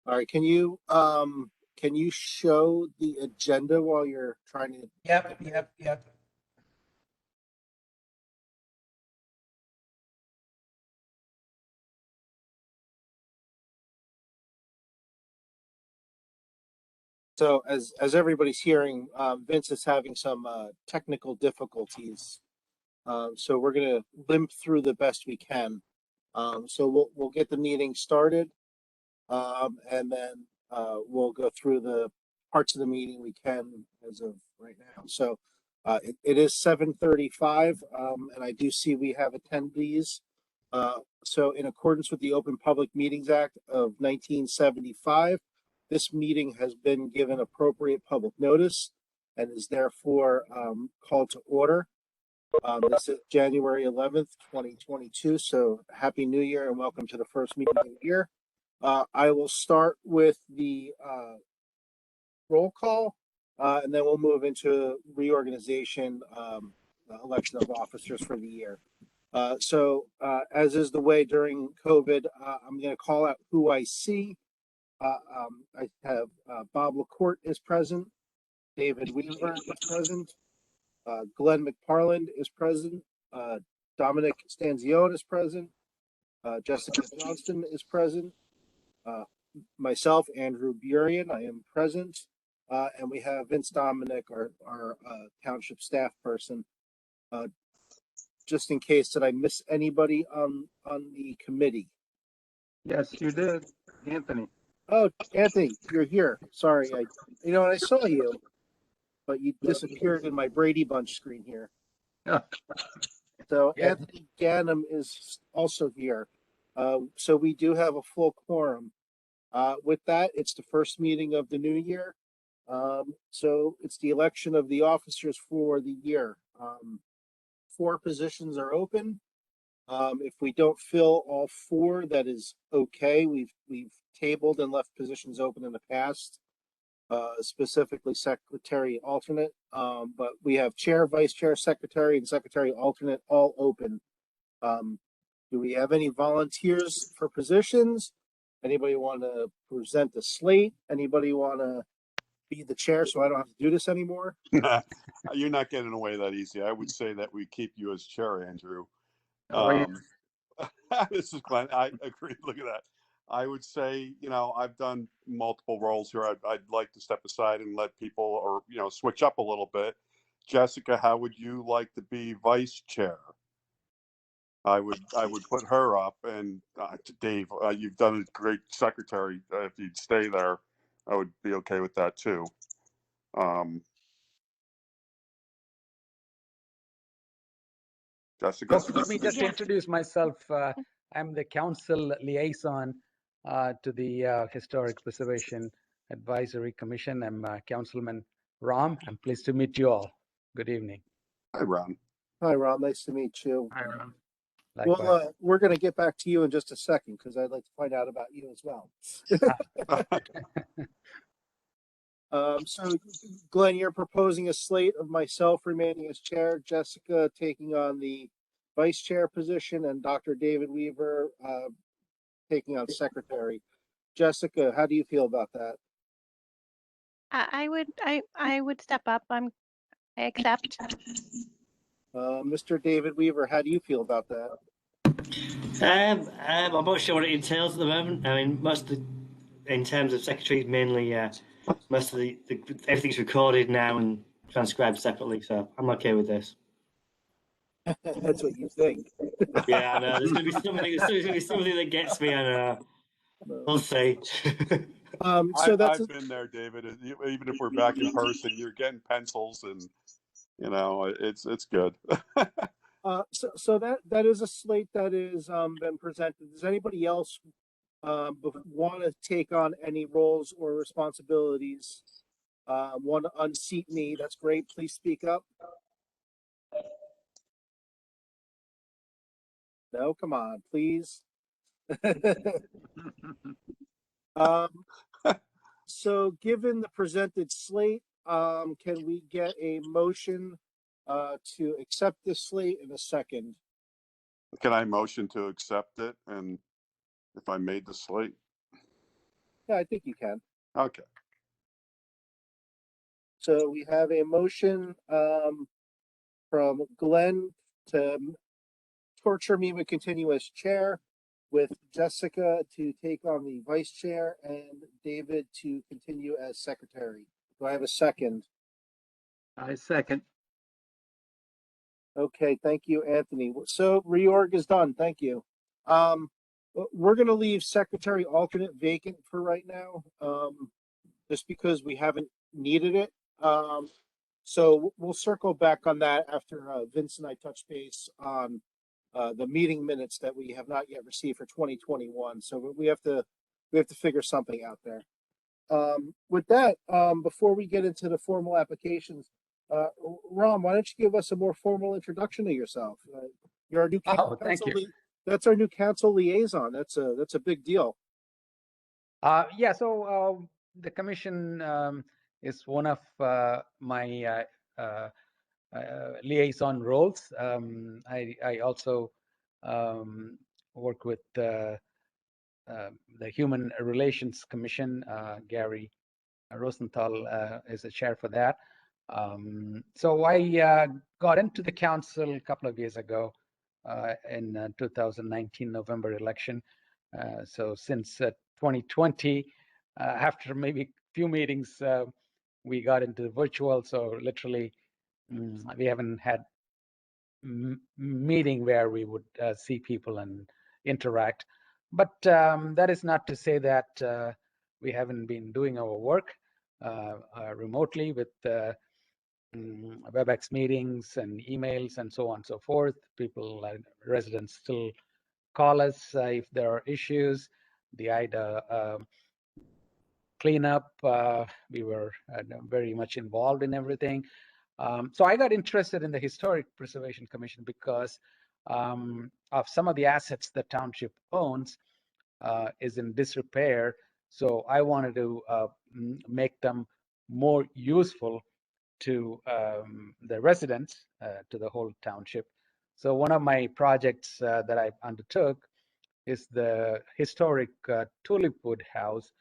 All right, can you show the agenda while you're trying to? Yep. So as everybody's hearing, Vince is having some technical difficulties. So we're gonna limp through the best we can. So we'll get the meeting started, and then we'll go through the parts of the meeting we can as of right now. So it is 7:35, and I do see we have attendees. So in accordance with the Open Public Meetings Act of 1975, this meeting has been given appropriate public notice and is therefore called to order. This is January 11th, 2022. So happy New Year and welcome to the first meeting of the year. I will start with the roll call, and then we'll move into reorganization, election of officers for the year. So as is the way during COVID, I'm going to call out who I see. I have Bob LaCourte is present, David Weaver is present, Glenn McParland is present, Dominic Stanzione is present, Jessica Johnston is present, myself, Andrew Burien, I am present, and we have Vince Dominic, our township staff person. Just in case, did I miss anybody on the committee? Yes, you did, Anthony. Oh, Anthony, you're here. Sorry, I saw you, but you disappeared in my Brady Bunch screen here. Yeah. So Yeah. Anthony Gannum is also here. So we do have a full quorum. With that, it's the first meeting of the new year. So it's the election of the officers for the year. 4 positions are open. If we don't fill all 4, that is okay. We've tabled and left positions open in the past, specifically secretary alternate. But we have chair, vice chair, secretary, and secretary alternate all open. Do we have any volunteers for positions? Anybody want to present the slate? Anybody want to be the chair so I don't have to do this anymore? You're not getting away that easy. I would say that we keep you as chair, Andrew. This is Glenn. I agree. Look at that. I would say, I've done multiple roles here. I'd like to step aside and let people, or switch up a little bit. Jessica, how would you like to be vice chair? I would put her up, and Dave, you've done a great secretary. If you'd stay there, I would be okay with that too. Jessica? Let me just introduce myself. I'm the council liaison to the Historic Preservation Advisory Commission. I'm Councilman Ram. I'm pleased to meet you all. Good evening. Hi, Ron. Hi, Ron. Nice to meet you. Hi, Ron. Likewise. Well, we're going to get back to you in just a second because I'd like to find out about you as well. So, Glenn, you're proposing a slate of myself remaining as chair, Jessica taking on the vice chair position, and Dr. David Weaver taking on secretary. Jessica, how do you feel about that? I would step up. I accept. Mr. David Weaver, how do you feel about that? I'm not sure what it entails at the moment. I mean, in terms of secretaries, mainly, most of the everything's recorded now and transcribed separately, so I'm okay with this. That's what you think. Yeah, I know. There's going to be something that gets me, I know. We'll see. So I've been there, David. Even if we're back in person, you're getting pencils, and it's good. So that is a slate that is been presented. Does anybody else want to take on any roles or responsibilities? Want to unseat me? That's great. Please speak up. No, come on, please. So given the presented slate, can we get a motion to accept this slate in a second? Can I motion to accept it? And if I made the slate? Yeah, I think you can. Okay. So we have a motion from Glenn to torture me with continuous chair, with Jessica to take on the vice chair and David to continue as secretary. Do I have a second? I second. Okay, thank you, Anthony. So reorg is done. Thank you. We're going to leave secretary alternate vacant for right now, just because we haven't needed it. So we'll circle back on that after Vince and I touch base on the meeting minutes that we have not yet received for 2021. So we have to figure something out there. With that, before we get into the formal applications, Ram, why don't you give us a more formal introduction of yourself? You're our new Thank you. That's our new council liaison. That's a big deal. Yeah, so the commission is one of my liaison roles. I also work with the Human Relations Commission. Gary Rosenthal is the chair for that. So I got into the council a couple of years ago in 2019 November election. So since 2020, after maybe a few meetings, we got into virtual. So literally, we haven't had meeting where we would see people and interact. But that is not to say that we haven't been doing our work remotely with WebEx meetings and emails and so on and so forth. People, residents still call us if there are issues. The IDA cleanup, we were very much involved in everything. So I got interested in the Historic Preservation Commission because of some of the assets the township owns is in disrepair. So I wanted to make them more useful to the residents, to the whole township. So one of my projects that I undertook is the historic Tulip Wood House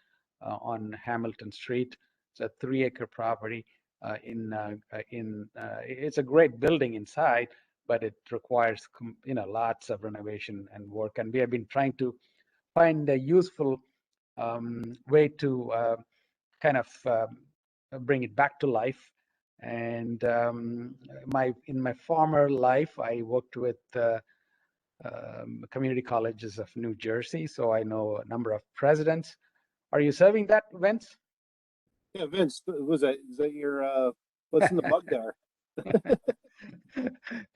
on Hamilton Street. It's a 3-acre property. It's a great building inside, but it requires lots of renovation and work. And we have been trying to find a useful way to kind of bring it back to life. And in my former life, I worked with community colleges of New Jersey, so I know a number of presidents. Are you serving that, Vince? Yeah, Vince, is that your what's in the mug there?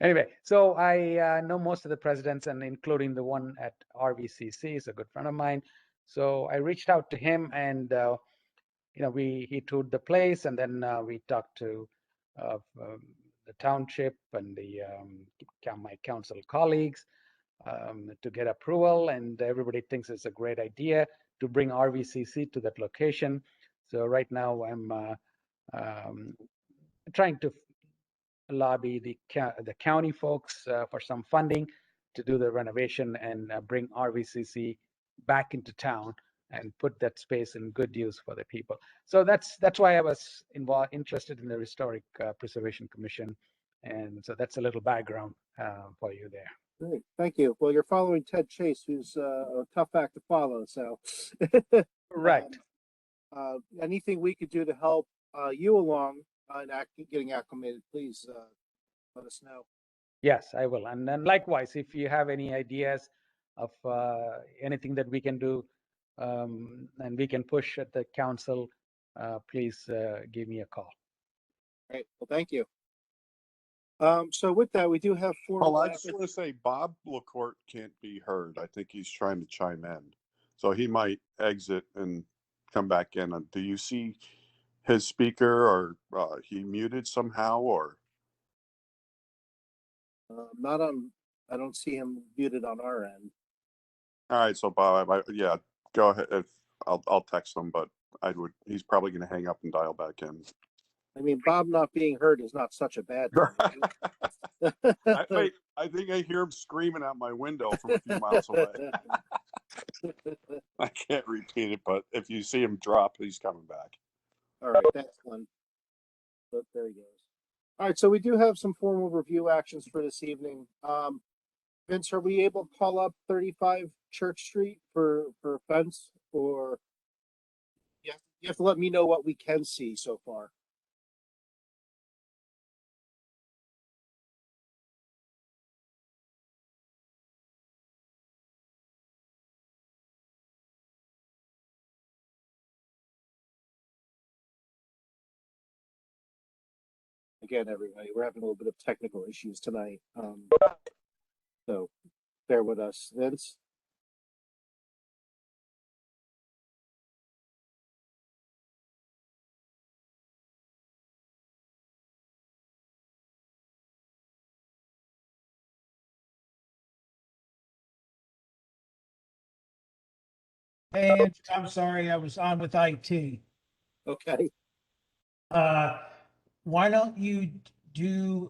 Anyway, so I know most of the presidents, and including the one at RVCC is a good friend of mine. So I reached out to him, and he toured the place, and then we talked to the township and my council colleagues to get approval, and everybody thinks it's a great idea to bring RVCC to that location. So right now I'm trying to lobby the county folks for some funding to do the renovation and bring RVCC back into town and put that space in good use for the people. So that's why I was interested in the Historic Preservation Commission, and so that's a little background for you there. Great, thank you. Well, you're following Ted Chase, who's a tough act to follow. So, Right. Anything we could do to help you along in getting acclimated, please let us know. Yes, I will. And then likewise, if you have any ideas of anything that we can do and we can push at the council, please give me a call. Great. Well, thank you. So with that, we do have Well, I just want to say Bob LaCourte can't be heard. I think he's trying to chime in. So he might exit and come back in. Do you see his speaker, or he muted somehow, or? Not on, I don't see him muted on our end. All right, so Bob, yeah, go ahead. I'll text him, but he's probably going to hang up and dial back in. I mean, Bob not being heard is not such a bad thing. I think I hear him screaming out my window from a few miles away. I can't repeat it, but if you see him drop, he's coming back. All right, that's one. But there he goes. All right, so we do have some formal review actions for this evening. Vince, are we able to call up 35 Church Street for a fence, or you have to let me know what we can see so far? Again, everybody, we're having a little bit of technical issues tonight. So bear with us. Vince? Hey, I'm sorry, I was on with IT. Okay. Why don't you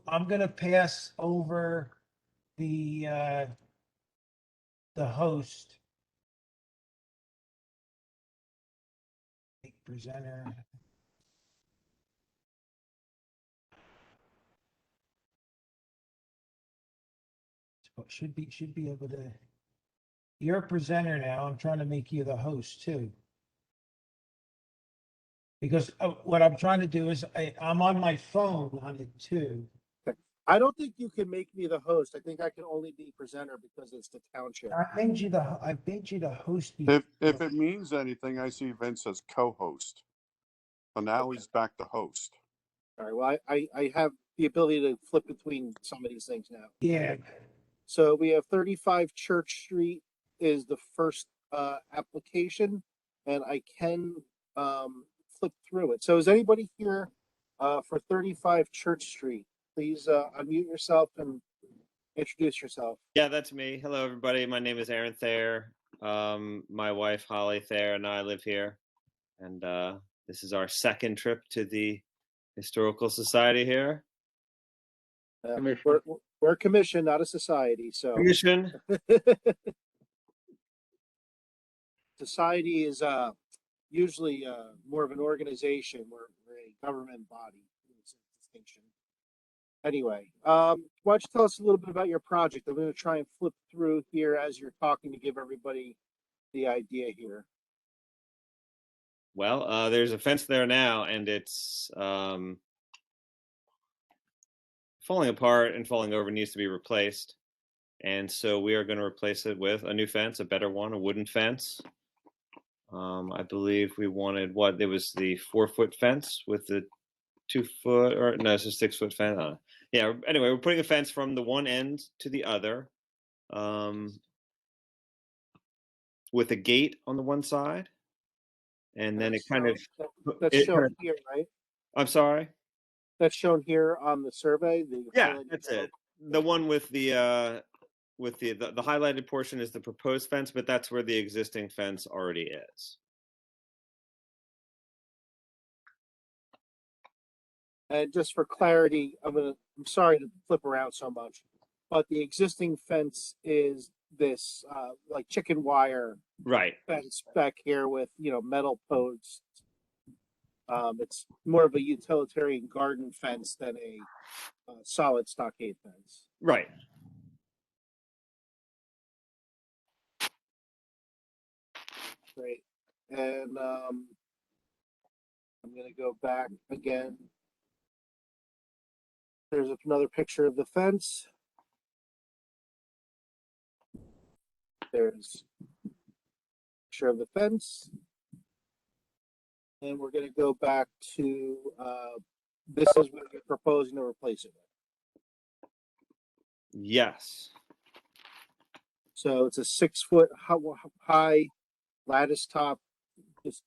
I'm gonna pass over the host. Presenter. Should be able to. You're a presenter now. I'm trying to make you the host too. Because what I'm trying to do is I'm on my phone on it too. I don't think you can make me the host. I think I can only be presenter because it's the township. I made you the host. If it means anything, I see Vince as co-host. So now he's back to host. All right. Well, I have the ability to flip between some of these things now. Yeah. So we have 35 Church Street is the first application, and I can flip through it. So is anybody here for 35 Church Street? Please unmute yourself and introduce yourself. Yeah, that's me. Hello, everybody. My name is Aaron Thayer. My wife, Holly Thayer, and I live here. And this is our second trip to the Historical Society here. We're a commission, not a society. So Commission. Society is usually more of an organization. We're a government body. It's a distinction. Anyway, why don't you tell us a little bit about your project? I'm going to try and flip through here as you're talking to give everybody the idea here. Well, there's a fence there now, and it's falling apart and falling over, needs to be replaced. And so we are going to replace it with a new fence, a better one, a wooden fence. I believe we wanted it was the 4-foot fence with the 2-foot, or no, it's a 6-foot fence. Yeah. Anyway, we're putting a fence from the one end to the other, with a gate on the one side, and then it kind of that's shown here, right? I'm sorry. That's shown here on the survey. Yeah, that's it. The one with the highlighted portion is the proposed fence, but that's where the existing fence already is. And just for clarity, I'm sorry to flip around so much, but the existing fence is this like chicken wire fence back here with metal posts. It's more of a utilitarian garden fence than a solid stockade fence. Right. Great. And I'm going to go back again. There's another picture of the fence. There's a picture of the fence. And we're going to go back to, this is what you're proposing to replace it with. Yes. So it's a 6-foot high lattice top, just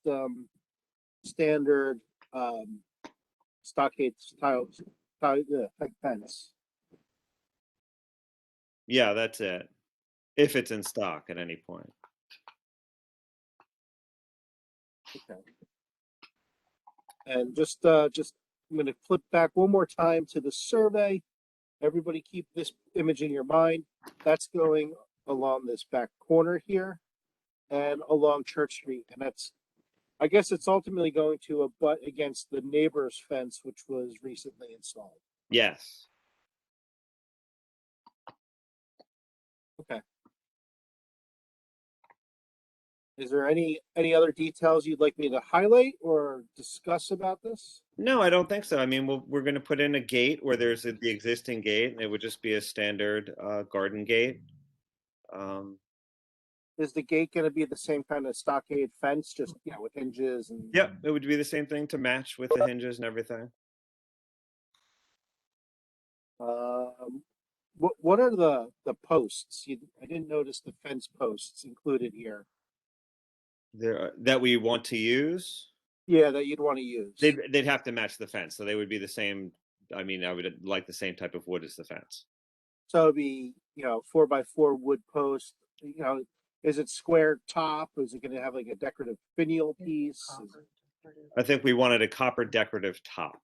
standard stockade style fence. Yeah, that's it. If it's in stock at any point. Okay. And just I'm going to flip back one more time to the survey. Everybody keep this image in your mind. That's going along this back corner here. and along Church Street. And that's, I guess it's ultimately going to abut against the neighbor's fence, which was recently installed. Yes. Okay. Is there any other details you'd like me to highlight or discuss about this? No, I don't think so. I mean, we're going to put in a gate where there's the existing gate, and it would just be a standard garden gate. Is the gate going to be the same kind of stockade fence, just with hinges and? Yep, it would be the same thing to match with the hinges and everything. What are the posts? I didn't notice the fence posts included here. That we want to use. Yeah, that you'd want to use. They'd have to match the fence, so they would be the same. I mean, I would like the same type of wood as the fence. So it'd be 4x4 wood post. Is it square top? Is it going to have like a decorative finial piece? I think we wanted a copper decorative top.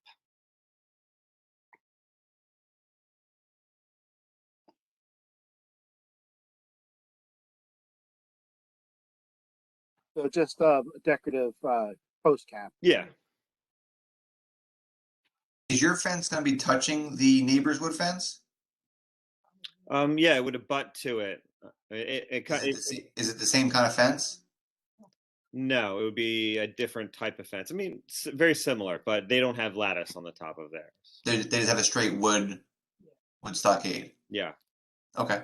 So just a decorative post cap. Yeah. Is your fence going to be touching the neighbor's wood fence? Yeah, it would abut to it. Is it the same kind of fence? No, it would be a different type of fence. I mean, very similar, but they don't have lattice on the top of theirs. They just have a straight wood stockade. Yeah. Okay.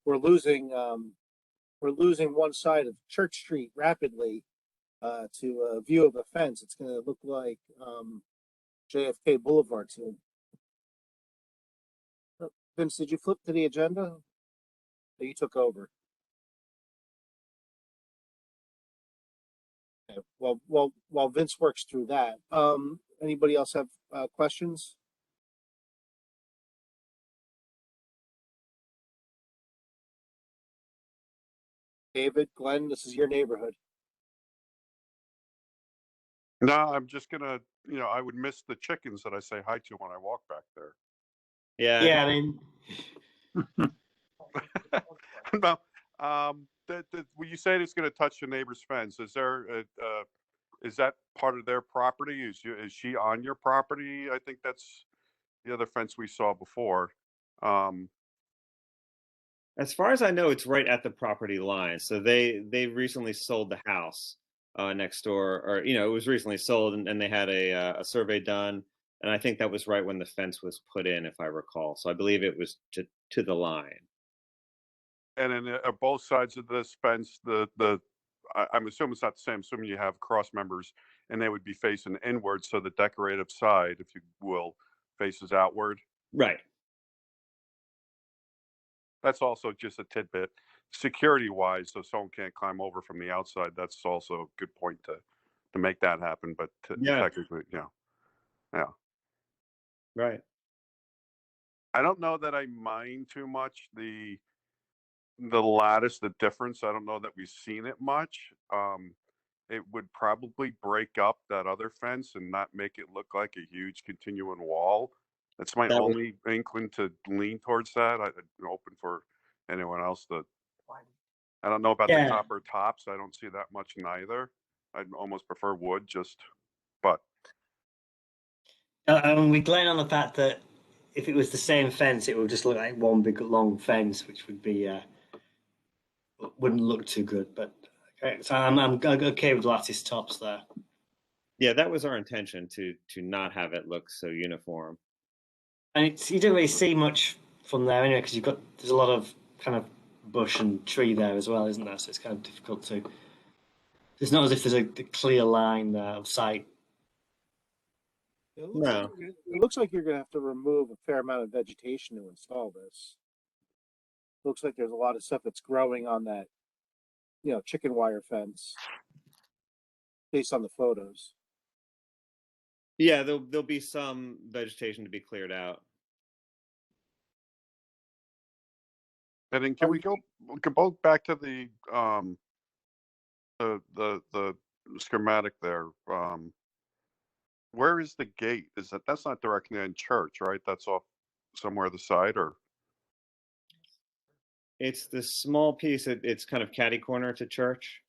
We're losing one side of Church Street rapidly to a view of a fence. It's going to look like JFK Boulevard soon. Vince, did you flip to the agenda? Or you took over? Okay. Well, while Vince works through that, anybody else have questions? David, Glenn, this is your neighborhood. No, I'm just gonna, I would miss the chickens that I say hi to when I walk back there. Yeah. Yeah, I mean, No, when you say it's going to touch the neighbor's fence, is that part of their property? Is she on your property? I think that's the other fence we saw before. As far as I know, it's right at the property line. So they recently sold the house next door, or it was recently sold, and they had a survey done, and I think that was right when the fence was put in, if I recall. So I believe it was to the line. And then both sides of this fence, I'm assuming it's not the same. I'm assuming you have cross members, and they would be facing inward, so the decorative side, if you will, faces outward. Right. That's also just a tidbit, security-wise, so someone can't climb over from the outside. That's also a good point to make that happen. But technically, yeah. Right. I don't know that I mind too much the lattice, the difference. I don't know that we've seen it much. It would probably break up that other fence and not make it look like a huge continuing wall. That's my only inkling to lean towards that. I'm open for anyone else to. I don't know about the copper tops. I don't see that much neither. I'd almost prefer wood, but. we glen on the fact that if it was the same fence, it would just look like one big long fence, which would be wouldn't look too good. But okay, so I'm okay with lattice tops there. Yeah, that was our intention to not have it look so uniform. And you don't really see much from there anyway, because there's a lot of kind of bush and tree there as well, isn't there? So it's kind of difficult to. It's not as if there's a clear line there of sight. It looks like you're going to have to remove a fair amount of vegetation to install this. Looks like there's a lot of stuff that's growing on that, chicken wire fence, based on the photos. Yeah, there'll be some vegetation to be cleared out. And then can we go back to the schematic there? Where is the gate? That's not directly in Church, right? That's off somewhere at the side, or? It's the small piece. It's kind of catty corner to church.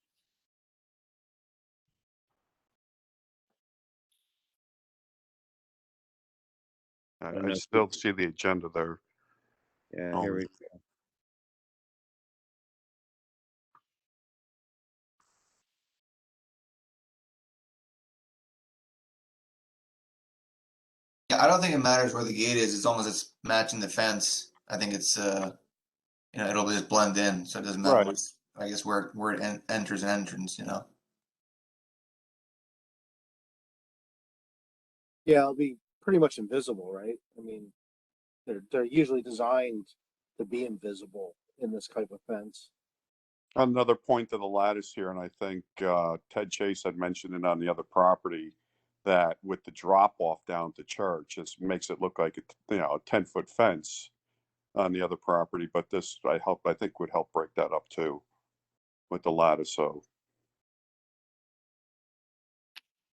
I don't I know. still see the agenda there. Yeah, here we go. Yeah, I don't think it matters where the gate is, as long as it's matching the fence. I think it's, it'll just blend in, so it doesn't matter Right. much, I guess, where it enters an entrance, Yeah, it'll be pretty much invisible, right? I mean, they're usually designed to be invisible in this type of fence. Another point to the lattice here, and I think Ted Chase had mentioned it on the other property, that with the drop off down to church, it makes it look like a 10-foot fence on the other property. But this I think would help break that up too with the lattice. So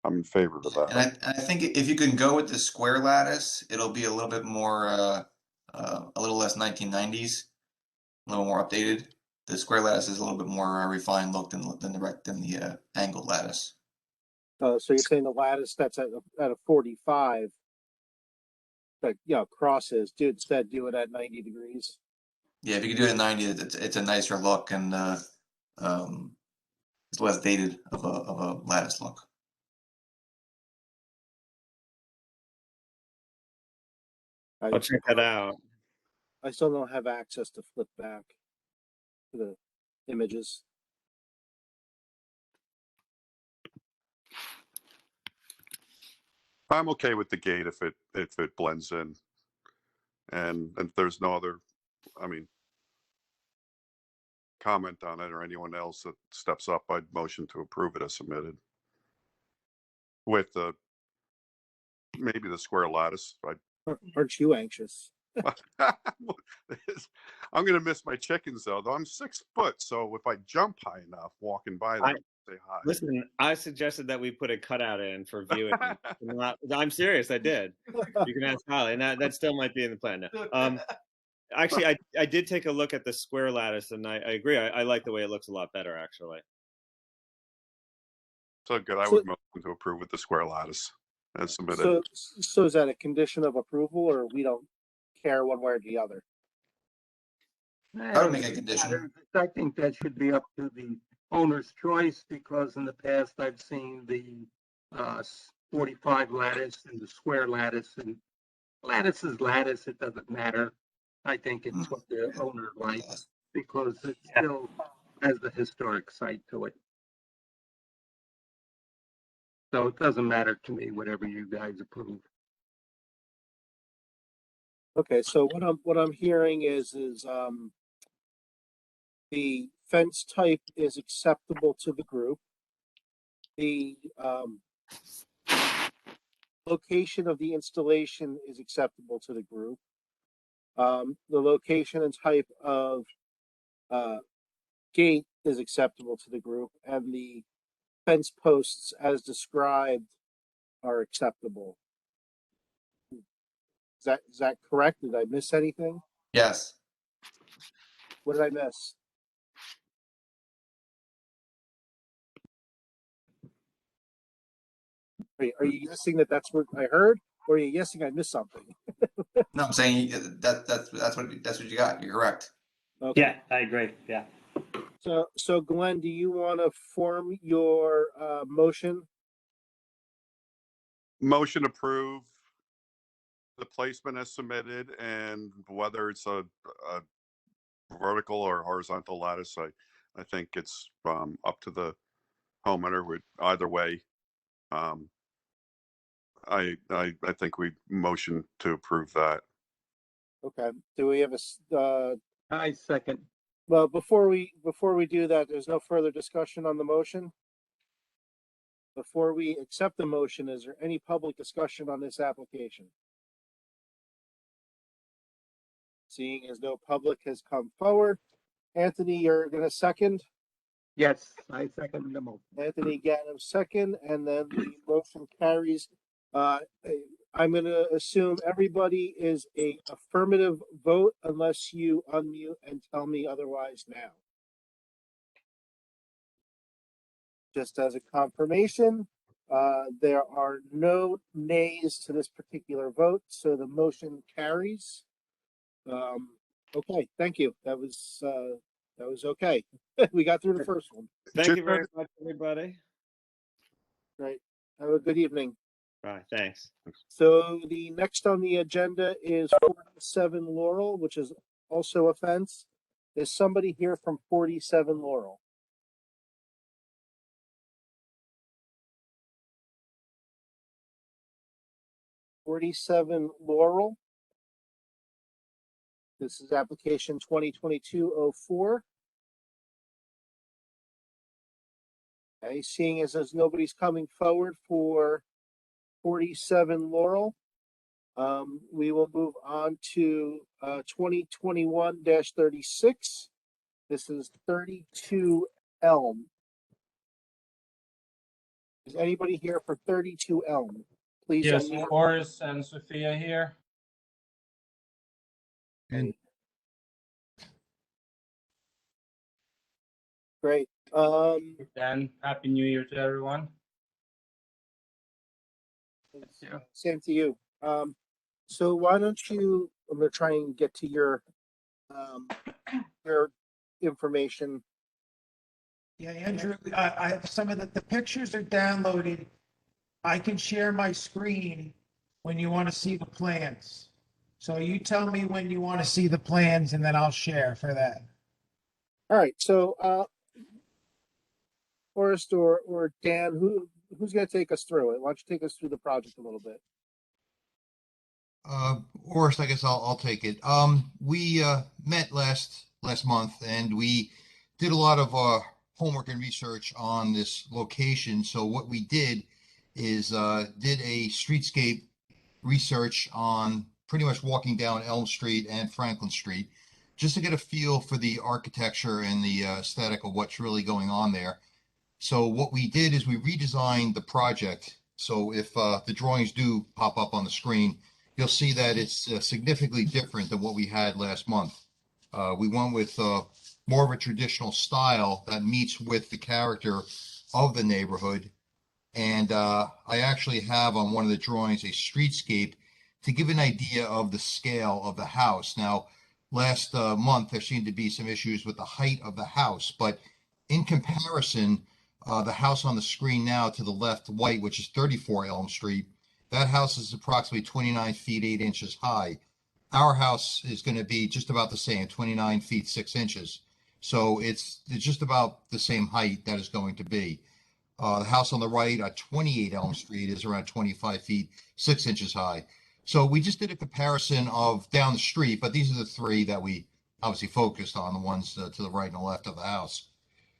I'm in favor of that. And I think if you can go with the square lattice, it'll be a little bit more, a little less 1990s, a little more updated. The square lattice is a little bit more refined look than the angled lattice. So you're saying the lattice that's at a 45, like crosses, instead do it at 90 degrees. Yeah, if you can do it at 90, it's a nicer look, and it's less dated of a lattice look. I'll check that out. I still don't have access to flip back to the images. I'm okay with the gate if it blends in, and if there's no other, comment on it or anyone else that steps up, I'd motion to approve it as submitted with maybe the square lattice. Aren't you anxious? I'm gonna miss my chickens though. I'm 6 foot, so if I jump high enough walking by them, say hi. Listen, I suggested that we put a cutout in for viewing. I'm serious. I did. You can ask Holly, and that still might be in the plan now. Actually, I did take a look at the square lattice, and I agree. I like the way it looks a lot better, actually. So good. I would motion to approve with the square lattice as submitted. So is that a condition of approval, or we don't care one way or the other? I would make a condition. I think that should be up to the owner's choice, because in the past I've seen the 45 lattice and the square lattice, and lattice is lattice. It doesn't matter. I think it's what the owner likes, because it still has the historic site to it. So it doesn't matter to me, whatever you guys approve. Okay, so what I'm hearing is the fence type is acceptable to the group. The location of the installation is acceptable to the group. The location and type of gate is acceptable to the group, and the fence posts as described are acceptable. Is that correct? Did I miss anything? Yes. What did I miss? Are you guessing that's what I heard, or are you guessing I missed something? No, I'm saying that's what you got. You're correct. Okay. Yeah, I agree. Yeah. So Glenn, do you want to form your motion? Motion approve the placement as submitted, and whether it's a vertical or horizontal lattice, I think it's up to the homeowner. With either way, I think we motion to approve that. Okay. Do we have a? I second. Well, before we do that, there's no further discussion on the motion. Before we accept the motion, is there any public discussion on this application? Seeing as no public has come forward, Anthony, you're going to second. Yes, I second the motion. Anthony Ganem second, and then the motion carries. I'm going to assume everybody is a affirmative vote unless you unmute and tell me otherwise now. Just as a confirmation, there are no nays to this particular vote, so the motion carries. Okay, thank you. That was okay. We got through the first one. Thank you very much, everybody. Right. Have a good evening. Bye. Thanks. So the next on the agenda is 47 Laurel, which is also a fence. Is somebody here from 47 Laurel? "47 Laurel." This is application 2022-04. Okay, seeing as nobody's coming forward for 47 Laurel, we will move on to 2021-36. This is 32 Elm. Is anybody here for 32 Elm? Please. Yes, unmute. Horace and Sophia here. Okay. Great. And Happy New Year to everyone. you. Same to you. So why don't you, I'm gonna try and get to your information. Yeah, Andrew, I have some of the pictures are downloaded. I can share my screen when you want to see the plans. So you tell me when you want to see the plans and then I'll share for that. All right, so Forrest or Dan, who's gonna take us through it? Why don't you take us through the project a little bit? Orest, I guess I'll take it. We met last month and we did a lot of homework and research on this location. So what we did is did a streetscape research on pretty much walking down Elm Street and Franklin Street, just to get a feel for the architecture and the aesthetic of what's really going on there. So what we did is we redesigned the project. So if the drawings do pop up on the screen, you'll see that it's significantly different than what we had last month. We went with more of a traditional style that meets with the character of the neighborhood. And I actually have on one of the drawings a streetscape to give an idea of the scale of the house. Now, last month, there seemed to be some issues with the height of the house, but in comparison, the house on the screen now to the left, white, which is 34 Elm Street, that house is approximately 29 feet 8 inches high. Our house is going to be just about the same, 29 feet 6 inches. So it's just about the same height that is going to be. The house on the right at 28 Elm Street is around 25 feet 6 inches high. So we just did a comparison of down the street, but these are the three that we obviously focused on, the ones to the right and the left of the house.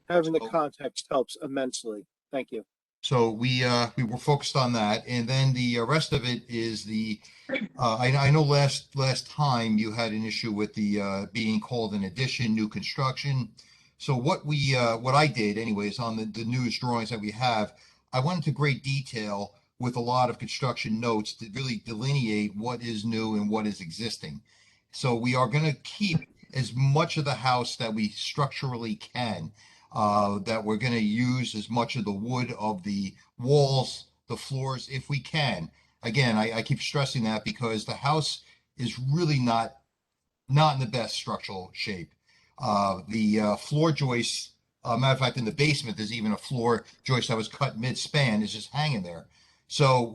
Having the context helps immensely. Thank you. So we were focused on that, and then the rest of it is the. I know last time you had an issue with the being called an addition, new construction. So what I did, anyways, on the newest drawings that we have, I went into great detail with a lot of construction notes to really delineate what is new and what is existing. So we are going to keep as much of the house that we structurally can. That we're going to use as much of the wood of the walls, the floors, if we can. Again, I keep stressing that because the house is really not in the best structural shape. The floor joists, matter of fact, in the basement, there's even a floor joist that was cut mid-span, is just hanging there. So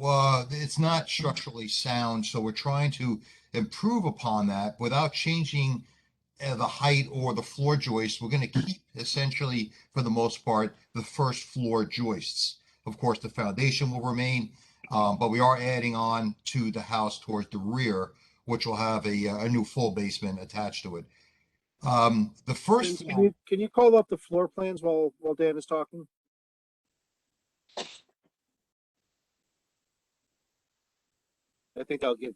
it's not structurally sound. So we're trying to improve upon that without changing the height or the floor joists. We're going to keep essentially, for the most part, the first floor joists. Of course, the foundation will remain, but we are adding on to the house towards the rear, which will have a new full basement attached to it. The first floor. Can you call up the floor plans while Dan is talking? I think I'll give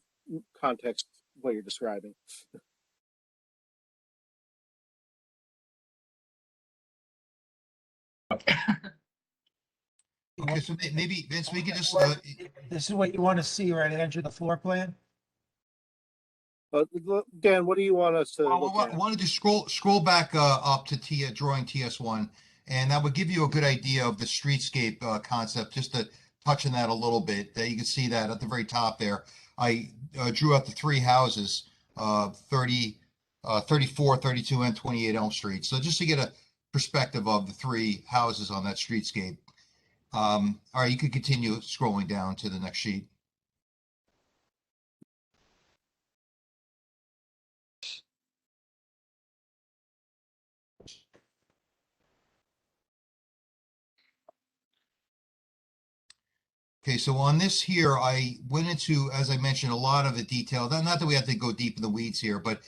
context what you're describing. Okay, so maybe Vince, we could just, This is what you want to see, right, Andrew, the floor plan? But Dan, what do you want us to look I at? wanted to scroll back up to drawing TS1, and that would give you a good idea of the streetscape concept, just to touch on that a little bit. You can see that at the very top there. I drew out the three houses, 34, 32, and 28 Elm Street. So just to get a perspective of the three houses on that streetscape. All right, you could continue scrolling down to the next sheet. Okay, so on this here, I went into, as I mentioned, a lot of the detail. Not that we have to go deep in the weeds here, but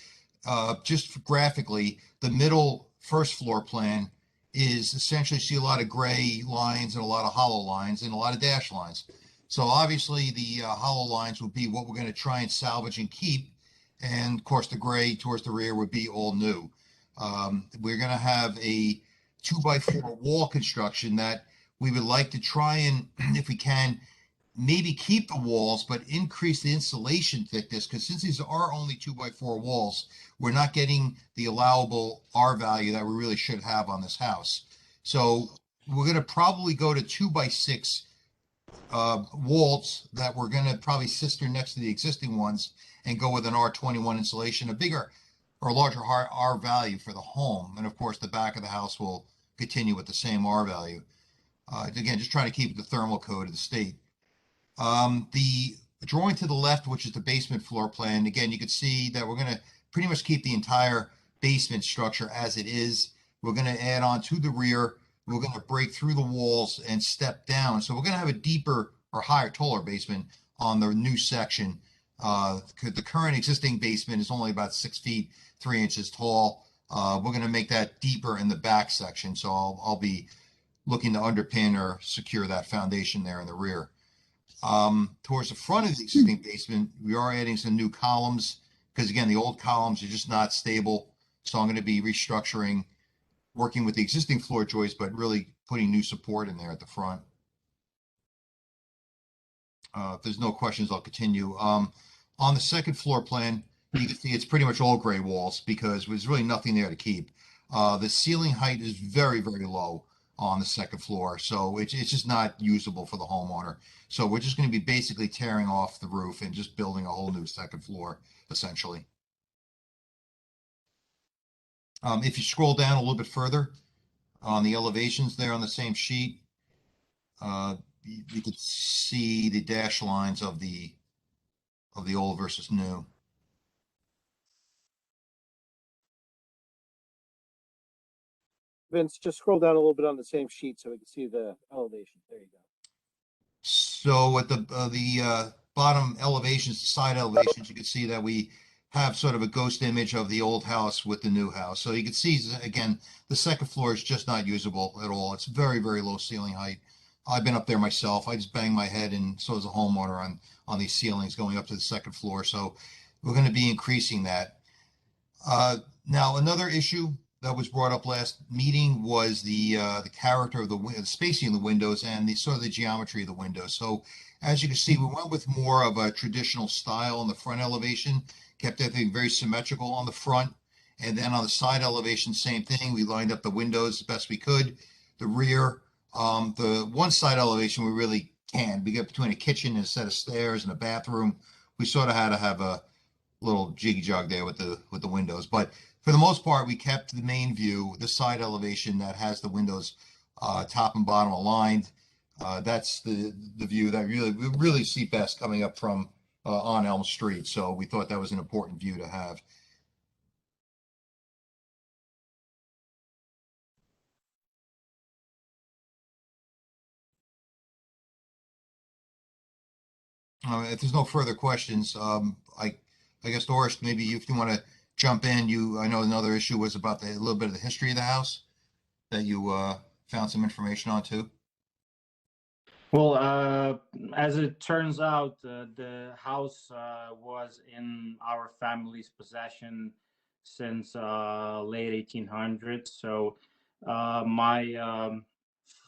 just graphically, the middle first floor plan is essentially see a lot of gray lines and a lot of hollow lines and a lot of dash lines. So obviously the hollow lines would be what we're going to try and salvage and keep. And of course, the gray towards the rear would be all new. We're going to have a 2x4 wall construction that we would like to try and, if we can, maybe keep the walls, but increase the insulation thickness, because since these are only 2x4 walls, we're not getting the allowable R value that we really should have on this house. So we're going to probably go to 2x6 walls that we're going to probably sister next to the existing ones and go with an R21 insulation, a bigger or larger R value for the home. And of course, the back of the house will continue with the same R value. Again, just trying to keep the thermal code of the state. The drawing to the left, which is the basement floor plan, again, you can see that we're going to pretty much keep the entire basement structure as it is. We're going to add on to the rear. We're going to break through the walls and step down. So we're going to have a deeper or higher, taller basement on the new section. The current existing basement is only about 6 feet, 3 inches tall. We're going to make that deeper in the back section. So I'll be looking to underpin or secure that foundation there in the rear. Towards the front of the existing basement, we are adding some new columns because, again, the old columns are just not stable. So I'm going to be restructuring, working with the existing floor joists, but really putting new support in there at the front. If there's no questions, I'll continue. On the second floor plan, you can see it's pretty much all gray walls because there's really nothing there to keep. The ceiling height is very, very low on the second floor, so it's just not usable for the homeowner. So we're just going to be basically tearing off the roof and just building a whole new second floor, essentially. If you scroll down a little bit further on the elevations there on the same sheet, you could see the dash lines of the old versus new. Vince, just scroll down a little bit on the same sheet so we can see the elevation. There you go. So at the bottom elevations, the side elevations, you can see that we have sort of a ghost image of the old house with the new house. So you can see, again, the second floor is just not usable at all. It's very, very low ceiling height. I've been up there myself. I just bang my head, and so is a homeowner on these ceilings going up to the second floor. So we're going to be increasing that. Now, another issue that was brought up last meeting was the character of the spacing of the windows and the sort of the geometry of the windows. So as you can see, we went with more of a traditional style on the front elevation, kept everything very symmetrical on the front. And then on the side elevation, same thing. We lined up the windows as best we could. The rear, the one side elevation, we really can. We got between a kitchen and a set of stairs and a bathroom. We sort of had to have a little jiggy jog there with the windows. But for the most part, we kept the main view, the side elevation that has the windows top and bottom aligned. That's the view that we really see best coming up from on Elm Street. So we thought that was an important view to have. If there's no further questions, I guess, Doris, maybe if you want to jump in, I know another issue was about a little bit of the history of the house that you found some information on too. Well, as it turns out, the house was in our family's possession since late 1800s. So my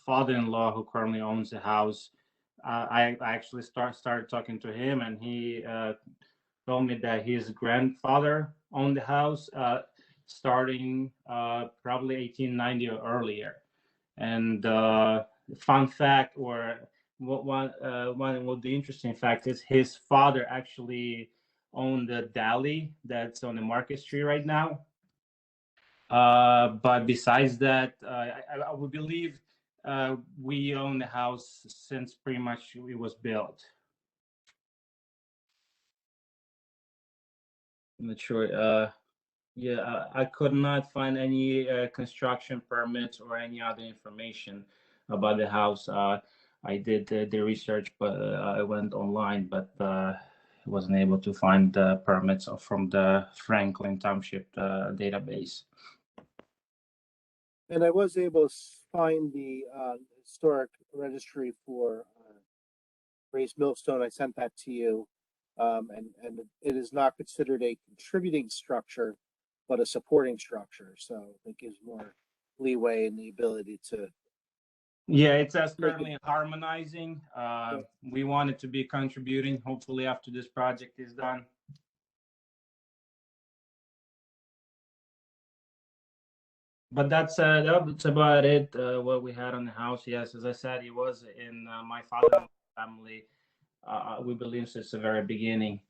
father-in-law who currently owns the house. I actually started talking to him, and he told me that his grandfather owned the house starting probably 1890 or earlier. And fun fact, or one of the interesting fact is his father actually owned the deli that's on the Market Street right now. But besides that, I would believe we own the house since pretty much it was built. I'm not sure. Yeah, I could not find any construction permits or any other information about the house. I did the research, but I went online, but wasn't able to find the permits from the Franklin Township database. And I was able to find the historic registry for Raised Millstone. I sent that to you, and it is not considered a contributing structure, but a supporting structure. So it gives more leeway in the ability to. Yeah, it says currently harmonizing. We want it to be contributing, hopefully after this project is done. But that's about it, what we had on the house. Yes, as I said, it was in my father's family. We believe since the very beginning.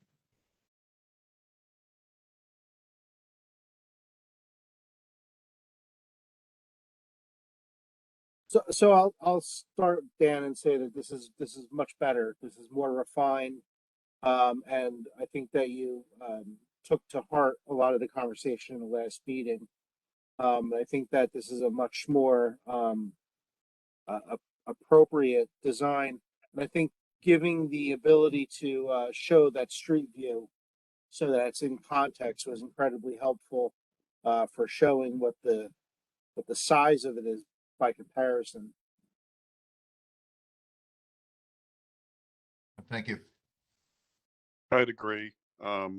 So I'll start, Dan, and say that this is much better. This is more refined, and I think that you took to heart a lot of the conversation in the last meeting. I think that this is a much more appropriate design, and I think giving the ability to show that street view so that it's in context was incredibly helpful for showing what the size of it is by comparison. Thank you. I'd agree. I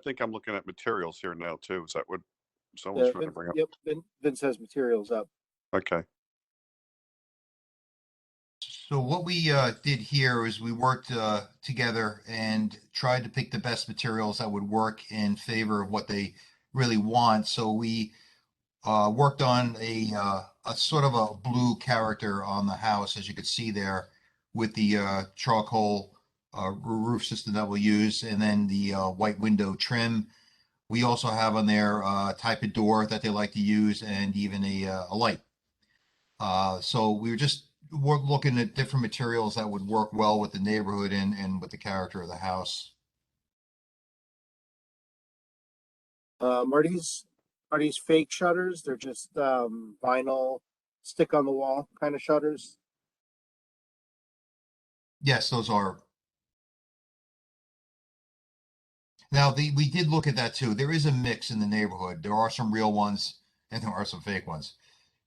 think I'm looking at materials here now too. Is that what someone's trying to bring up? Yep, Vince has materials up. Okay. So what we did here is we worked together and tried to pick the best materials that would work in favor of what they really want. So we worked on a sort of a blue character on the house, as you could see there, with the charcoal roof system that we'll use, and then the white window trim. We also have on there type of door that they like to use, and even a light. So we were just looking at different materials that would work well with the neighborhood and with the character of the house. Are these fake shutters? They're just vinyl stick on the wall kind of shutters? Yes, those are. Now, we did look at that too. There is a mix in the neighborhood. There are some real ones and there are some fake ones.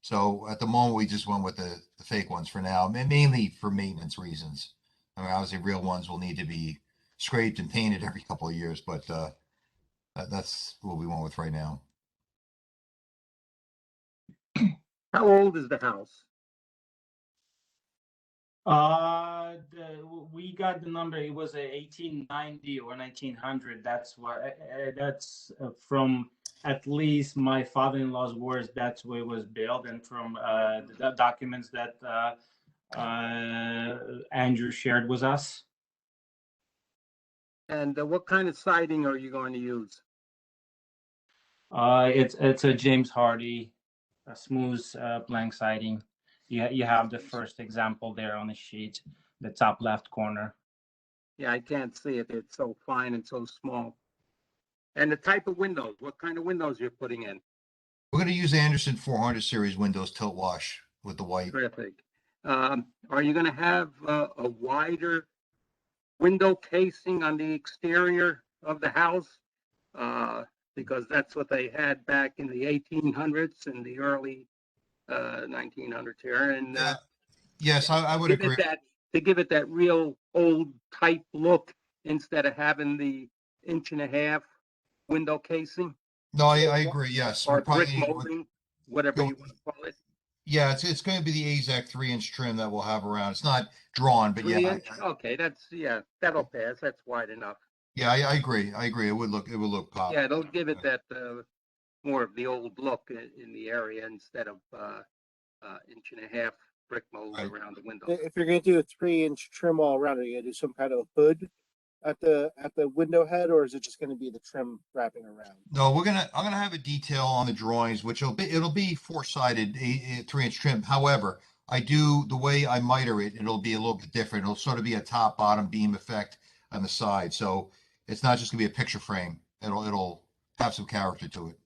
So at the moment, we just went with the fake ones for now, mainly for maintenance reasons. I mean, obviously, real ones will need to be scraped and painted every couple of years, but that's what we went with right now. How old is the house? We got the number. It was a 1890 or 1900. That's what. That's from at least my father-in-law's words. That's where it was built, and from the documents that Andrew shared with us. And what kind of siding are you going to use? It's a James Hardy, a smooth plank siding. You have the first example there on the sheet, the top left corner. Yeah, I can't see it. It's so fine and so small. And the type of windows, what kind of windows you're putting in? We're going to use Anderson 400 series windows tilt wash with the white. Terrific. Are you going to have a wider window casing on the exterior of the house? Because that's what they had back in the 1800s and the early 1900s here. And yes, I would agree. To give it that real old type look instead of having the 1.5-inch window casing. No, I agree. Yes, Or we're probably brick molding, whatever you want to call it. Yeah, it's going to be the AZAC 3-inch trim that we'll have around. It's not drawn, but yeah, 3 inch? Okay, that'll pass. That's wide enough. yeah, I agree. I agree. It would look pop. Yeah, it'll give it that more of the old look in the area instead of 1.5-inch brick mold Right. around the windows. If you're gonna do a 3-inch trim all around, are you gonna do some kind of hood at the window head, or is it just gonna be the trim wrapping around? No, I'm gonna have a detail on the drawings, which it'll be four-sided, a 3-inch trim. However, the way I miter it, it'll be a little bit different. It'll sort of be a top bottom beam effect on the side. So it's not just gonna be a picture frame. It'll have some character to it.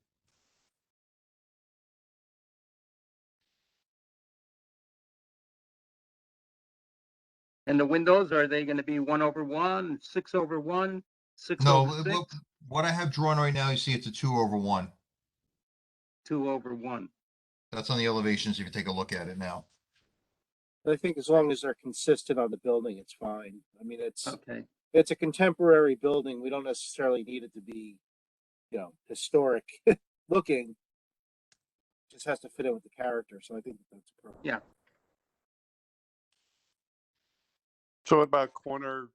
And the windows, are they going to be 1/1, 6/1, 6/6, No, what I have drawn right now, you see it's a 2/1. 2/1? That's on the elevations if you take a look at it now. I think as long as they're consistent on the building, it's fine. I mean, Okay. it's a contemporary building. We don't necessarily need it to be, historic looking. It just has to fit in with the character. So I think that's a problem. Yeah. So what about corners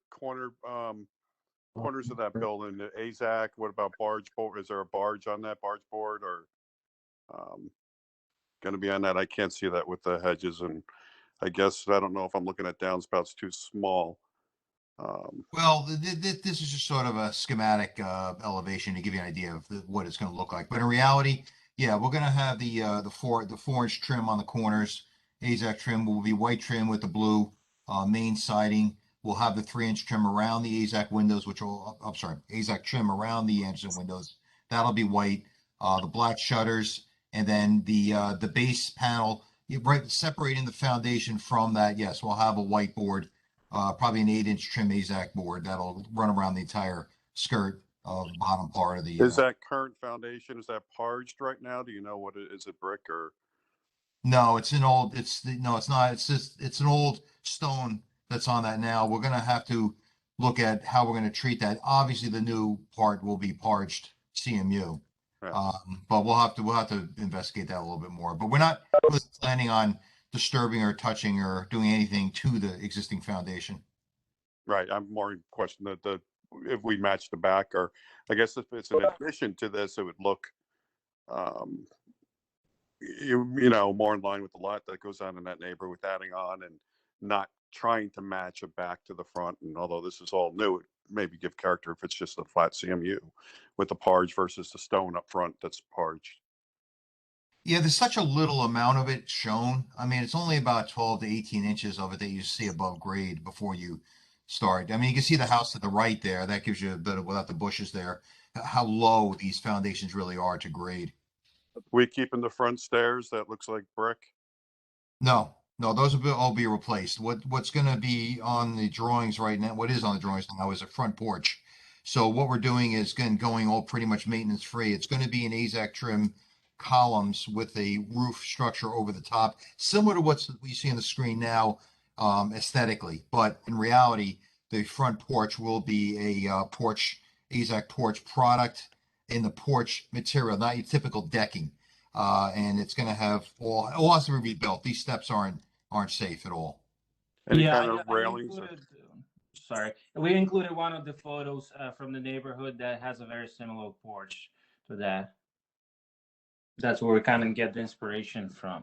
of that building? The AZAC, what about barge board? Is there a barge on that barge board or going to be on that? I can't see that with the hedges, and I guess I don't know if I'm looking at downspouts too small. Well, this is just sort of a schematic elevation to give you an idea of what it's going to look like. But in reality, yeah, we're going to have the 4-inch trim on the corners. AZAC trim will be white trim with the blue main siding. We'll have the 3-inch trim around the AZAC windows, AZAC trim around the Anderson windows. That'll be white. The black shutters, and then the base panel, right, separating the foundation from that. Yes, we'll have a white board. Probably an 8-inch trim AZAC board that'll run around the entire skirt of the bottom part of the. Is that current foundation? Is that parged right now? Do you know what it is? It brick or? No, it's not. It's an old stone that's on that now. We're gonna have to look at how we're gonna treat that. Obviously, the new part will be parged CMU, Right. but we'll have to investigate that a little bit more. But we're not really planning on disturbing or touching or doing anything to the existing foundation. Right. I'm more questioning that if we match the back, or I guess if it's an addition to this, it would look, more in line with the lot that goes on in that neighborhood with adding on and not trying to match a back to the front. And although this is all new, it maybe give character if it's just a flat CMU with the parge versus the stone up front that's parged. Yeah, there's such a little amount of it shown. I mean, it's only about 12 to 18 inches of it that you see above grade before you start. I mean, you can see the house to the right there. That gives you a bit of, without the bushes there, how low these foundations really are to grade. We keeping the front stairs that looks like brick? No, those will all be replaced. What's going to be on the drawings right now, what is on the drawings now is a front porch. So what we're doing is going all pretty much maintenance free. It's going to be an AZAC trim columns with a roof structure over the top, similar to what you see on the screen now, aesthetically. But in reality, the front porch will be a AZAC porch product in the porch material, not your typical decking. And it's going to have all has to be rebuilt. These steps aren't safe at all. Any kind of railings? Sorry, we included one of the photos from the neighborhood that has a very similar porch to that. That's where we kind of get the inspiration from.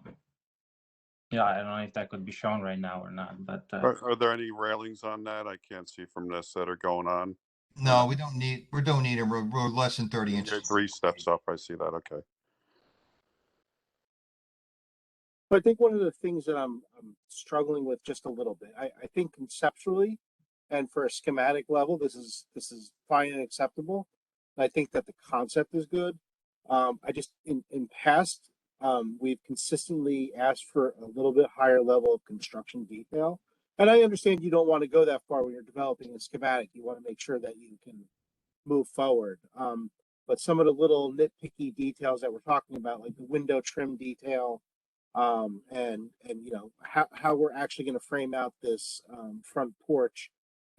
Yeah, I don't know if that could be shown right now or not, but Are there any railings on that? I can't see from this that are going on. No, we don't need them. We're less than 30 inches. 3 steps up. I see that. Okay. I think one of the things that I'm struggling with just a little bit, I think conceptually and for a schematic level, this is fine and acceptable. I think that the concept is good. I just in past we've consistently asked for a little bit higher level of construction detail. And I understand you don't want to go that far when you're developing a schematic. You want to make sure that you can move forward. But some of the little nitpicky details that we're talking about, like the window trim detail, and how we're actually going to frame out this front porch,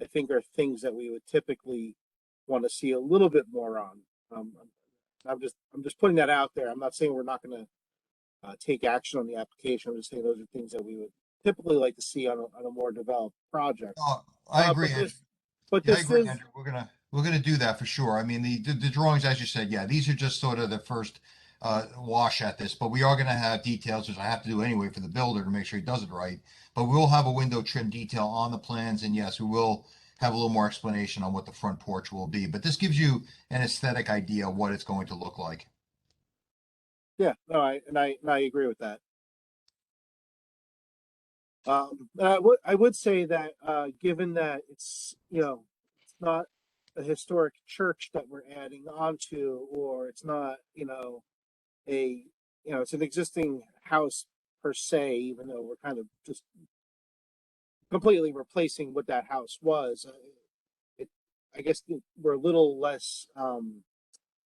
I think are things that we would typically want to see a little bit more on. I'm just putting that out there. I'm not saying we're not going to take action on the application. I'm just saying those are things that we would typically like to see on a more developed project. I agree, But Andrew. this, but Yeah, I this agree, is, Andrew. We're gonna do that for sure. I mean, the drawings, as you said, yeah, these are just sort of the first wash at this, but we are gonna have details, which I have to do anyway for the builder to make sure he does it right. But we'll have a window trim detail on the plans, and yes, we will have a little more explanation on what the front porch will be. But this gives you an aesthetic idea of what it's going to look like. yeah, no, I agree with that. I would say that given that it's it's not a historic church that we're adding onto, or it's not a it's an existing house per se, even though we're kind of just completely replacing what that house was. I guess we're a little less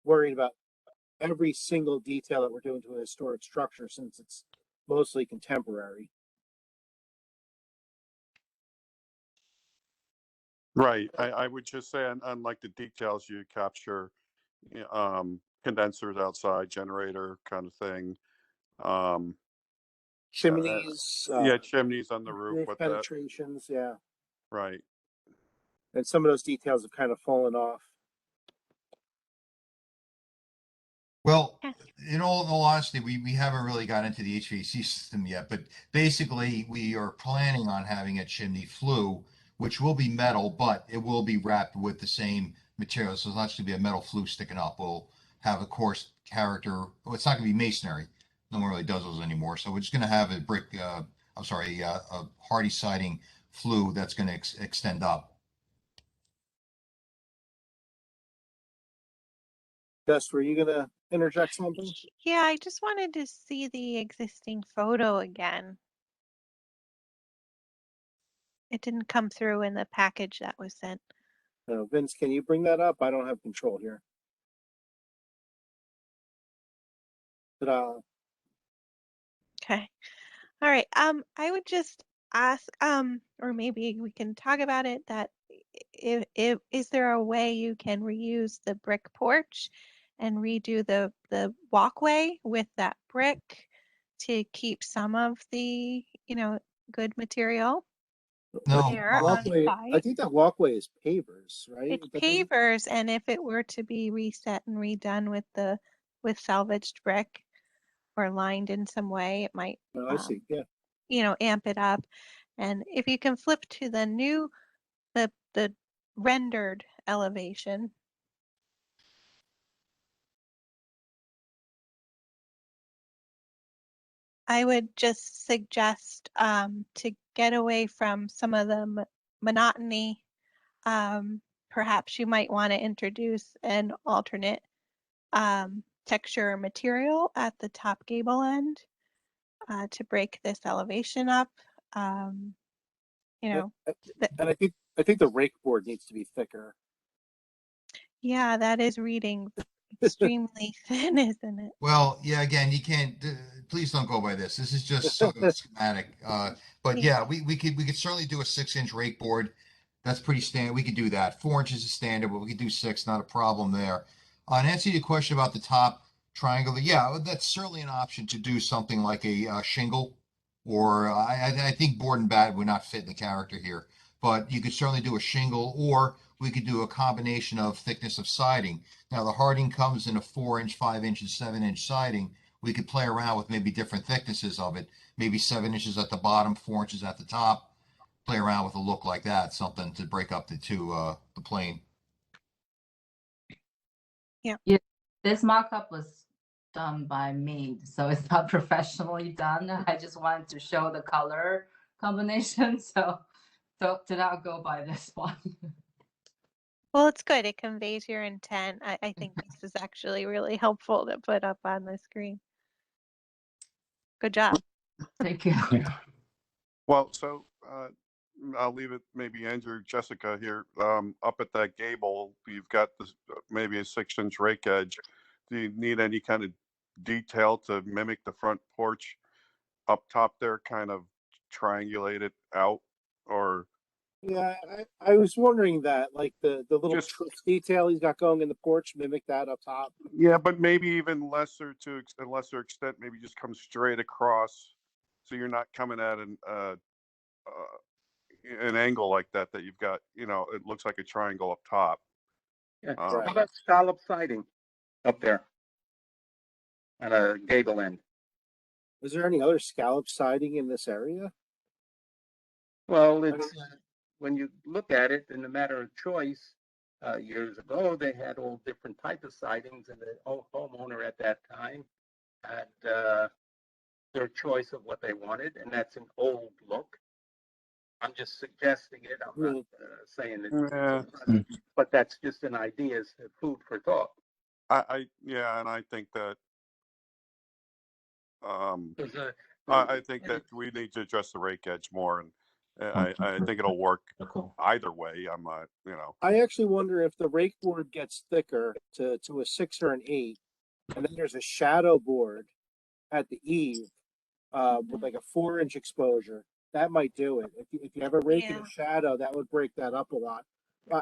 worried about every single detail that we're doing to a historic structure since it's mostly contemporary. Right. I would just say, unlike the details, you capture condensers outside, generator kind of thing. Chimneys, Yeah, chimneys on the roof. roof But penetrations, yeah. right. And some of those details have kind of fallen off. Well, Yeah. in all honesty, we haven't really got into the HVAC system yet, but basically we are planning on having a chimney flue, which will be metal, but it will be wrapped with the same material. So it's not just gonna be a metal flue sticking up. We'll have a coarse character. Well, it's not gonna be masonry. No one really does those anymore. So we're just gonna have a brick, a hardy siding flue that's gonna extend up. Gus, were you gonna interject something? Yeah, I just wanted to see the existing photo again. It didn't come through in the package that was sent. Vince, can you bring that up? I don't have control here. But Okay. All right. I would just ask, or maybe we can talk about it, that if is there a way you can reuse the brick porch and redo the walkway with that brick to keep some of the, good material No, there on walkway, I site? think that walkway is pavers, right? It's That doesn't- pavers, and if it were to be reset and redone with salvaged brick or lined in some way, it might Oh, I see. Yeah. amp it up. And if you can flip to the rendered elevation, I would just suggest to get away from some of the monotony. Perhaps you might want to introduce an alternate texture or material at the top gable end to break this elevation up. You know, And I think the rake board needs to be thicker. yeah, that is reading extremely thin, isn't it? well, yeah, again, you can't, please don't go by this. This is just sort of a schematic. But yeah, we could certainly do a 6-inch rake board. That's pretty standard. We could do that. 4 inches is standard, but we could do 6, not a problem there. On answer to your question about the top triangle, yeah, that's certainly an option to do something like a shingle, or I think board and bat would not fit the character here, but you could certainly do a shingle, or we could do a combination of thickness of siding. Now the harding comes in a 4-inch, 5-inch, and 7-inch siding. We could play around with maybe different thicknesses of it, maybe 7 inches at the bottom, 4 inches at the top. Play around with a look like that, something to break up the plane. Yeah. Yeah, this mock-up was done by me, so it's not professionally done. I just wanted to show the color combination, so to not go by this one. Well, it's good. It conveys your intent. I think this is actually really helpful to put up on the screen. Good job. Thank you. Well, so I'll leave it maybe Andrew, Jessica here. Up at that gable, you've got this maybe a 6-inch rake edge. Do you need any kind of detail to mimic the front porch up top there, kind of triangulate it out, or Yeah, I was wondering that, like the little Just truss detail he's got going in the porch, mimic that up top. yeah, but maybe even lesser to a lesser extent, maybe just come straight across, so you're not coming at an angle like that you've got. You know, it looks like a triangle up top. Yeah. Right. How about scallop siding up there on a gable end? Is there any other scallop siding in this area? Well, it's when you look at it in a matter of choice. Years ago, they had all different type of sidings, and the homeowner at that time had their choice of what they wanted, and that's an old look. I'm just suggesting it. I'm not saying it, but that's just an idea, it's food for thought. Yeah, and I think that There's I think that we need to address the rake edge more, and I think it'll work either way. I'm not, you know. I actually wonder if the rake board gets thicker to a 6 or an 8, and then there's a shadow board at the eave with like a 4-inch exposure. That might do it. If you have a rake and a shadow, that would break that up a lot.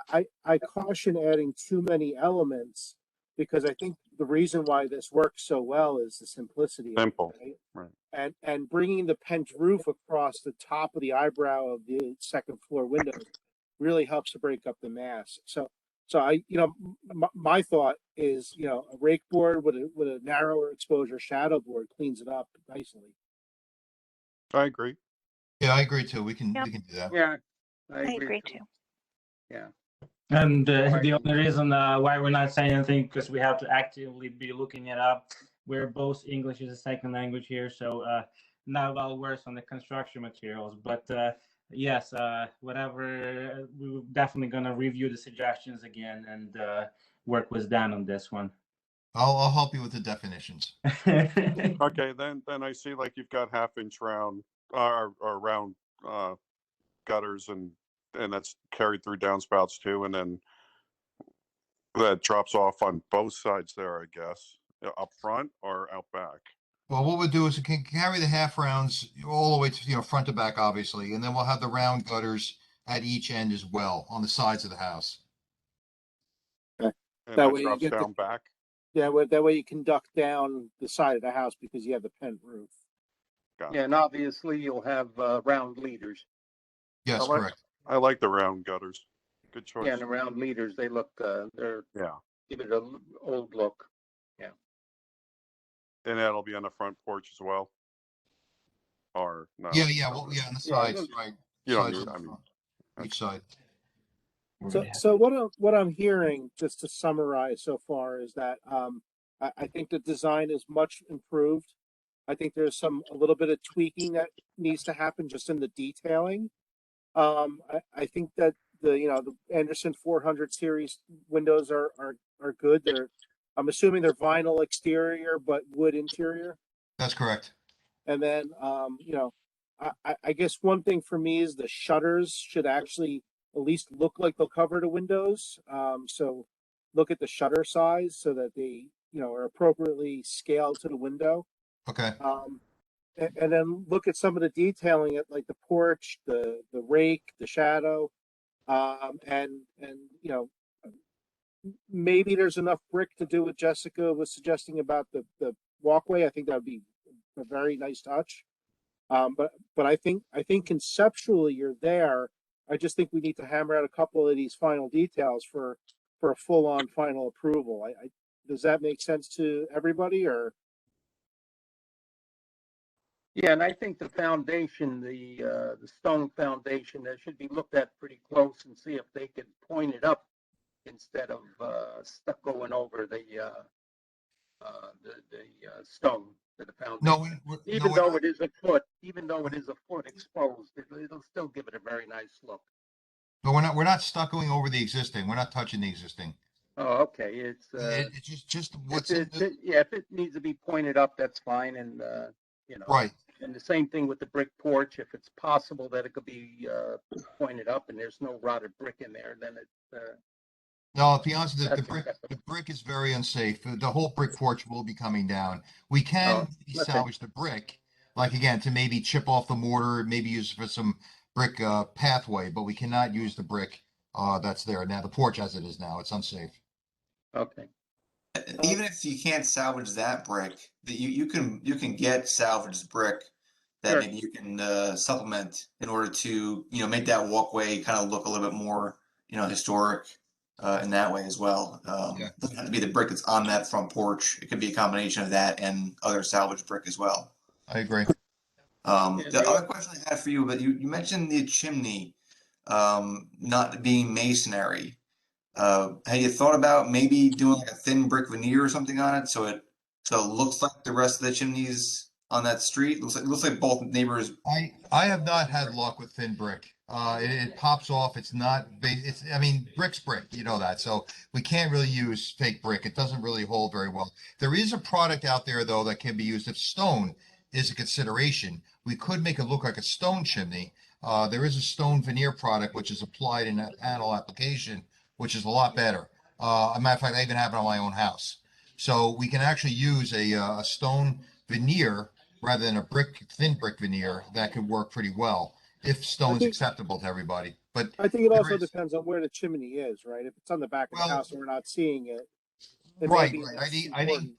I caution adding too many elements, because I think the reason why this works so well is the simplicity. Simple, of it, right? And bringing the pent roof across the top of the eyebrow of the second floor windows really helps to break up the mass. So I, my thought is, a rake board with a narrower exposure shadow board cleans it up nicely. I agree. Yeah, I agree too. We can do that. Yeah, I agree too. Yeah. And the only reason why we're not saying anything, because we have to actively be looking it up. We're both English as a second language here, so not well versed on the construction materials. But yes, whatever, we're definitely gonna review the suggestions again and work with Dan on this one. I'll help you with the definitions. Okay, then I see like you've got 1/2-inch round or round gutters, and that's carried through downspouts too, and then that drops off on both sides there, I guess, up front or out back. Well, what we'll do is we can carry the half rounds all the way to, front to back, obviously, and then we'll have the round gutters at each end as well on the sides of the house. Okay. And That that way you drops get down back. Yeah, that way you can duck down the side of the house because you have the pent roof. Yeah, and obviously you'll have round leaders. Yes, correct. I like the round gutters. Good choice. Yeah, and the round leaders, they look, they're give it an old look. Yeah. And that'll be on the front porch as well. Or no? Yeah, well, on the sides, right? You don't Sides need. of I the mean, front, each side. So what I'm hearing, just to summarize so far, is that I think the design is much improved. I think there's a little bit of tweaking that needs to happen just in the detailing. I think that the Anderson 400 series windows are good. I'm assuming they're vinyl exterior but wood interior. That's correct. And then I guess one thing for me is the shutters should actually at least look like they'll cover the windows. So look at the shutter size so that they are appropriately scaled to the window. Okay. And then look at some of the detailing at like the porch, the rake, the shadow, and maybe there's enough brick to do what Jessica was suggesting about the walkway. I think that would be a very nice touch. But I think conceptually you're there. I just think we need to hammer out a couple of these final details for a full-on final approval. Does that make sense to everybody, or? Yeah, and I think the foundation, the stone foundation, that should be looked at pretty close and see if they could point it up instead of stuck going over the stone to the foundation. No, even though it is a foot exposed, it'll still give it a very nice look. But we're not stuccoing over the existing. We're not touching the existing. Oh, okay. It's just what's if it needs to be pointed up, that's fine, and right. And the same thing with the brick porch. If it's possible that it could be pointed up and there's no rotted brick in there, then it. No, to be honest, the brick is very unsafe. The whole brick porch will be coming down. We can salvage the brick, like again, to maybe chip off the mortar, maybe use for some brick pathway, but we cannot use the brick that's there now. The porch as it is now, it's unsafe. Okay. Even if you can't salvage that brick, that you can get salvaged brick that Sure. maybe you can supplement in order to make that walkway kind of look a little bit more historic in that way as well. Yeah. It doesn't have to be the brick that's on that front porch. It could be a combination of that and other salvage brick as well. I agree. The other question I had for you, but you mentioned the chimney not being masonry. Have you thought about maybe doing like a thin brick veneer or something on it so it looks like the rest of the chimneys on that street? It looks like both neighbors. I have not had luck with thin brick. It pops off. It's not it's I mean brick's brick, you know that. So we can't really use fake brick. It doesn't really hold very well. There is a product out there though that can be used if stone is a consideration. We could make it look like a stone chimney. There is a stone veneer product which is applied in a panel application, which is a lot better. As a matter of fact, I even have it on my own house. So we can actually use a stone veneer rather than a thin brick veneer that could work pretty well if stone's acceptable to everybody. But I think it there also is- depends on where the chimney is, right? If it's on the back of the Well, house and we're not seeing it, it may right, be right. less I important.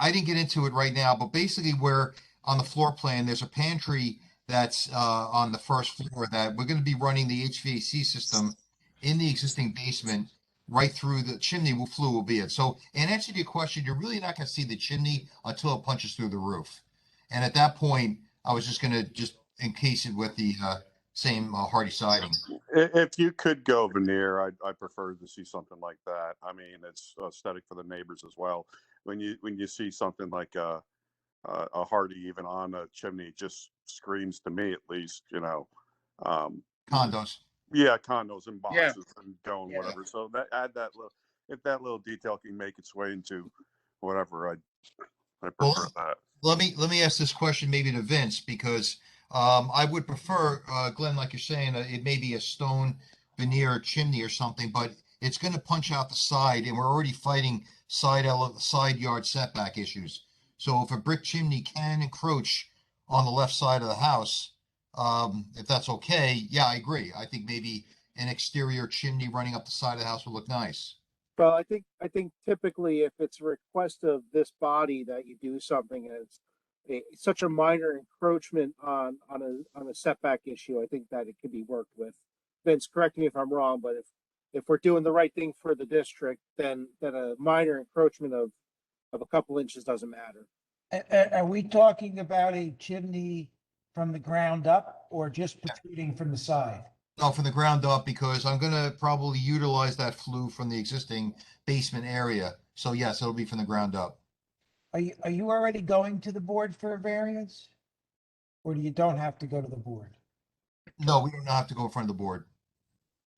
didn't get into it right now, but basically where on the floor plan, there's a pantry that's on the first floor that we're going to be running the HVAC system in the existing basement right through the chimney flue will be it. So in answer to your question, you're really not going to see the chimney until it punches through the roof. And at that point, I was just going to just encase it with the same hardy siding. If you could go veneer, I prefer to see something like that. I mean, it's aesthetic for the neighbors as well. When you see something like a hardy even on a chimney, it just screams to me, at least, Condos. Yeah, condos and Yeah. boxes and going whatever. So add that little, if that little detail can make its way into whatever, I prefer that. Let me ask this question maybe to Vince, because I would prefer, Glenn, like you're saying, it may be a stone veneer chimney or something, but it's going to punch out the side, and we're already fighting side yard setback issues. So if a brick chimney can encroach on the left side of the house, if that's okay, yeah, I agree. I think maybe an exterior chimney running up the side of the house would look nice. Well, I think typically if it's a request of this body that you do something and it's such a minor encroachment on a setback issue, I think that it can be worked with. Vince, correct me if I'm wrong, but if we're doing the right thing for the district, then a minor encroachment of a couple inches doesn't matter. Are we talking about a chimney from the ground up or just protruding from the side? No, from the ground up, because I'm going to probably utilize that flue from the existing basement area. So yes, it'll be from the ground up. Are you already going to the board for a variance? Or you don't have to go to the board? No, we don't have to go in front of the board.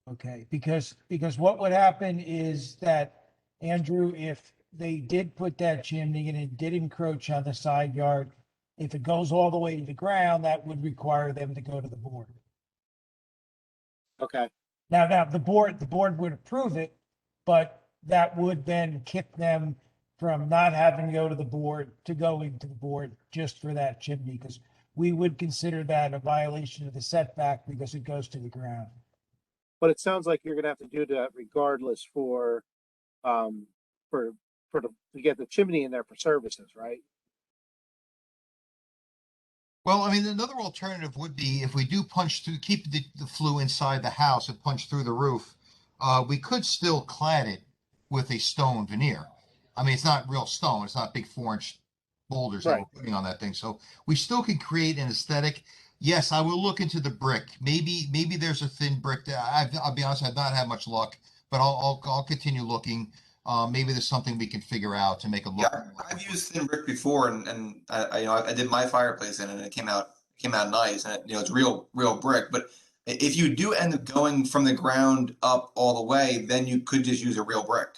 Okay, because what would happen is that, Andrew, if they did put that chimney and it did encroach on the side yard, if it goes all the way to the ground, that would require them to go to the board. Okay. Now the board would approve it, but that would then kick them from not having to go to the board to going to the board just for that chimney, because we would consider that a violation of the setback because it goes to the ground. But it sounds like you're gonna have to do that regardless to get the chimney in there for services, right? Well, I mean, another alternative would be if we do punch through, keep the flue inside the house and punch through the roof, we could still clad it with a stone veneer. I mean, it's not real stone. It's not big 4-inch boulders that we're putting on that thing. So we still can create an aesthetic. Yes, I will look into the brick. Maybe there's a thin brick. I'll be honest, I've not had much luck, but I'll continue looking. Maybe there's something we can figure out to make it look. Yeah, I've used thin brick before, and I did my fireplace in it, and it came out nice, and it's real brick. But if you do end up going from the ground up all the way, then you could just use a real brick.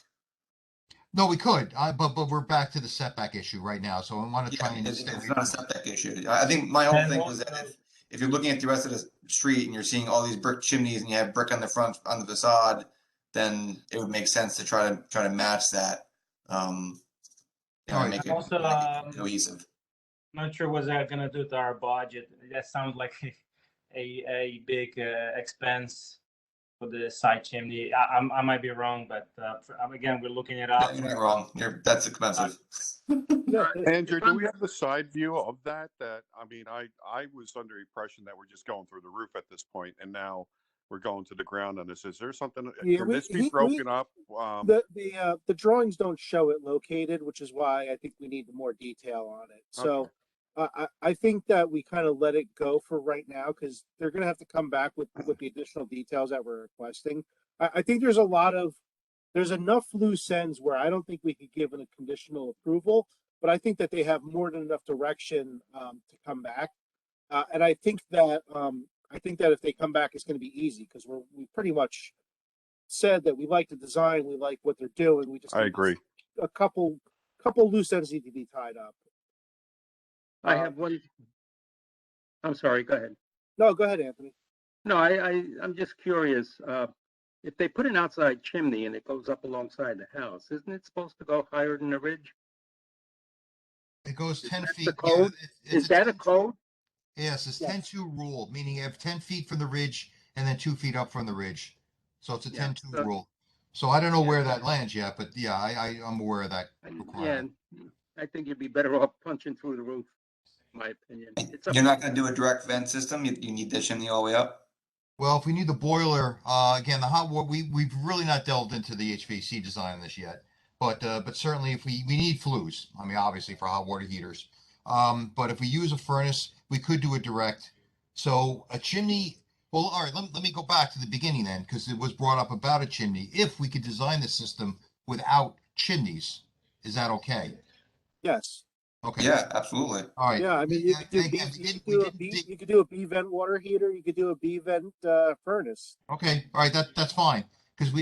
No, we could, but we're back to the setback issue right now. So I want to try and. It's not a setback issue. I think my whole thing was that if you're looking at the rest of the street and you're seeing all these brick chimneys and you have brick on the front on the facade, then it would make sense to try to match that. Make it cohesive. Not sure what that's gonna do to our budget. That sounds like a big expense for the side chimney. I might be wrong, but again, we're looking it up. You're not wrong. That's expensive. Andrew, do we have the side view of that? I mean, I was under the impression that we're just going through the roof at this point, and now we're going to the ground on this. Is there something? Yeah, Can this be broken up? The drawings don't show it located, which is why I think we need more detail on it. So I think that we kind of let it go for right now because they're going to have to come back with the additional details that we're requesting. I think there's enough loose ends where I don't think we could give it a conditional approval, but I think that they have more than enough direction to come back. And I think that if they come back, it's going to be easy because we pretty much said that we like the design, we like what they're doing. We just I agree. A couple loose ends need to be tied up. I have one. I'm sorry. Go ahead. No, go ahead, Anthony. No, I'm just curious. If they put an outside chimney and it goes up alongside the house, isn't it supposed to go higher than the ridge? It goes 10 feet. The code? Yeah, Is that a code? Yes, it's 10-2 rule, meaning you have 10 feet from the ridge and then 2 feet up from the ridge. So it's a 10-2 rule. So I don't know where that lands yet, but yeah, I'm aware of that requirement. Yeah, I think you'd be better off punching through the roof, in my opinion. You're not going to do a direct vent system? You need the chimney all the way up? Well, if we need the boiler, again, the hot water, we've really not delved into the HVAC design of this yet. But certainly if we need flues, I mean, obviously for hot water heaters. But if we use a furnace, we could do it direct. So a chimney, well, all right, let me go back to the beginning then, because it was brought up about a chimney. If we could design the system without chimneys, is that okay? Yes. Okay. Yeah, absolutely. All right. Yeah, I mean, you could do a B vent water heater. You could do a B vent furnace. Okay. All right. That's fine. Because we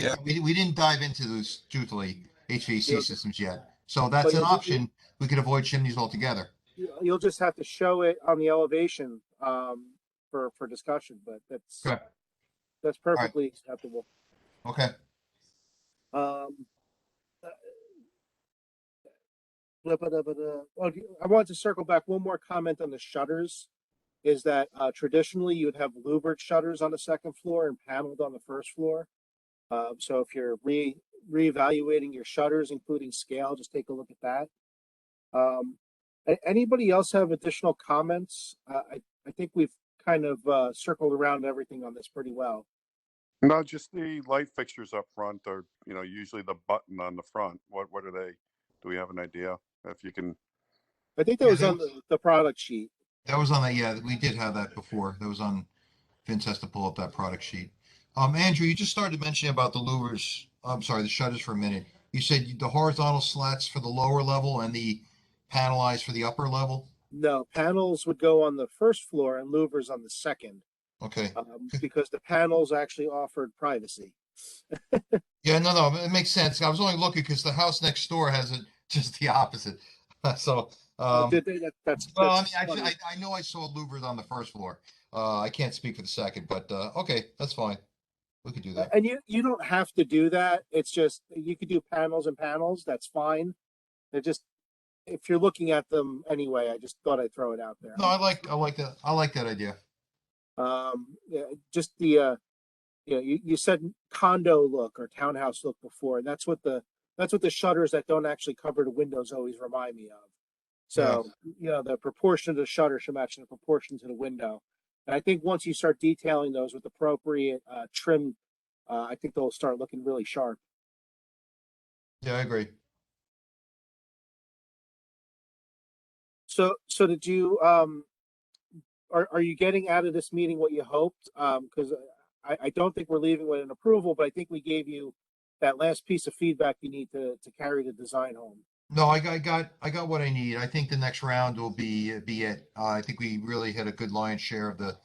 didn't dive into those truthfully HVAC systems yet. So that's an option. We could avoid chimneys altogether. You'll just have to show it on the elevation for discussion, but that's perfectly acceptable. Okay. I wanted to circle back. One more comment on the shutters is that traditionally you would have louvered shutters on the second floor and paneled on the first floor. So if you're reevaluating your shutters, including scale, just take a look at that. Anybody else have additional comments? I think we've kind of circled around everything on this pretty well. No, just the light fixtures up front are, usually the button on the front. What are they? Do we have an idea? If you can. I think that was on the product sheet. That was on we did have that before. That was on, Vince has to pull up that product sheet. Andrew, you just started mentioning about the louvers. I'm sorry, the shutters for a minute. You said the horizontal slats for the lower level and the panelized for the upper level? No, panels would go on the first floor and louvers on the second. Okay. Because the panels actually offered privacy. Yeah, no, it makes sense. I was only looking because the house next door has it just the opposite. So, well, I mean, actually, I know I saw louvers on the first floor. I can't speak for the second, but okay, that's fine. We could do that. And you don't have to do that. It's just you could do panels and panels. That's fine. They're just, if you're looking at them anyway, I just thought I'd throw it out there. No, I like that. I like that idea. Yeah, just the you said condo look or townhouse look before, and that's what the shutters that don't actually cover the windows always remind me of. So the proportion of the shutter should match the proportion to the window. And I think once you start detailing those with appropriate trim, I think they'll start looking really sharp. Yeah, I agree. So did you are you getting out of this meeting what you hoped? Because I don't think we're leaving with an approval, but I think we gave you that last piece of feedback you need to carry the design home. No, I got what I need. I think the next round will be it. I think we really had a good lion's share of the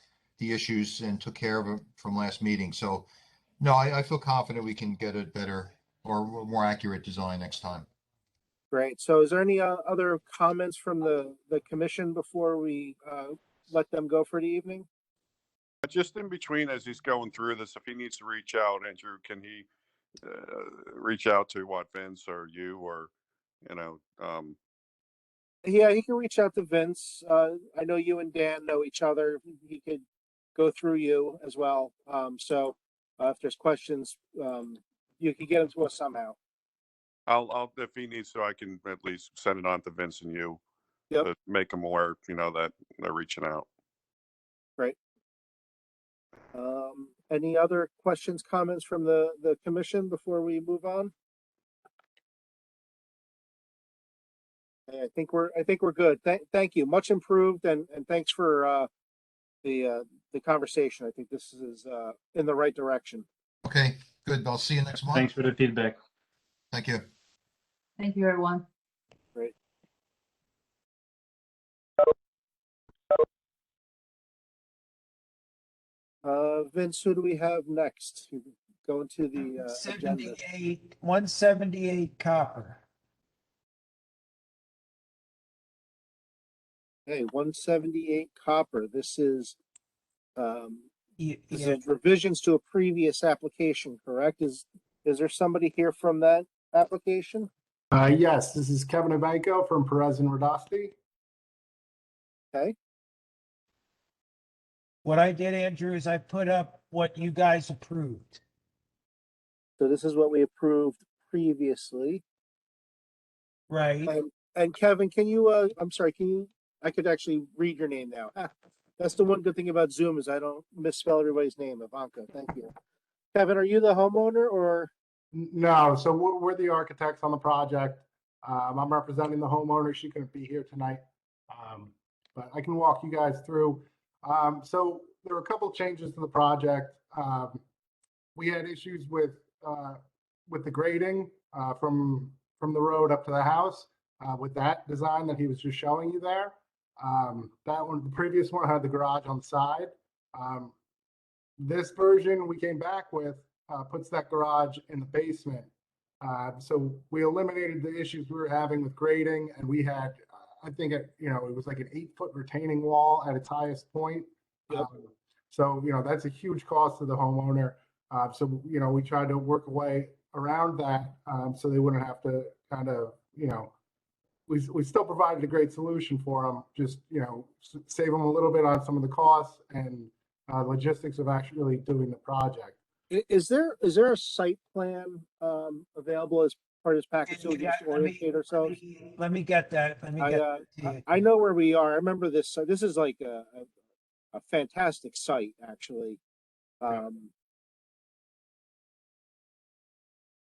issues and took care of it from last meeting. So no, I feel confident we can get a better or more accurate design next time. Great. So is there any other comments from the commission before we let them go for the evening? Just in between, as he's going through this, if he needs to reach out, Andrew, can he reach out to Vince or you or, Yeah, he can reach out to Vince. I know you and Dan know each other. He could go through you as well. So if there's questions, you can get them to us somehow. I'll if he needs to, I can at least send it on to Vince and you Yep. to make them aware, that they're reaching out. Great. Any other questions, comments from the commission before we move on? I think we're good. Thank you. Much improved, and thanks for the conversation. I think this is in the right direction. Okay, good. I'll see you next month. Thanks for the feedback. Thank you. Thank you, everyone. Great. Vince, who do we have next? Go into the agenda. 178 Copper. Hey, 178 Copper. This is Yeah, revisions to a previous application, correct? Is there somebody here from that application? Yes, this is Kevin Ivanko from Perez and Radasti. Okay. What I did, Andrew, is I put up what you guys approved. So this is what we approved previously. Right. And Kevin, can you, I'm sorry, I could actually read your name now. That's the one good thing about Zoom is I don't misspell everybody's name. Ivanka, thank you. Kevin, are you the homeowner or? No, so we're the architects on the project. I'm representing the homeowner. She couldn't be here tonight, but I can walk you guys through. So there were a couple changes to the project. We had issues with the grading from the road up to the house with that design that he was just showing you there. That one, the previous one had the garage on the side. This version we came back with puts that garage in the basement. So we eliminated the issues we were having with grading, and we had, I think, it was like an 8-foot retaining wall at its highest point. Yep. So that's a huge cost to the homeowner. So we tried to work a way around that so they wouldn't have to kind of we still provided a great solution for them. Just save them a little bit on some of the costs and logistics of actually doing the project. Is there a site plan available as part of this package so we can just orientate ourselves? Let me get that. Let me get that to you. I know where we are. I remember this. So this is like a fantastic site, actually.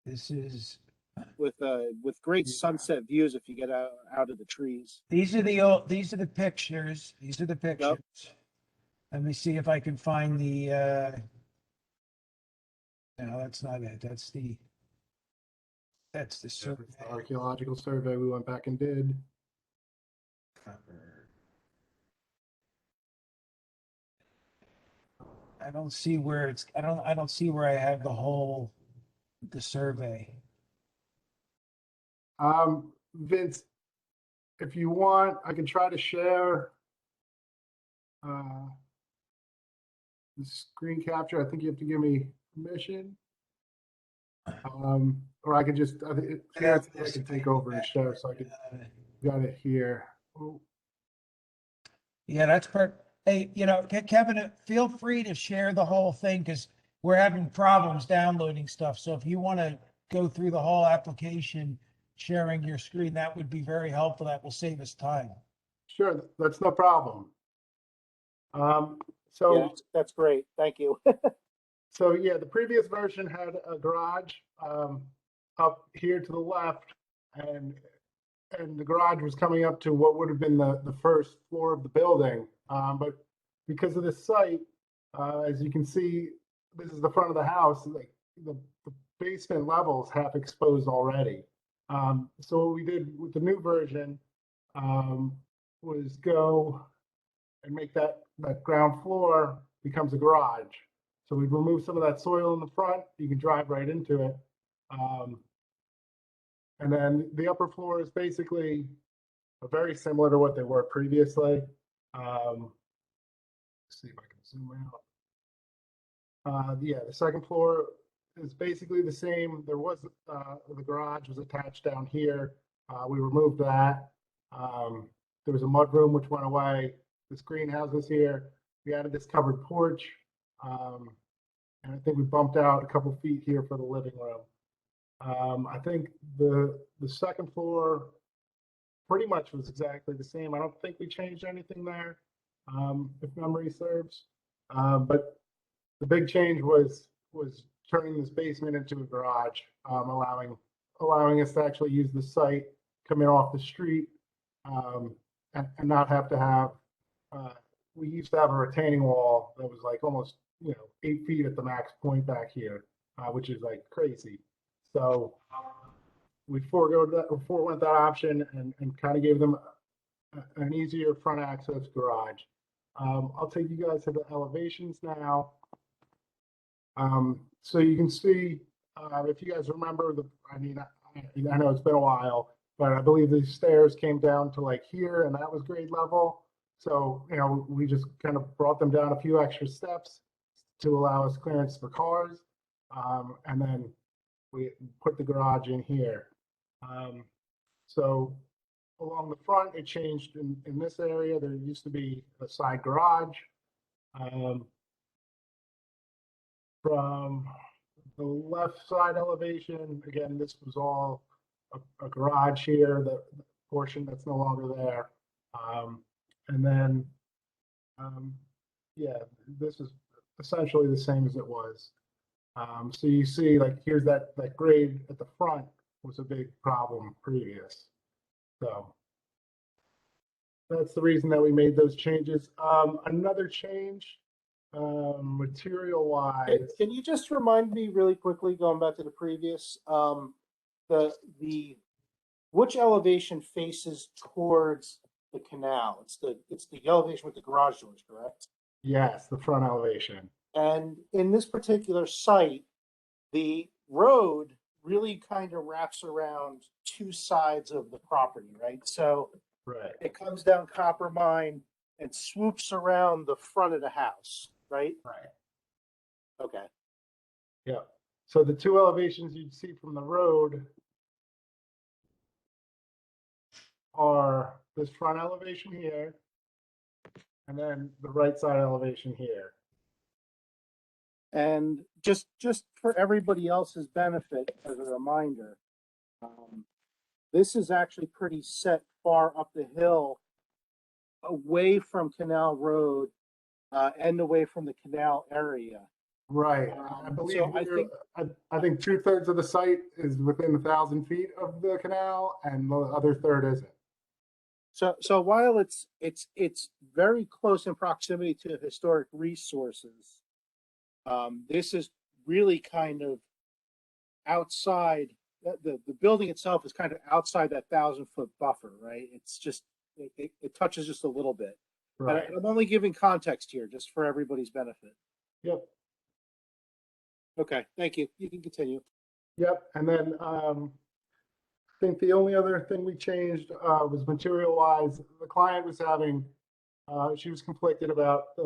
This is with great sunset views if you get out of the trees. These are the pictures. These are the pictures. Yep. Let me see if I can find the no, that's not it. That's the survey. The archaeological survey we went back and did. I don't see where it's I don't see where I have the survey. Vince, if you want, I can try to share the screen capture. I think you have to give me permission. Or I can just, I can take over and share, so I can, got it here. Oh. Yeah, that's perfect. Hey, Kevin, feel free to share the whole thing because we're having problems downloading stuff. So if you want to go through the whole application, sharing your screen, that would be very helpful. That will save us time. Sure, that's no problem. So yeah, that's great. Thank you. So yeah, the previous version had a garage up here to the left, and the garage was coming up to what would have been the first floor of the building. But because of this site, as you can see, this is the front of the house. Like the basement level's half exposed already. So what we did with the new version was go and make that ground floor becomes a garage. So we've removed some of that soil in the front. You can drive right into it. And then the upper floor is basically very similar to what they were previously. Let's see if I can zoom out. Yeah, the second floor is basically the same. There was the garage was attached down here. We removed that. There was a mud room which went away. This greenhouse is here. We added this covered porch. And I think we bumped out a couple feet here for the living room. I think the second floor pretty much was exactly the same. I don't think we changed anything there, if memory serves. But the big change was turning this basement into a garage, allowing us to actually use the site coming off the street, and not have to have. We used to have a retaining wall that was like almost 8 feet at the max point back here, which is like crazy. So we forewent that option and kind of gave them an easier front access garage. I'll take you guys to the elevations now. So you can see, if you guys remember, I know it's been a while, but I believe the stairs came down to like here, and that was grade level. So, we just kind of brought them down a few extra steps to allow us clearance for cars. And then we put the garage in here. So along the front, it changed in this area. There used to be a side garage. From the left side elevation, again, this was all a garage here, the portion that's no longer there. And then, yeah, this is essentially the same as it was. So you see, like, here's that grade at the front was a big problem previous. So that's the reason that we made those changes. Another change, material wise. Can you just remind me really quickly, going back to the previous, which elevation faces towards the canal? It's the elevation with the garage doors, correct? Yes, the front elevation. And in this particular site, the road really kind of wraps around two sides of the property, right? So right, it comes down Copper Mine and swoops around the front of the house, right? Right. Okay. Yeah. So the two elevations you'd see from the road are this front elevation here, and then the right side elevation here. And just for everybody else's benefit, as a reminder, this is actually pretty set far up the hill, away from Canal Road, and away from the canal area. Right. I believe so I think 2/3 of the site is within 1,000 feet of the canal, and the other third isn't. So while it's very close in proximity to historic resources, this is really kind of outside. The building itself is kind of outside that 1,000-foot buffer, right? It's just it touches just a little bit. Right. And I'm only giving context here, just for everybody's benefit. Yep. Okay, thank you. You can continue. Yep. And then I think the only other thing we changed was material-wise. The client was having, she was conflicted about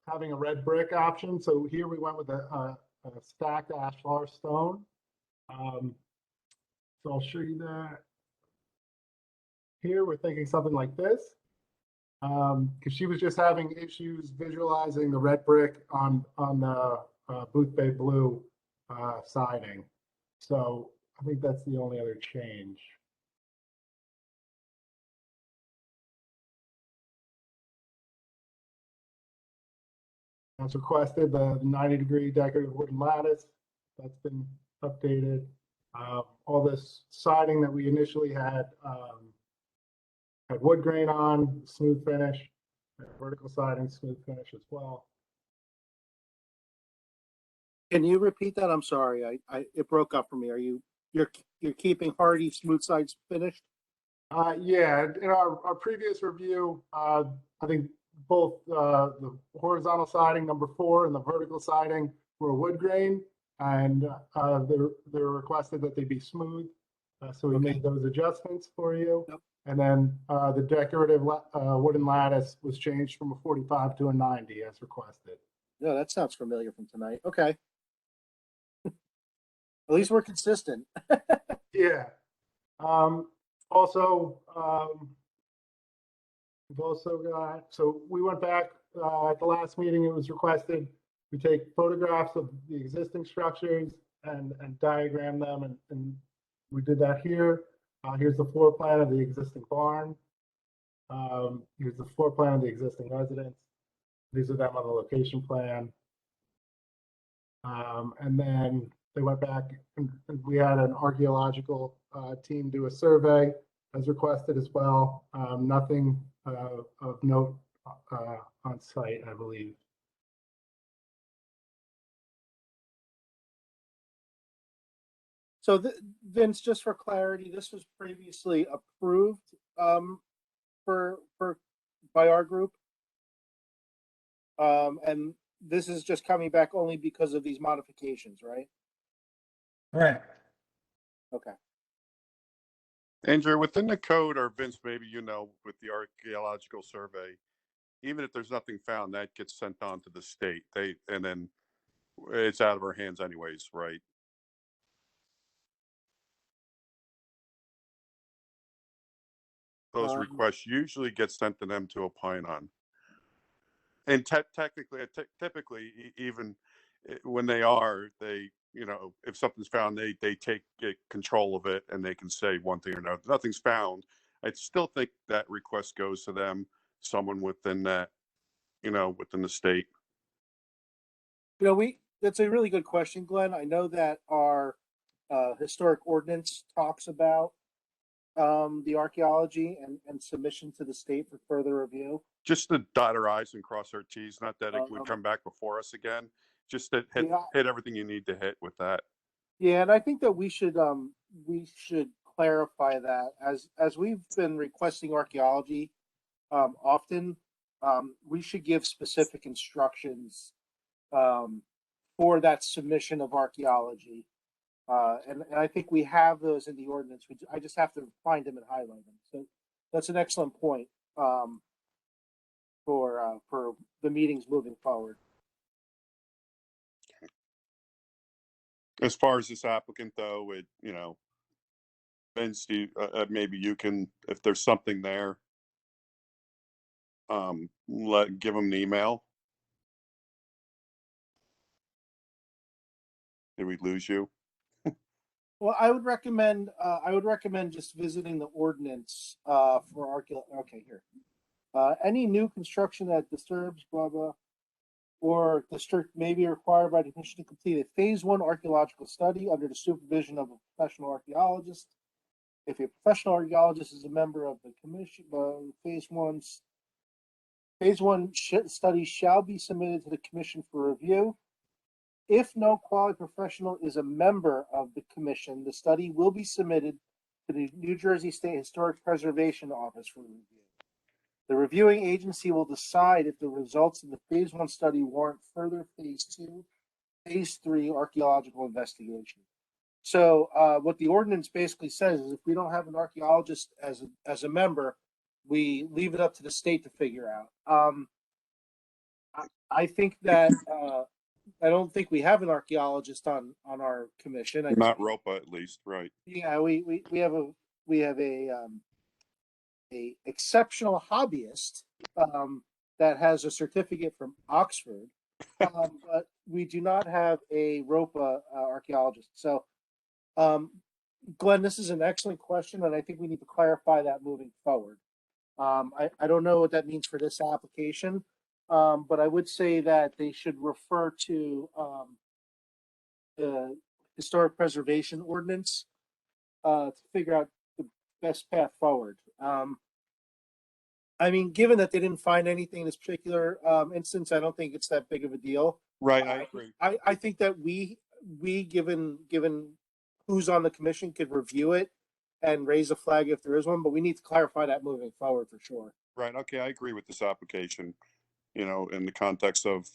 having a red brick option. So here we went with a stacked ashlar stone. So I'll show you that. Here we're thinking something like this, because she was just having issues visualizing the red brick on the Booth Bay Blue siding. So I think that's the only other change. As requested, the 90-degree decorative wooden lattice, that's been updated. All this siding that we initially had wood grain on, smooth finish, vertical siding, smooth finish as well. Can you repeat that? I'm sorry, it broke up for me. You're keeping hardy smooth sides finished? Yeah, in our previous review, I think both the horizontal siding number 4 and the vertical siding were wood grain, and they requested that they be smooth. So we made those adjustments for you. Yep. And then the decorative wooden lattice was changed from a 45 to a 90 as requested. No, that sounds familiar from tonight. Okay. At least we're consistent. Yeah. Also, we've also got, so we went back at the last meeting, it was requested we take photographs of the existing structures and diagram them, and we did that here. Here's the floor plan of the existing barn. Here's the floor plan of the existing residence. These are them on the location plan. And then they went back and we had an archaeological team do a survey as requested as well. Nothing of note on site, I believe. So Vince, just for clarity, this was previously approved for by our group, and this is just coming back only because of these modifications, right? Right. Okay. Andrew, within the code, or Vince, maybe you know, with the Archaeological Survey, even if there's nothing found, that gets sent on to the state. And then it's out of our hands anyways, right? Those requests usually get sent to them to opine on. And typically, even when they if something's found, they take control of it and they can say one thing or another. If nothing's found, I still think that request goes to them, someone within that, within the state. That's a really good question, Glenn. I know that our historic ordinance talks about the archaeology and submission to the state for further review. Just to dot our I's and cross our T's, not that it would come back before us again. Just to hit everything you need to hit with that. Yeah, and I think that we should clarify that as we've been requesting archaeology often, we should give specific instructions for that submission of archaeology. And I think we have those in the ordinance. I just have to find them and highlight them. So that's an excellent point for the meetings moving forward. As far as this applicant, though, Vince, maybe you can, if there's something there, give them an email. Did we lose you? Well, I would recommend just visiting the ordinance for archaeology. Okay, here. Any new construction that disturbs blah blah or district may be required by the commission to complete a phase 1 archaeological study under the supervision of a professional archaeologist. If a professional archaeologist is a member of the commission, phase 1 study shall be submitted to the commission for review. If no qualified professional is a member of the commission, the study will be submitted to the New Jersey State Historic Preservation Office for review. The reviewing agency will decide if the results of the phase 1 study warrant further phase 2, phase 3 archaeological investigation. So what the ordinance basically says is if we don't have an archaeologist as a member, we leave it up to the state to figure out. I think that I don't think we have an archaeologist on our commission. Not ROPA, at least, right? Yeah, we have a exceptional hobbyist that has a certificate from Oxford, but we do not have a ROPA archaeologist. So, Glenn, this is an excellent question, and I think we need to clarify that moving forward. I don't know what that means for this application, but I would say that they should refer to the historic preservation ordinance to figure out the best path forward. I mean, given that they didn't find anything in this particular instance, I don't think it's that big of a deal. Right, I agree. I think that we given who's on the commission could review it and raise a flag if there is one, but we need to clarify that moving forward for sure. Right. Okay, I agree with this application. In the context of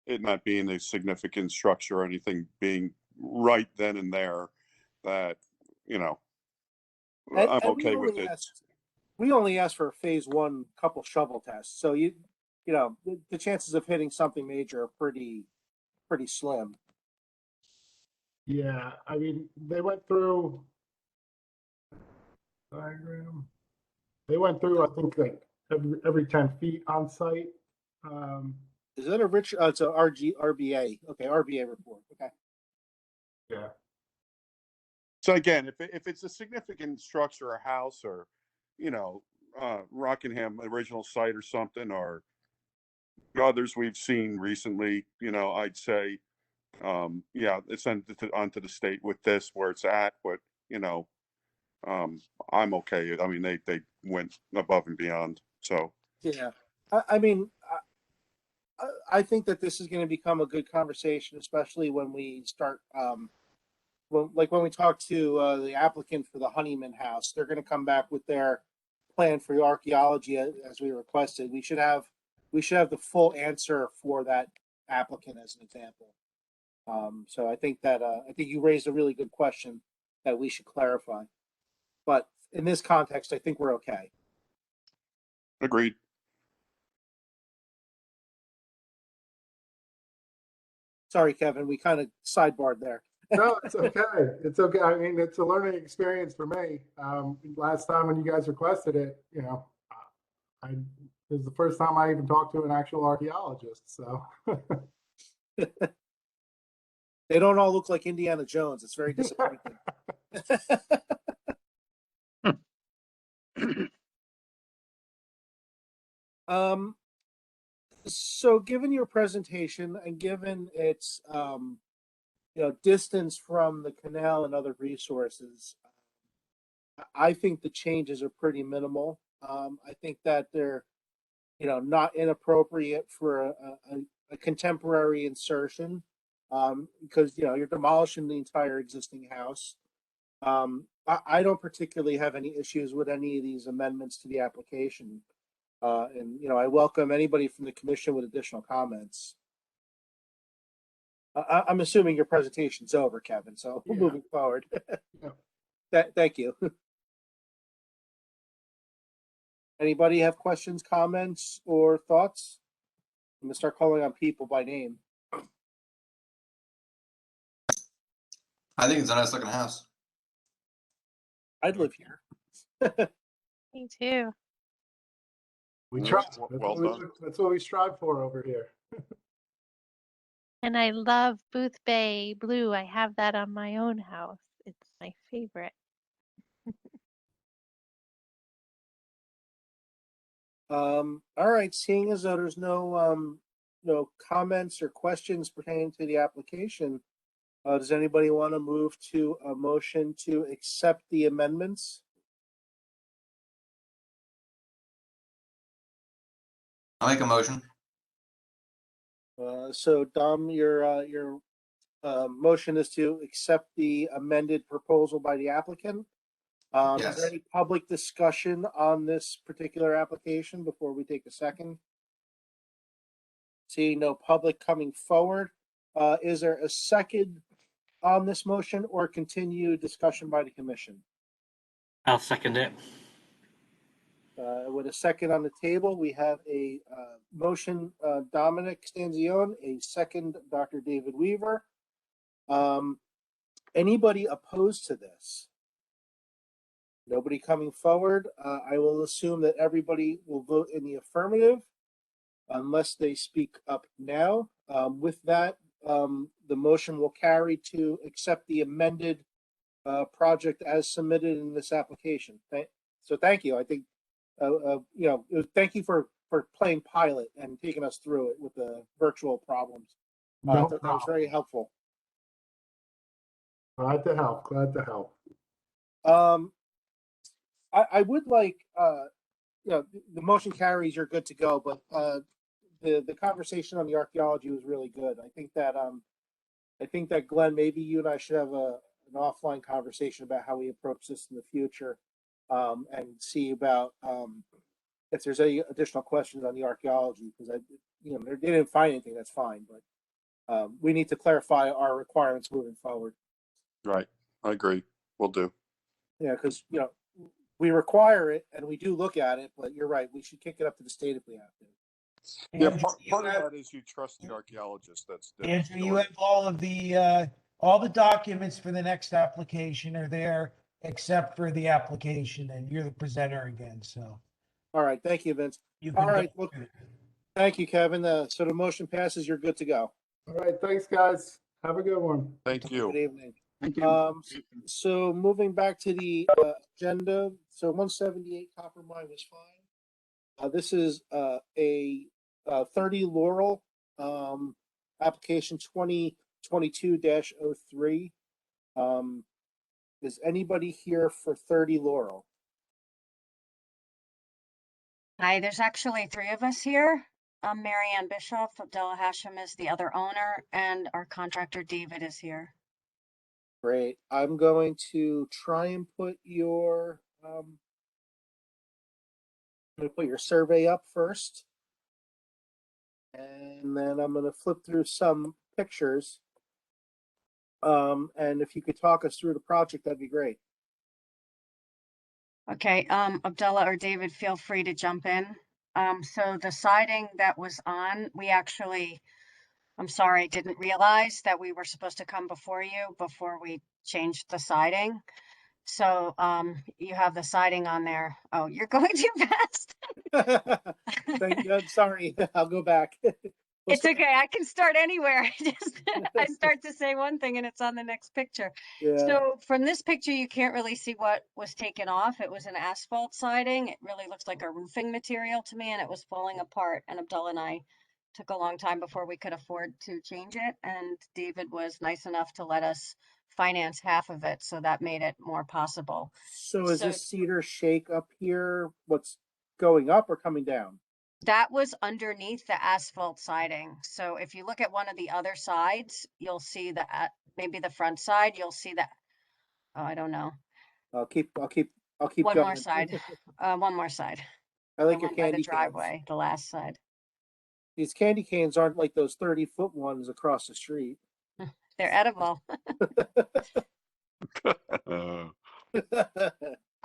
it not being a significant structure or anything being right then and there, that I'm okay with it. We only asked for a phase 1 couple shovel tests, so the chances of hitting something major are pretty slim. Yeah, I mean, they went through diagram. They went through, I think, like every 10 feet on site. Is that a rich? It's a RBA. Okay, RBA report. Okay. Yeah. So again, if it's a significant structure, a house, or Rockingham original site or something, or others we've seen recently, I'd say, it's onto the state with this where it's at. But I'm okay. I mean, they went above and beyond. So yeah, I mean, I think that this is going to become a good conversation, especially when we start. When we talk to the applicant for the Honeyman House, they're going to come back with their plan for archaeology as we requested. We should have the full answer for that applicant as an example. So I think you raised a really good question that we should clarify. But in this context, I think we're okay. agreed. Sorry, Kevin, we kind of sidebarred there. No, it's okay. It's okay. I mean, it's a learning experience for me. Last time when you guys requested it, this is the first time I even talked to an actual archaeologist. So they don't all look like Indiana Jones. It's very disappointing. So given your presentation and given its distance from the canal and other resources, I think the changes are pretty minimal. I think that they're not inappropriate for a contemporary insertion, because you're demolishing the entire existing house. I don't particularly have any issues with any of these amendments to the application. And I welcome anybody from the commission with additional comments. I'm assuming your presentation's over, Kevin, so Yeah. moving forward. Yeah. Thank you. Anybody have questions, comments, or thoughts? I'm gonna start calling on people by name. I think it's a nice looking house. I'd live here. Me too. we Well, try. well done. That's what we strive for over here. And I love Booth Bay Blue. I have that on my own house. It's my favorite. All right, seeing as though there's no comments or questions pertaining to the application, does anybody want to move to a motion to accept the amendments? I'll make a motion. So Dom, your motion is to accept the amended proposal by the applicant. Is Yes. there any public discussion on this particular application before we take a second? Seeing no public coming forward, is there a second on this motion or continued discussion by the commission? I'll second it. With a second on the table, we have a motion, Dominic Stanzione, a second, Dr. David Weaver. Anybody opposed to this? Nobody coming forward. I will assume that everybody will vote in the affirmative unless they speak up now. With that, the motion will carry to accept the amended project as submitted in this application. So thank you. I think, thank you for playing pilot and taking us through it with the virtual problems. No That was very helpful. Glad to help. Glad to help. I would like, the motion carries, you're good to go, but the conversation on the archaeology was really good. I think that Glenn, maybe you and I should have an offline conversation about how we approach this in the future, and see about if there's any additional questions on the archaeology, because they didn't find anything, that's fine, but we need to clarify our requirements moving forward. Right. I agree. We'll do. Yeah, because we require it and we do look at it, but you're right, we should kick it up to the state if we have to. Yeah, Andrew, part of that is you trust the archaeologist. That's Andrew, you have all the documents for the next application are there, except for the application, and you're the presenter again, so. All right, thank you, Vince. You All can right, go well, through it. Thank you, Kevin. So the motion passes. You're good to go. All right, thanks, guys. Have a good one. Thank Good you. evening. Thank you. So moving back to the agenda, so 178 Copper Mine was fine. This is a 30 Laurel, application 2022-03. Is anybody here for 30 Laurel? Hi, there's actually three of us here. I'm Mary Ann Bischoff. Abdullah Hashem is the other owner, and our contractor David is here. Great. I'm going to try and put your survey up first, and then I'm going to flip through some pictures. And if you could talk us through the project, that'd be great. Okay, Abdullah or David, feel free to jump in. So the siding that was on, I'm sorry, didn't realize that we were supposed to come before you before we changed the siding. So you have the siding on there. Oh, you're going too fast. Thank you. Sorry, I'll go back. It's okay. I can start anywhere. I start to say one thing and it's on the next picture. Yeah. So from this picture, you can't really see what was taken off. It was an asphalt siding. It really looks like a roofing material to me, and it was falling apart. And Abdullah and I took a long time before we could afford to change it. And David was nice enough to let us finance half of it. So that made it more possible. So is this cedar shake up here what's going up or coming down? That was underneath the asphalt siding. So if you look at one of the other sides, you'll see that maybe the front side, you'll see that. Oh, I don't know. I'll keep One going. more side. One more side. I like The your one by candy the driveway, the last side. These candy canes aren't like those 30-foot ones across the street. They're edible.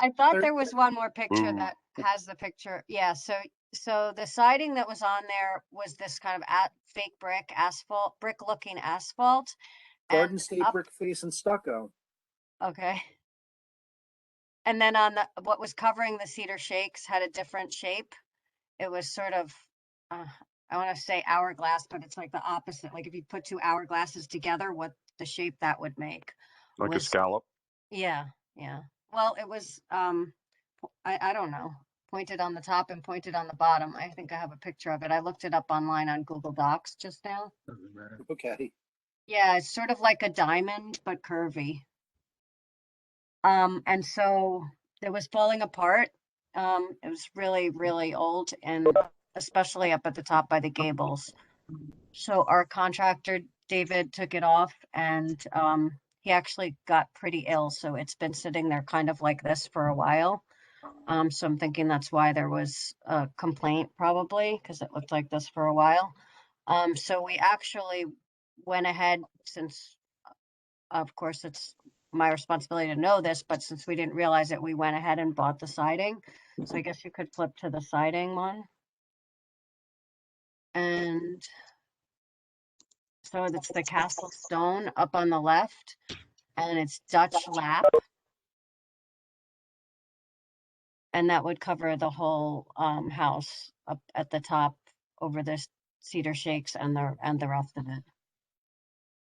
I thought there was one more picture that has the picture. Yeah, so the siding that was on there was this kind of fake brick looking asphalt. Garden State brick face and stucco. Okay. And then on what was covering the cedar shakes had a different shape. It was sort of, I want to say hourglass, but it's like the opposite. Like if you put two hourglasses together, what the shape that would make. Like a scallop? Yeah, yeah. Well, it was, I don't know, pointed on the top and pointed on the bottom. I think I have a picture of it. I looked it up online on Google Docs just now. Doesn't matter. Okay. Yeah, it's sort of like a diamond, but curvy. And so it was falling apart. It was really, really old, and especially up at the top by the gables. So our contractor, David, took it off, and he actually got pretty ill. So it's been sitting there kind of like this for a while. So I'm thinking that's why there was a complaint, probably, because it looked like this for a while. So we actually went ahead, since of course it's my responsibility to know this, but since we didn't realize it, we went ahead and bought the siding. So I guess you could flip to the siding one. And so it's the castle stone up on the left, and it's Dutch lap. And that would cover the whole house up at the top over this cedar shakes and the rest of it.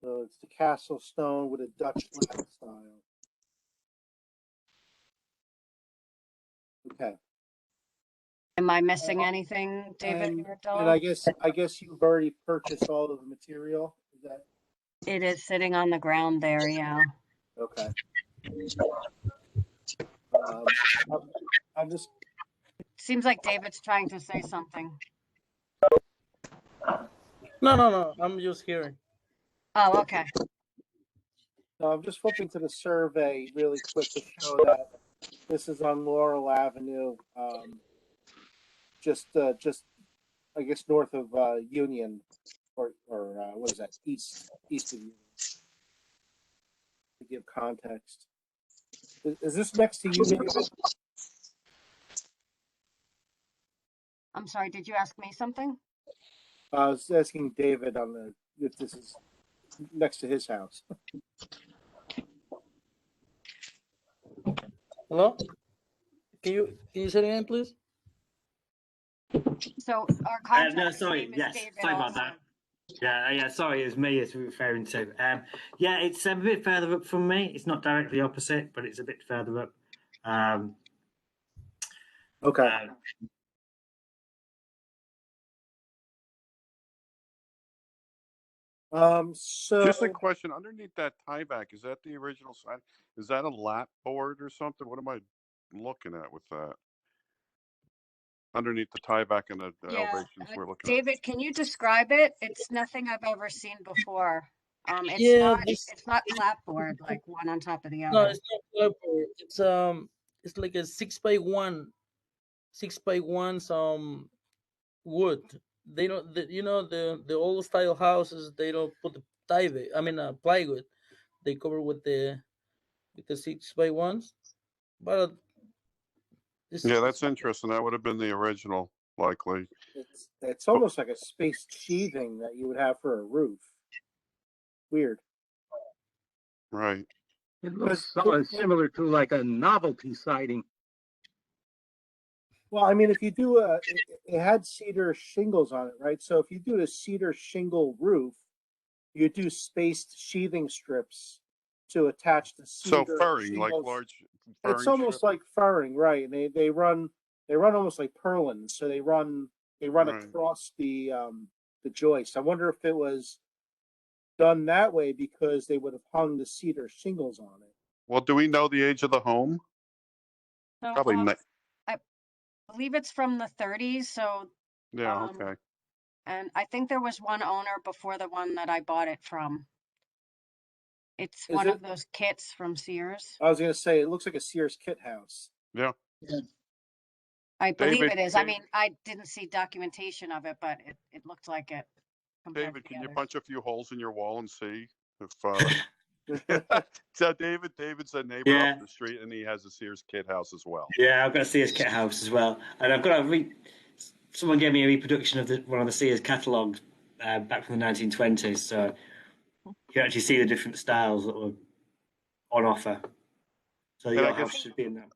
So it's the castle stone with a Dutch lap style. Okay. Am I missing anything, David? And I guess you've already purchased all of the material. Is that? It is sitting on the ground there, yeah. Okay. I'm just. Seems like David's trying to say something. No. I'm just hearing. Oh, okay. No, I'm just flipping to the survey really quick to show that this is on Laurel Avenue, just I guess north of Union, or what is that? East of Union. To give context, is this next to you, David? I'm sorry. Did you ask me something? I was asking David if this is next to his house. Hello? Can you say it again, please? So our No, contractor's sorry. name is Yes, David sorry about also. that. Yeah. Sorry, it's me. It's referring to. Yeah, it's a bit further up from me. It's not directly opposite, but it's a bit further up. Okay. So Just a question. Underneath that tieback, is that the original sign? Is that a lap board or something? What am I looking at with that? Underneath the tieback and the Yeah, elevations we're looking at. David, can you describe it? It's nothing I've ever seen before. Yeah, this It's not clapboard like one on top of the no, other. it's not clever. It's like a 6x1 some wood. They don't, the old style houses. They don't put the plywood. They cover with the 6x1s. But this, Yeah, that's interesting. That would have been the original, likely. it's almost like a spaced sheathing that you would have for a roof. Weird. Right. It looks similar to like a novelty siding. Well, I mean, if you do it had cedar shingles on it, right? So if you do a cedar shingle roof, you do spaced sheathing strips to attach the So cedar furring, like shingles. large It's furring almost strip. like furring, right? And they run almost like purlins. So they run Right. across the joist. I wonder if it was done that way because they would have hung the cedar shingles on it. Well, do we know the age of the home? So, Probably not. I believe it's from the 30s. So, Yeah, okay. and I think there was one owner before the one that I bought it from. It's Is one it? of those kits from Sears. I was going to say it looks like a Sears kit house. Yeah. I believe David, it is. I mean, I didn't see documentation of it, but it looked like it. compared David, to can the you others. punch a few holes in your wall and see if so David's a neighbor Yeah. up the street and he has a Sears kit house as well. Yeah, I've got a Sears kit house as well, and I've got someone gave me a reproduction of one of the Sears catalogs back from the 1920s, so you can actually see the different styles that were on offer. So your house should be in there.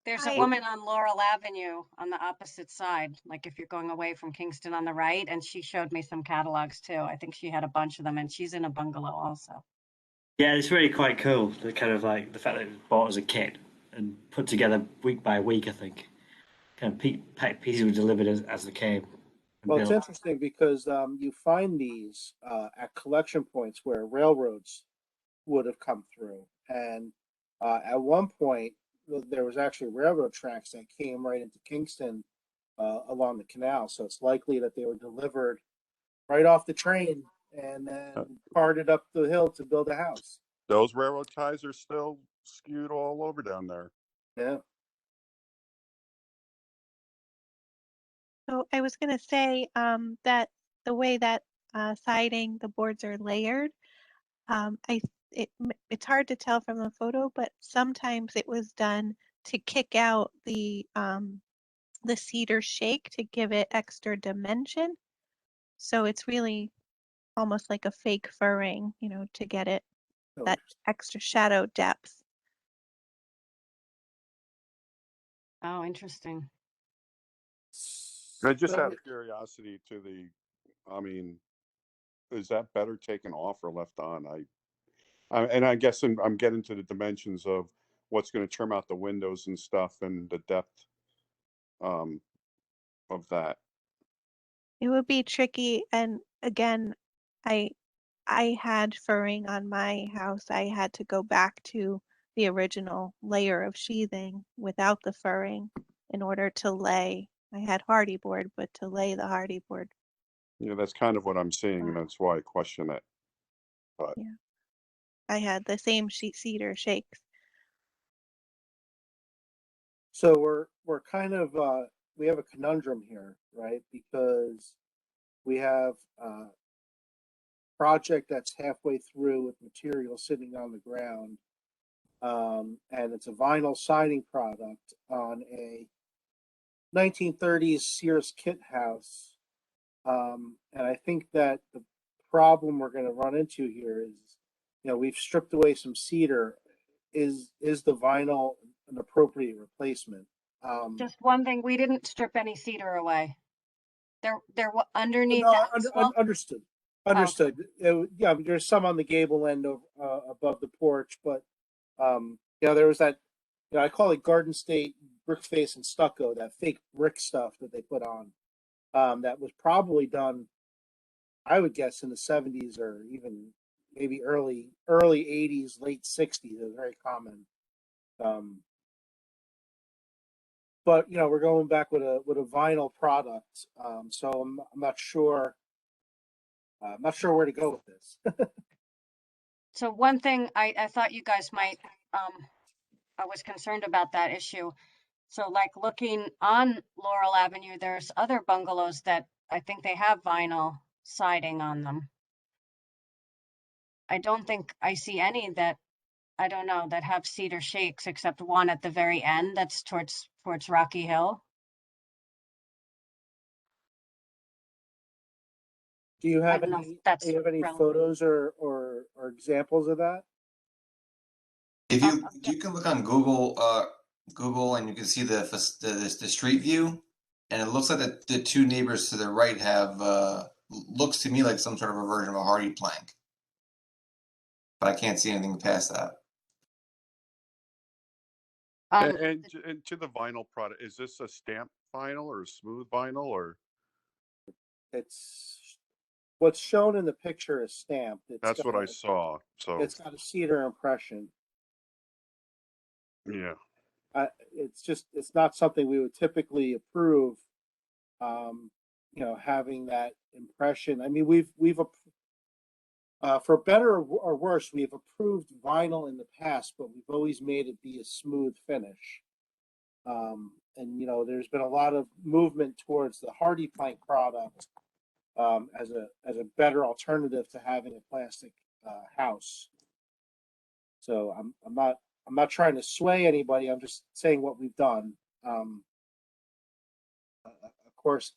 There's a woman on Laurel Avenue on the opposite side, like if you're going away from Kingston on the right, and she showed me some catalogs too. I think she had a bunch of them, and she's in a bungalow also. Yeah, it's really quite cool. The kind of like the fact that it was bought as a kit and put together week by week. I think kind of pieces were delivered as they came. Well, it's interesting because you find these at collection points where railroads would have come through, and at one point there was actually railroad tracks that came right into Kingston along the canal. So it's likely that they were delivered right off the train and then carted up the hill to build a house. Those railroad ties are still skewed all over down there. Yeah. So I was going to say that the way that siding, the boards are layered, it's hard to tell from the photo, but sometimes it was done to kick out the cedar shake to give it extra dimension. So it's really almost like a fake furring, to get it that extra shadow depth. Oh, interesting. I just out of curiosity I mean, is that better taken off or left on? And I guess I'm getting to the dimensions of what's going to trim out the windows and stuff and the depth of that. It would be tricky, and again, I had furring on my house. I had to go back to the original layer of sheathing without the furring in order to lay. I had hardy board, but to lay the hardy board. Yeah, that's kind of what I'm seeing, and that's why I question it. But yeah, I had the same cedar shakes. So we're kind of we have a conundrum here, right? Because we have a project that's halfway through with material sitting on the ground, and it's a vinyl siding product on a 1930s Sears kit house. And I think that the problem we're going to run into here is, we've stripped away some cedar. Is the vinyl an appropriate replacement? Just one thing, we didn't strip any cedar away. underneath No, the asphalt. understood. Oh, Understood. Yeah, there's some on the gable end of above the porch, but there was that. I call it Garden State brick face and stucco, that fake brick stuff that they put on. That was probably done, I would guess, in the 70s or even maybe early 80s, late 60s. It was very common. But we're going back with a vinyl product, so I'm not sure. I'm not sure where to go with this. so one thing I thought you guys might, I was concerned about that issue. So like looking on Laurel Avenue, there's other bungalows that I think they have vinyl siding on them. I don't think I see any that, I don't know, that have cedar shakes except one at the very end that's towards Rocky Hill. Do you I have don't know if any? that's Do you have any relevant. photos or examples of that? If you can look on Google and you can see the street view, and it looks like the two neighbors to the right have looks to me like some sort of a version of a hardy plank, but I can't see anything past that. And to the vinyl product, is this a stamped vinyl or a smooth vinyl, or? It's what's shown in the picture is stamped. That's what I saw. So it's got a cedar impression. yeah. It's not something we would typically approve. Having that impression. I mean, we've for better or worse, we've approved vinyl in the past, but we've always made it be a smooth finish. And there's been a lot of movement towards the hardy plank product as a better alternative to having a plastic house. So I'm not trying to sway anybody. I'm just saying what we've done. Of course,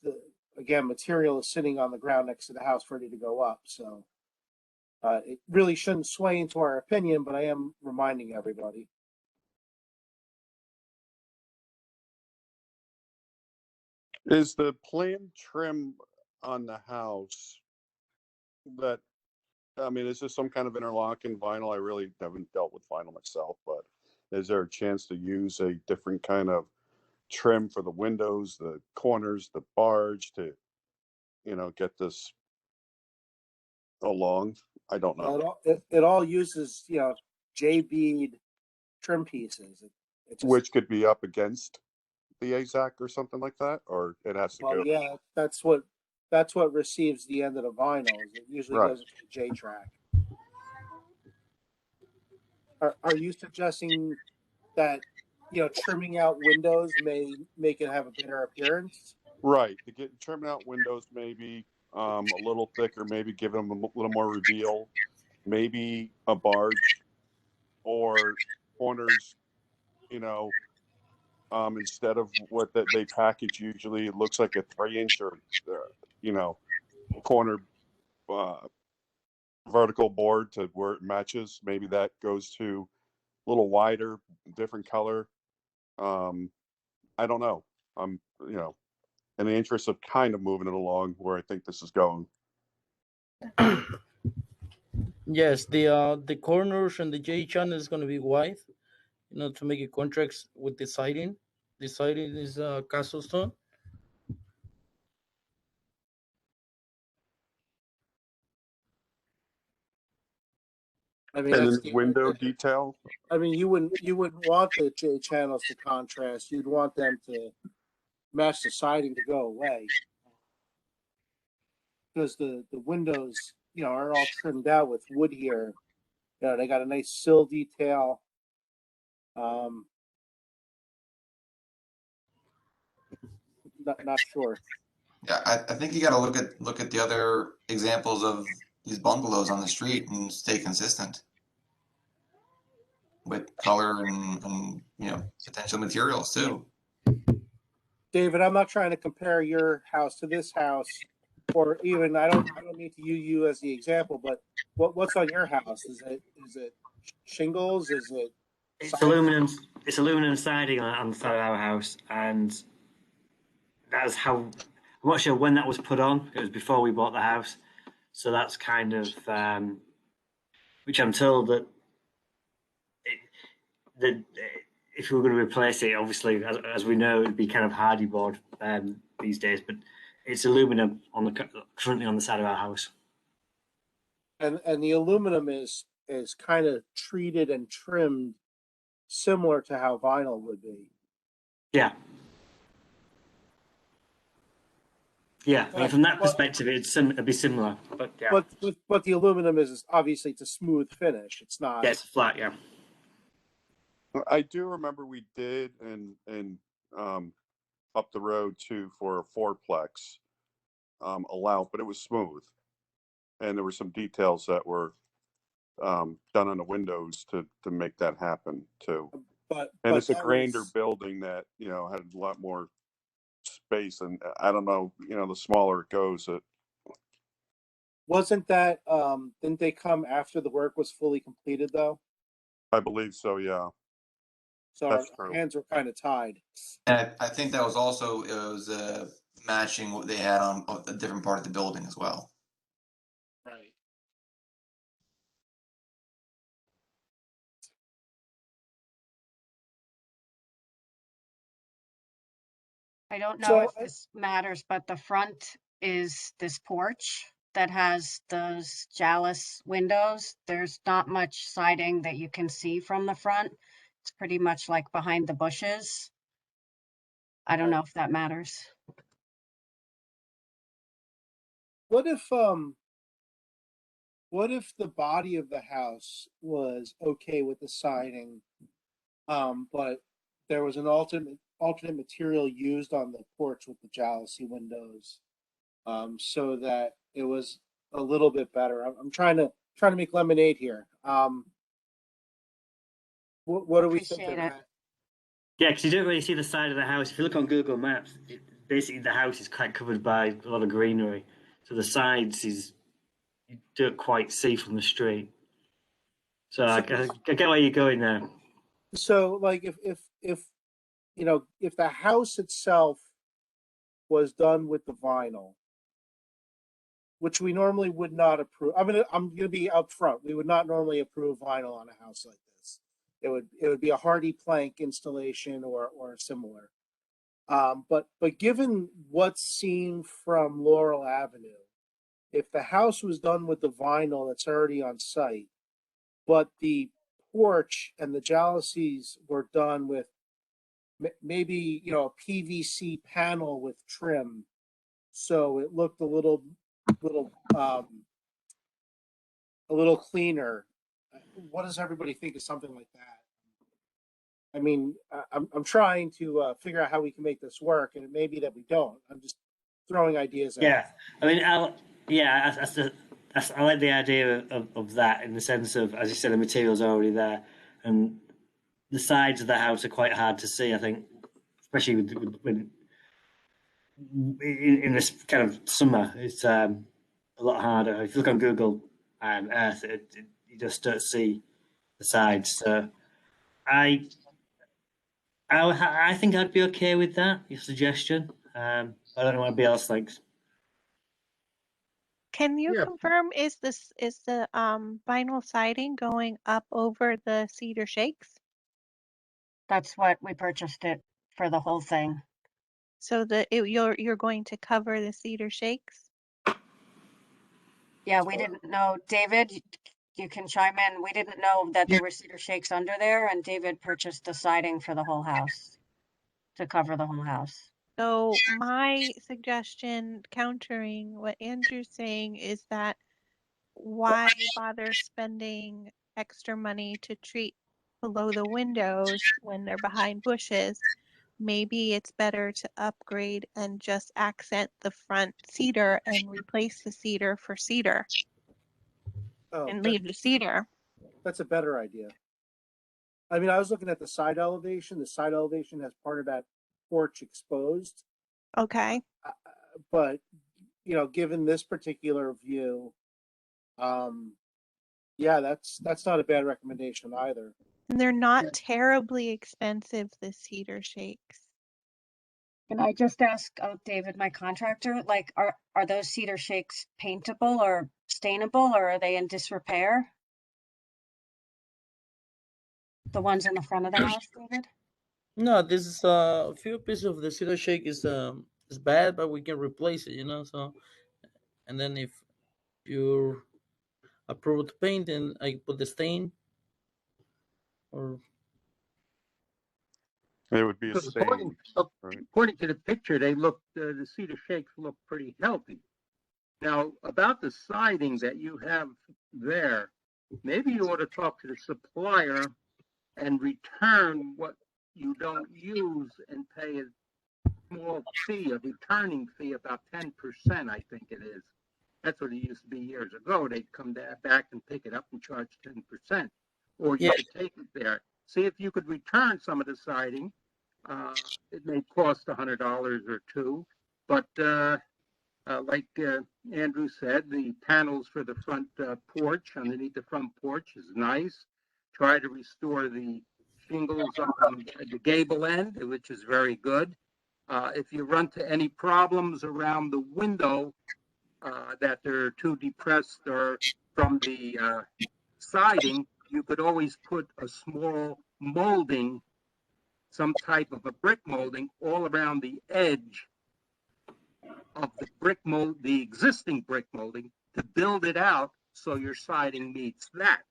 material is sitting on the ground next to the house ready to go up. So it really shouldn't sway into our opinion, but I am reminding everybody. Is the planned trim on the house that, I mean, is this some kind of interlocking vinyl? I really haven't dealt with vinyl myself, but is there a chance to use a different kind of trim for the windows, the corners, the barge to, get this along? I don't know. It all uses, J-bead trim pieces. Which could be up against the AZAC or something like that, or it has to go. Yeah, that's what receives the end of the vinyl. It usually Right. goes into the J-track. Are you suggesting that trimming out windows may make it have a better appearance? Right. To get trimming out windows, maybe a little thicker, maybe give them a little more reveal, maybe a barge or corners, instead of what they package usually, it looks like a 3-inch or, corner vertical board to where it matches. Maybe that goes to a little wider, different color. I don't know. I'm, in the interest of kind of moving it along where I think this is going. Yes, the corners and the J channel is going to be wide, to make it contracts with the siding. The siding is castle stone. I mean, And that's then window detail. I mean, you wouldn't want the J channels to contrast. You'd want them to match the siding to go away, because the windows, are all trimmed out with wood here. They got a nice sill detail. Not sure. Yeah, I think you got to look at the other examples of these bungalows on the street and stay consistent with color and potential materials too. David, I'm not trying to compare your house to this house, or even I don't need to use you as the example, but what's on your house? Is it shingles? Is it? It's aluminum. It's aluminum siding on the side of our house, and that's how I'm not sure when that was put on. It was before we bought the house, so that's kind of which I'm told that if we were going to replace it, obviously, as we know, it'd be kind of hardy board these days, but it's aluminum currently on the side of our house. And the aluminum is kind of treated and trimmed similar to how vinyl would be. Yeah. Yeah, I mean, from that perspective, it'd be similar, but yeah. But the aluminum is obviously it's a smooth finish. It's not. Yeah, it's flat. Yeah. I do remember we did and up the road too for a fourplex allow, but it was smooth, and there were some details that were done on the windows to make that happen too. But it's a grander building that had a lot more space, and I don't know, the smaller it goes. Wasn't that didn't they come after the work was fully completed though? I believe so. Yeah. So our hands were kind of tied. And I think that was also matching what they had on a different part of the building as well. Right. I don't know So if this matters, but the front is this porch that has those jalousie windows. There's not much siding that you can see from the front. It's pretty much like behind the bushes. I don't know if that matters. What if the body of the house was okay with the siding, but there was an alternate material used on the porch with the jalousie windows, so that it was a little bit better. I'm trying to make lemonade here. What do we think of that? Yeah, because you don't really see the side of the house. If you look on Google Maps, basically the house is quite covered by a lot of greenery, so the sides you don't quite see from the street. So I get where you're going there. So, like, if the house itself was done with the vinyl, which we normally would not approve. I'm gonna be upfront. We would not normally approve vinyl on a house like this. It would be a hardy plank installation or similar. But given what's seen from Laurel Avenue, if the house was done with the vinyl that's already on site, but the porch and the jalousies were done with maybe a PVC panel with trim, so it looked a little cleaner. What does everybody think of something like that? I mean, I'm trying to figure out how we can make this work, and it may be that we don't. I'm just throwing ideas out. Yeah, I mean, I like the idea of that, in the sense of, as you said, the materials are already there, and the sides of the house are quite hard to see. I think, especially when in this kind of summer, it's a lot harder. If you look on Google Earth, you just don't see the sides. So I think I'd be okay with that. Your suggestion. I don't know what anybody else thinks. Can you confirm, is the vinyl siding going up over the cedar shakes? That's what we purchased it for, the whole thing. So you're going to cover the cedar shakes? Yeah, we didn't know. David, you can chime in. We didn't know that there were cedar shakes under there, and David purchased the siding for the whole house to cover the whole house. So my suggestion, countering what Andrew's saying, is that why bother spending extra money to treat below the windows when they're behind bushes? Maybe it's better to upgrade and just accent the front cedar and replace the cedar for cedar. And leave the cedar. That's a better idea. I mean, I was looking at the side elevation. The side elevation has part of that porch exposed. Okay. But given this particular view, yeah, that's not a bad recommendation either. And they're not terribly expensive, the cedar shakes. Can I just ask, David, my contractor, like, are those cedar shakes paintable or stainable, or are they in disrepair? The ones in the front of the house, David? No, this is a few pieces of the cedar shake is bad, but we can replace it, you know. So, and then if you're approved to paint, and I put the stain, or It would be a Because according, stain, right? according to the picture, they look, the cedar shakes look pretty healthy. Now, about the siding that you have there, maybe you ought to talk to the supplier and return what you don't use and pay a small fee, a returning fee, about 10%, I think it is. That's what it used to be years ago. They'd come back and pick it up and charge 10%. Or you Yeah. could take it there. See if you could return some of the siding. It may cost $100 or two, but like Andrew said, the panels for the front porch, underneath the front porch, is nice. Try to restore the shingles up on the gable end, which is very good. If you run to any problems around the window that they're too depressed or from the siding, you could always put a small molding, some type of a brick molding, all around the edge of the brick mold, the existing brick molding, to build it out so your siding meets that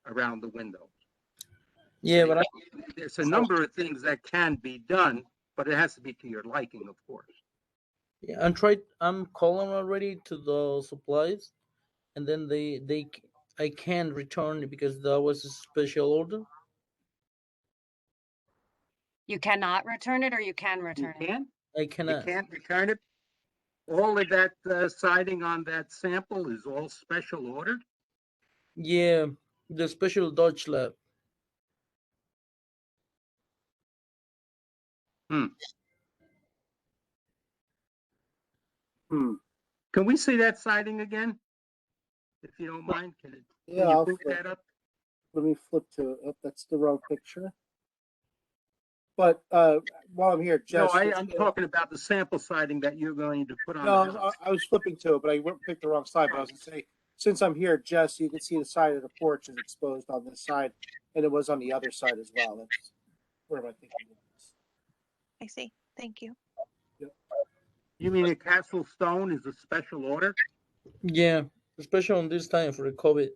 around the window. yeah, but There's a number of things that can be done, but it has to be to your liking, of course. I'm calling already to the supplies, and then I can't return it because that was a special order. You cannot return it, or you can return it? Can? I You cannot. can't return it? All of that siding on that sample is all special ordered? Yeah, the special Dutch lab. Can we see that siding again? If you don't mind, can Yeah, you I'll bring flip. that up? Let me flip to it. Oh, that's the wrong picture. But while I'm here, No, Jess. I'm talking about the sample siding that you're going to put on No, the house. I was flipping to it, but I picked the wrong side. But I was going to say, since I'm here, Jess, you can see the side of the porch is exposed on this side, and it was on the other side as well. That's where am I thinking it is? I see. Thank you. You mean a castle stone is a special order? Yeah, especially on this time for the COVID.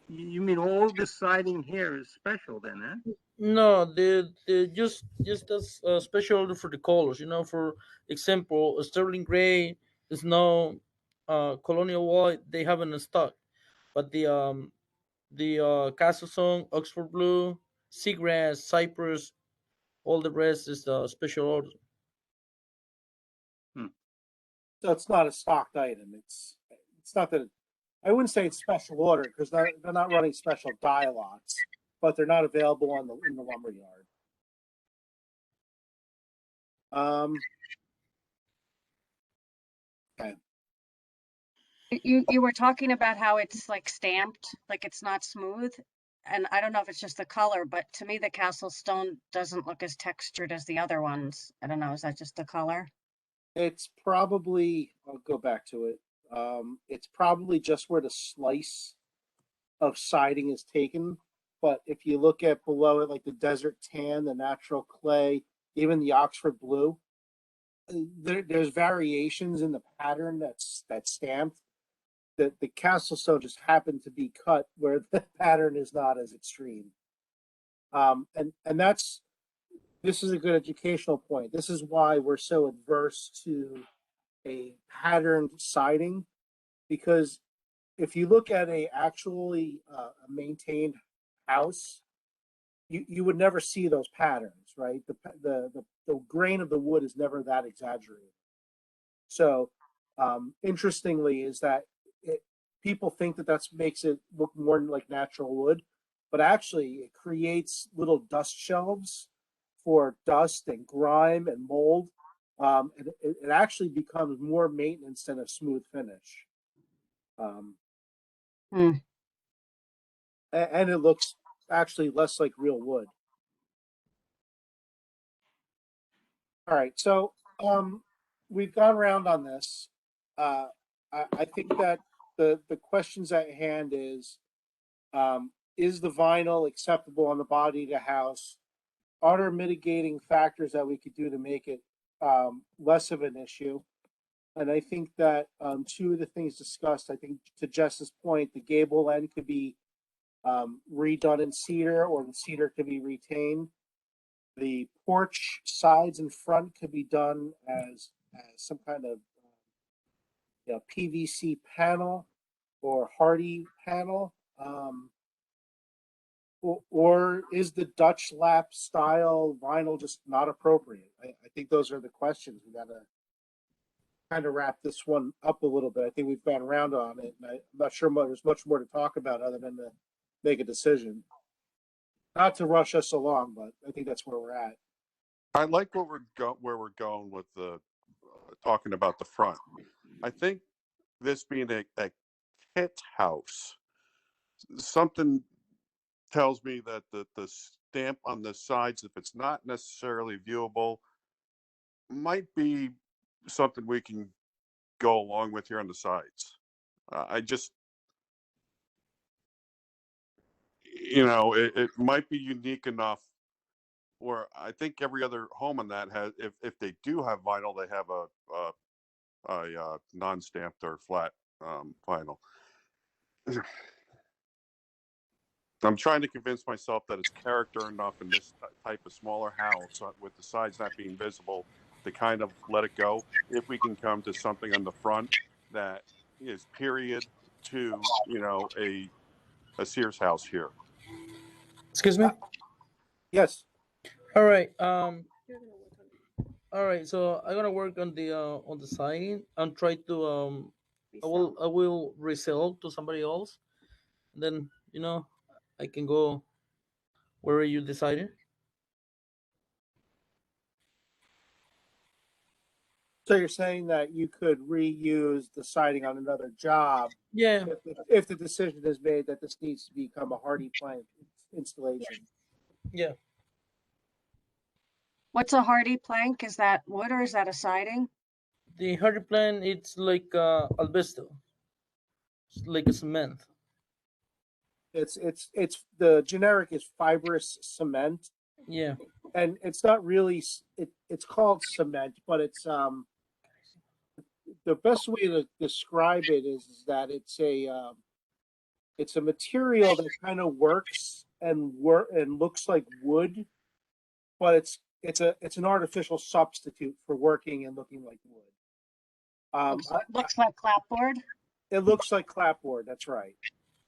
You mean all the siding here is special then, huh? No, the just as a special order for the colors. You know, for example, sterling gray, snow, colonial white. They have in stock, but the castle stone, Oxford blue, seagrass, cypress, all the rest is the special order. So it's not a stocked item. It's not that I wouldn't say it's special order because they're not running special die lots, but they're not available in the lumber yard. Okay. You were talking about how it's like stamped, like it's not smooth. And I don't know if it's just the color, but to me, the castle stone doesn't look as textured as the other ones. I don't know. Is that just the color? It's probably, I'll go back to it. It's probably just where the slice of siding is taken. But if you look at below it, like the desert tan, the natural clay, even the Oxford blue, there's variations in the pattern that's stamped. The castle stone just happened to be cut where the pattern is not as extreme. And this is a good educational point. This is why we're so adverse to a patterned siding, because if you look at a actually maintained house, you would never see those patterns, right? The grain of the wood is never that exaggerated. So interestingly is that people think that makes it look more like natural wood, but actually it creates little dust shelves for dust and grime and mold. And it actually becomes more maintenance than a smooth finish. And it looks actually less like real wood. All right, so we've gone around on this. I think that the questions at hand is the vinyl acceptable on the body of the house? Are there mitigating factors that we could do to make it less of an issue? And I think that two of the things discussed, I think to Jess's point, the gable end could be redone in cedar, or the cedar could be retained. The porch sides and front could be done as some kind of PVC panel or hardy panel. Or is the Dutch lap style vinyl just not appropriate? I think those are the questions. We got to kind of wrap this one up a little bit. I think we've gone around on it, and I'm not sure there's much more to talk about other than to make a decision. Not to rush us along, but I think that's where we're at. I like where we're going with the talking about the front. I think this being a kit house, something tells me that the stamp on the sides, if it's not necessarily viewable, might be something we can go along with here on the sides. I just, it might be unique enough where I think every other home on that has, if they do have vinyl, they have a non-stamped or flat vinyl. I'm trying to convince myself that it's character enough in this type of smaller house with the sides not being visible to kind of let it go. If we can come to something on the front that is period to, a Sears house here. Excuse me. Yes. All right. All right. So I'm gonna work on the siding and try to I will resell to somebody else. Then I can go wherever you decided. So you're saying that you could reuse the siding on another job? Yeah. If the decision is made that this needs to become a hardy plank installation. Yeah. What's a hardy plank? Is that wood or is that a siding? The hardy plan, it's like albesto. It's like a cement. It's the generic is fibrous cement. Yeah. And it's not really it's called cement, but it's the best way to describe it is that it's a material that kind of works and looks like wood, but it's an artificial substitute for working and looking like wood. Looks like clapboard. It looks like clapboard. That's right.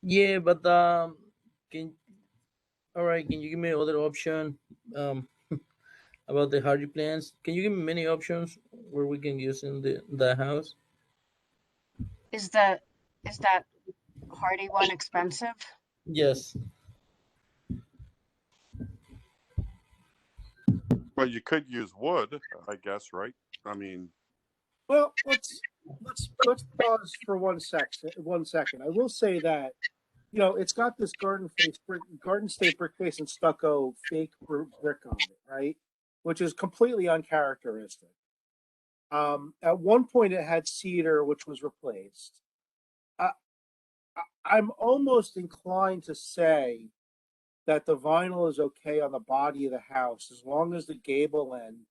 Yeah, but all right, can you give me other option about the hardy plants? Can you give me many options where we can use in the house? Is that hardy one expensive? Yes. Well, you could use wood, I guess, right? I mean, well, let's pause for 1 second. 1 second. I will say that it's got this garden state brick face and stucco fake brick on it, right? Which is completely uncharacteristic. At one point, it had cedar, which was replaced. I'm almost inclined to say that the vinyl is okay on the body of the house as long as the gable end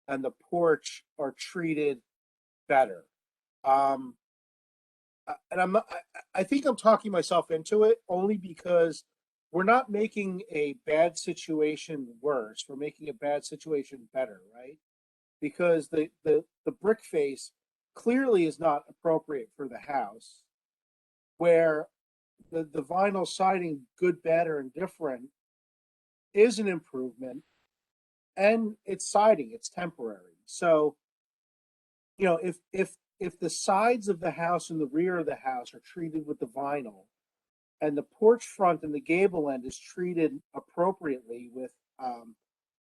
and the porch are treated better. And I think I'm talking myself into it only because we're not making a bad situation worse. We're making a bad situation better, right? Because the brick face clearly is not appropriate for the house, where the vinyl siding, good, bad, or indifferent, is an improvement, and it's siding, it's temporary. So, if the sides of the house and the rear of the house are treated with the vinyl, and the porch front and the gable end is treated appropriately with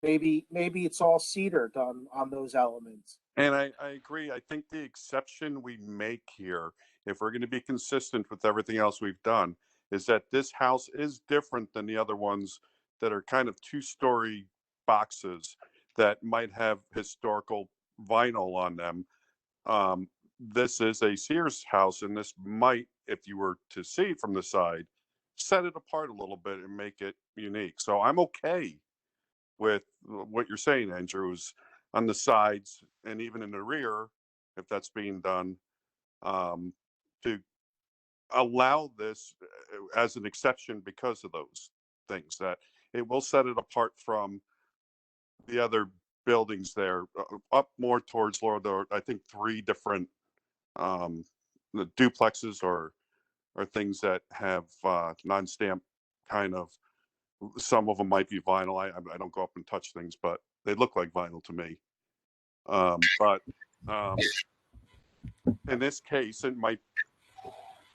maybe it's all cedar done on those elements. and I agree. I think the exception we make here, if we're going to be consistent with everything else we've done, is that this house is different than the other ones that are kind of 2-story boxes that might have historical vinyl on them. This is a Sears house, and this might, if you were to see it from the side, set it apart a little bit and make it unique. So I'm okay with what you're saying, Andrew, is on the sides and even in the rear, if that's being done, to allow this as an exception because of those things, that it will set it apart from the other buildings there, up more towards Laura. There are, I think, 3 different the duplexes or things that have non-stamp kind of. Some of them might be vinyl. I don't go up and touch things, but they look like vinyl to me. But in this case, it might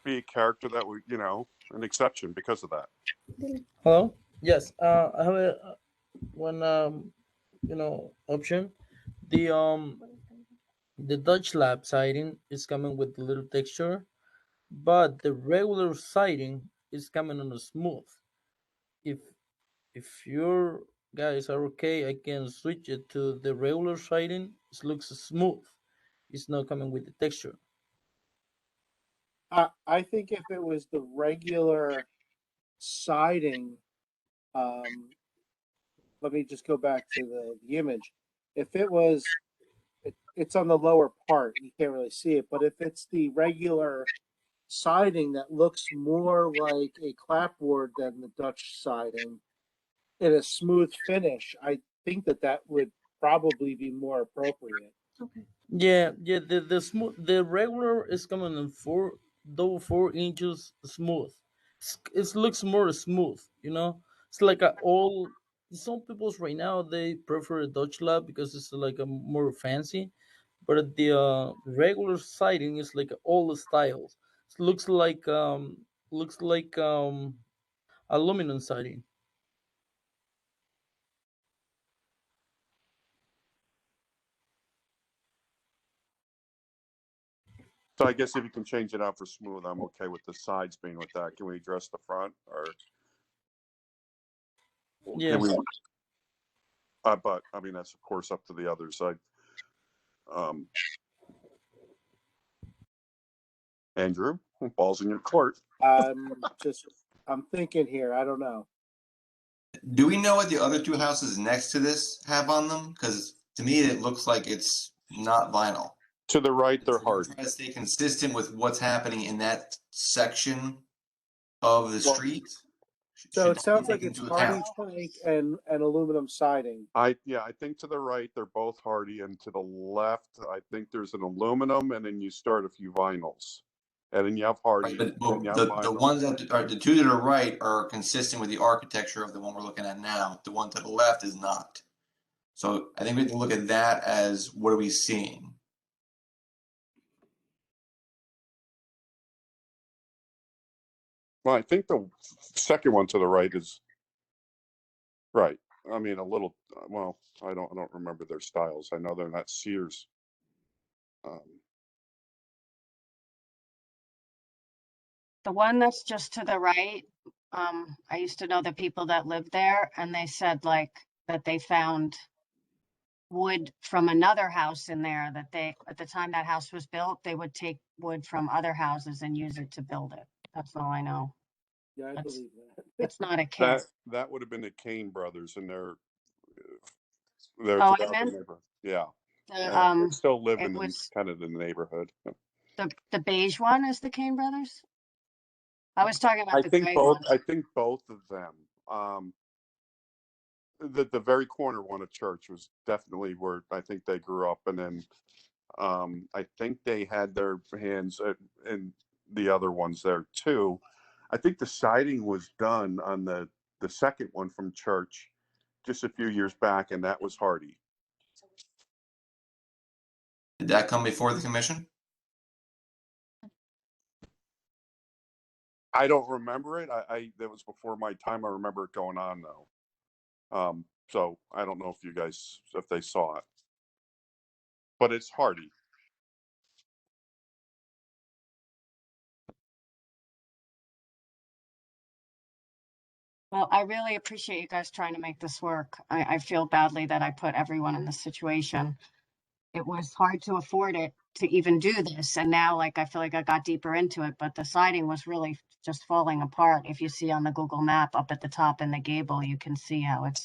be a character that would, an exception because of that. Hello. Yes. I have one option. The Dutch lab siding is coming with a little texture, but the regular siding is coming on a smooth. If your guys are okay, I can switch it to the regular siding. It looks smooth. It's not coming with the texture. I think if it was the regular siding, let me just go back to the image. If it was, it's on the lower part, you can't really see it, but if it's the regular siding that looks more like a clapboard than the Dutch siding in a smooth finish, I think that would probably be more appropriate. Yeah. The regular is coming in 4 inches smooth. It looks more smooth, It's like some people's right now they prefer a Dutch lab because it's like a more fancy, but the regular siding is like all the styles. It looks like aluminum siding. So I guess if you can change it out for smooth, I'm okay with the sides being with that. Can we address the front, or Yeah. can we? But I mean, that's of course up to the other side. Andrew, balls in your court. I'm thinking here. I don't know. Do we know what the other 2 houses next to this have on them? Because to me, it looks like it's not vinyl. To the right, they're hard. Try to stay consistent with what's happening in that section of the street. So Should it sounds be like taken it's into hardy account. plank and aluminum siding. I think to the right they're both hardy, and to the left I think there's an aluminum, and then you start a few vinyls, and then you have hardy. Right, but and you have the vinyl. ones that are the 2 that are right are consistent with the architecture of the one we're looking at now. The one to the left is not. So I think we can look at that as what are we seeing? Well, I think the second one to the right is right. I mean, a little. Well, I don't remember their styles. I know they're not Sears. The one that's just to the right, I used to know the people that lived there, and they said like that they found wood from another house in there, that they, at the time that house was built, they would take wood from other houses and use it to build it. That's all I know. Yeah, I That's- believe that. It's not a kid. That would have been the Kane brothers, and they're Oh, throughout I the meant neighborhood. Yeah, the, they still live it in was kind of the neighborhood. the beige one is the Kane brothers? I was talking about the gray one. I think both of them. The very corner one at church was definitely where I think they grew up, and then I think they had their hands in the other ones there too. I think the siding was done on the second one from church just a few years back, and that was hardy. Did that come before the commission? I don't remember it. That was before my time. I remember it going on though. So I don't know if they saw it, but it's hardy. Well, I really appreciate you guys trying to make this work. I feel badly that I put everyone in this situation. It was hard to afford it to even do this. And now, like, I feel like I got deeper into it, but the siding was really just falling apart. If you see on the Google map up at the top in the gable, you can see how it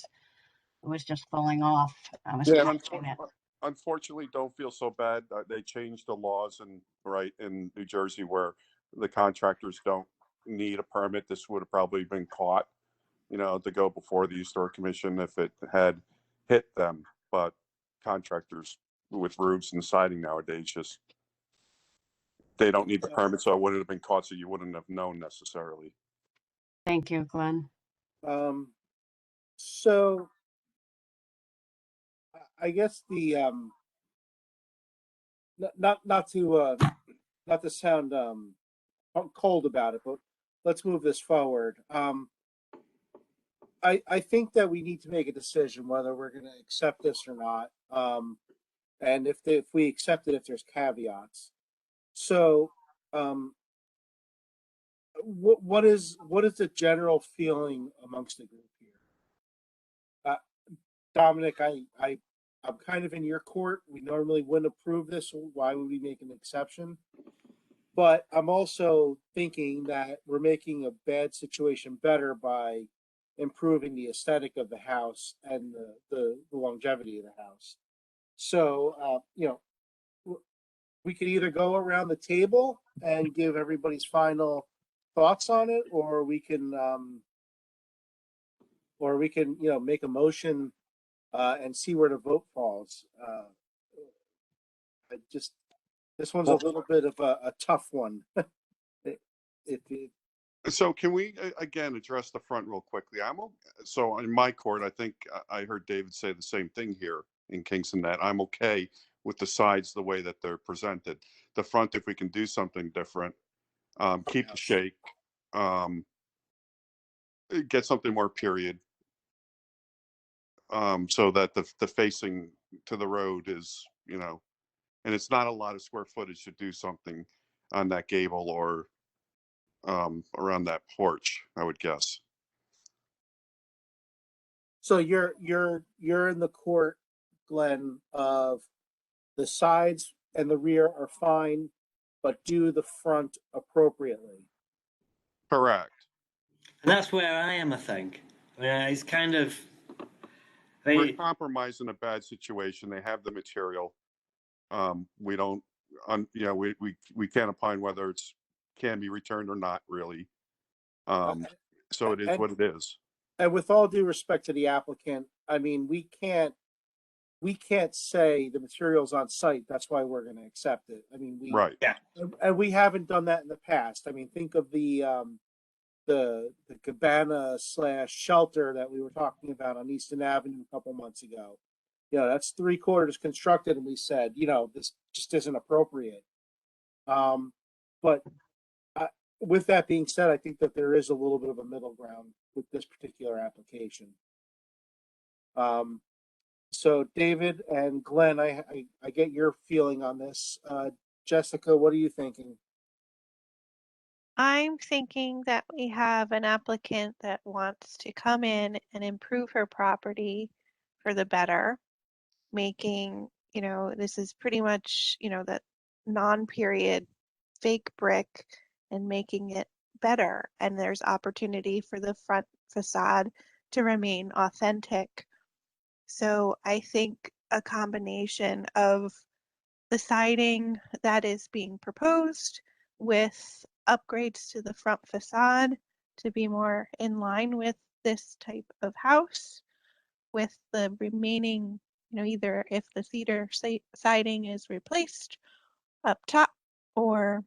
was just falling off. I was Yeah, patching it. unfortunately, don't feel so bad. They changed the laws in New Jersey where the contractors don't need a permit. This would have probably been caught, to go before the Historic Commission if it had hit them. But contractors with roofs and siding nowadays they don't need the permit, so it wouldn't have been caught, so you wouldn't have known necessarily. Thank you, Glenn. So I guess the not to sound cold about it, but let's move this forward. I think that we need to make a decision whether we're going to accept this or not. And if we accept it, if there's caveats. So, what is the general feeling amongst the group here? Dominic, I'm kind of in your court. We normally wouldn't approve this. So why would we make an exception? But I'm also thinking that we're making a bad situation better by improving the aesthetic of the house and the longevity of the house. So, we could either go around the table and give everybody's final thoughts on it, or we can make a motion and see where the vote falls. This one's a little bit of a tough one. So can we again address the front real quickly? So in my court, I think I heard David say the same thing here in Kingston, that I'm okay with the sides the way that they're presented. The front, if we can do something different, keep the shake, get something more period, so that the facing to the road is, and it's not a lot of square footage to do something on that gable or around that porch, I would guess. So you're in the court, Glenn, of the sides and the rear are fine, but do the front appropriately. Correct. And that's where I am, I think. I mean, it's kind of... We're compromising a bad situation. They have the material. We don't, we can't opine whether it's can be returned or not, really. So it is what it is. And with all due respect to the applicant, I mean, we can't say the material's on site. That's why we're going to accept it. I mean, right. Yeah. And we haven't done that in the past. I mean, think of the cabana / shelter that we were talking about on Easton Avenue a couple months ago. That's 3/4 constructed, and we said, this just isn't appropriate. But with that being said, I think that there is a little bit of a middle ground with this particular application. So David and Glenn, I get your feeling on this. Jessica, what are you thinking? I'm thinking that we have an applicant that wants to come in and improve her property for the better, making, this is pretty much, that non-period fake brick and making it better. And there's opportunity for the front facade to remain authentic. So I think a combination of the siding that is being proposed with upgrades to the front facade to be more in line with this type of house, with the remaining, either if the cedar siding is replaced up top or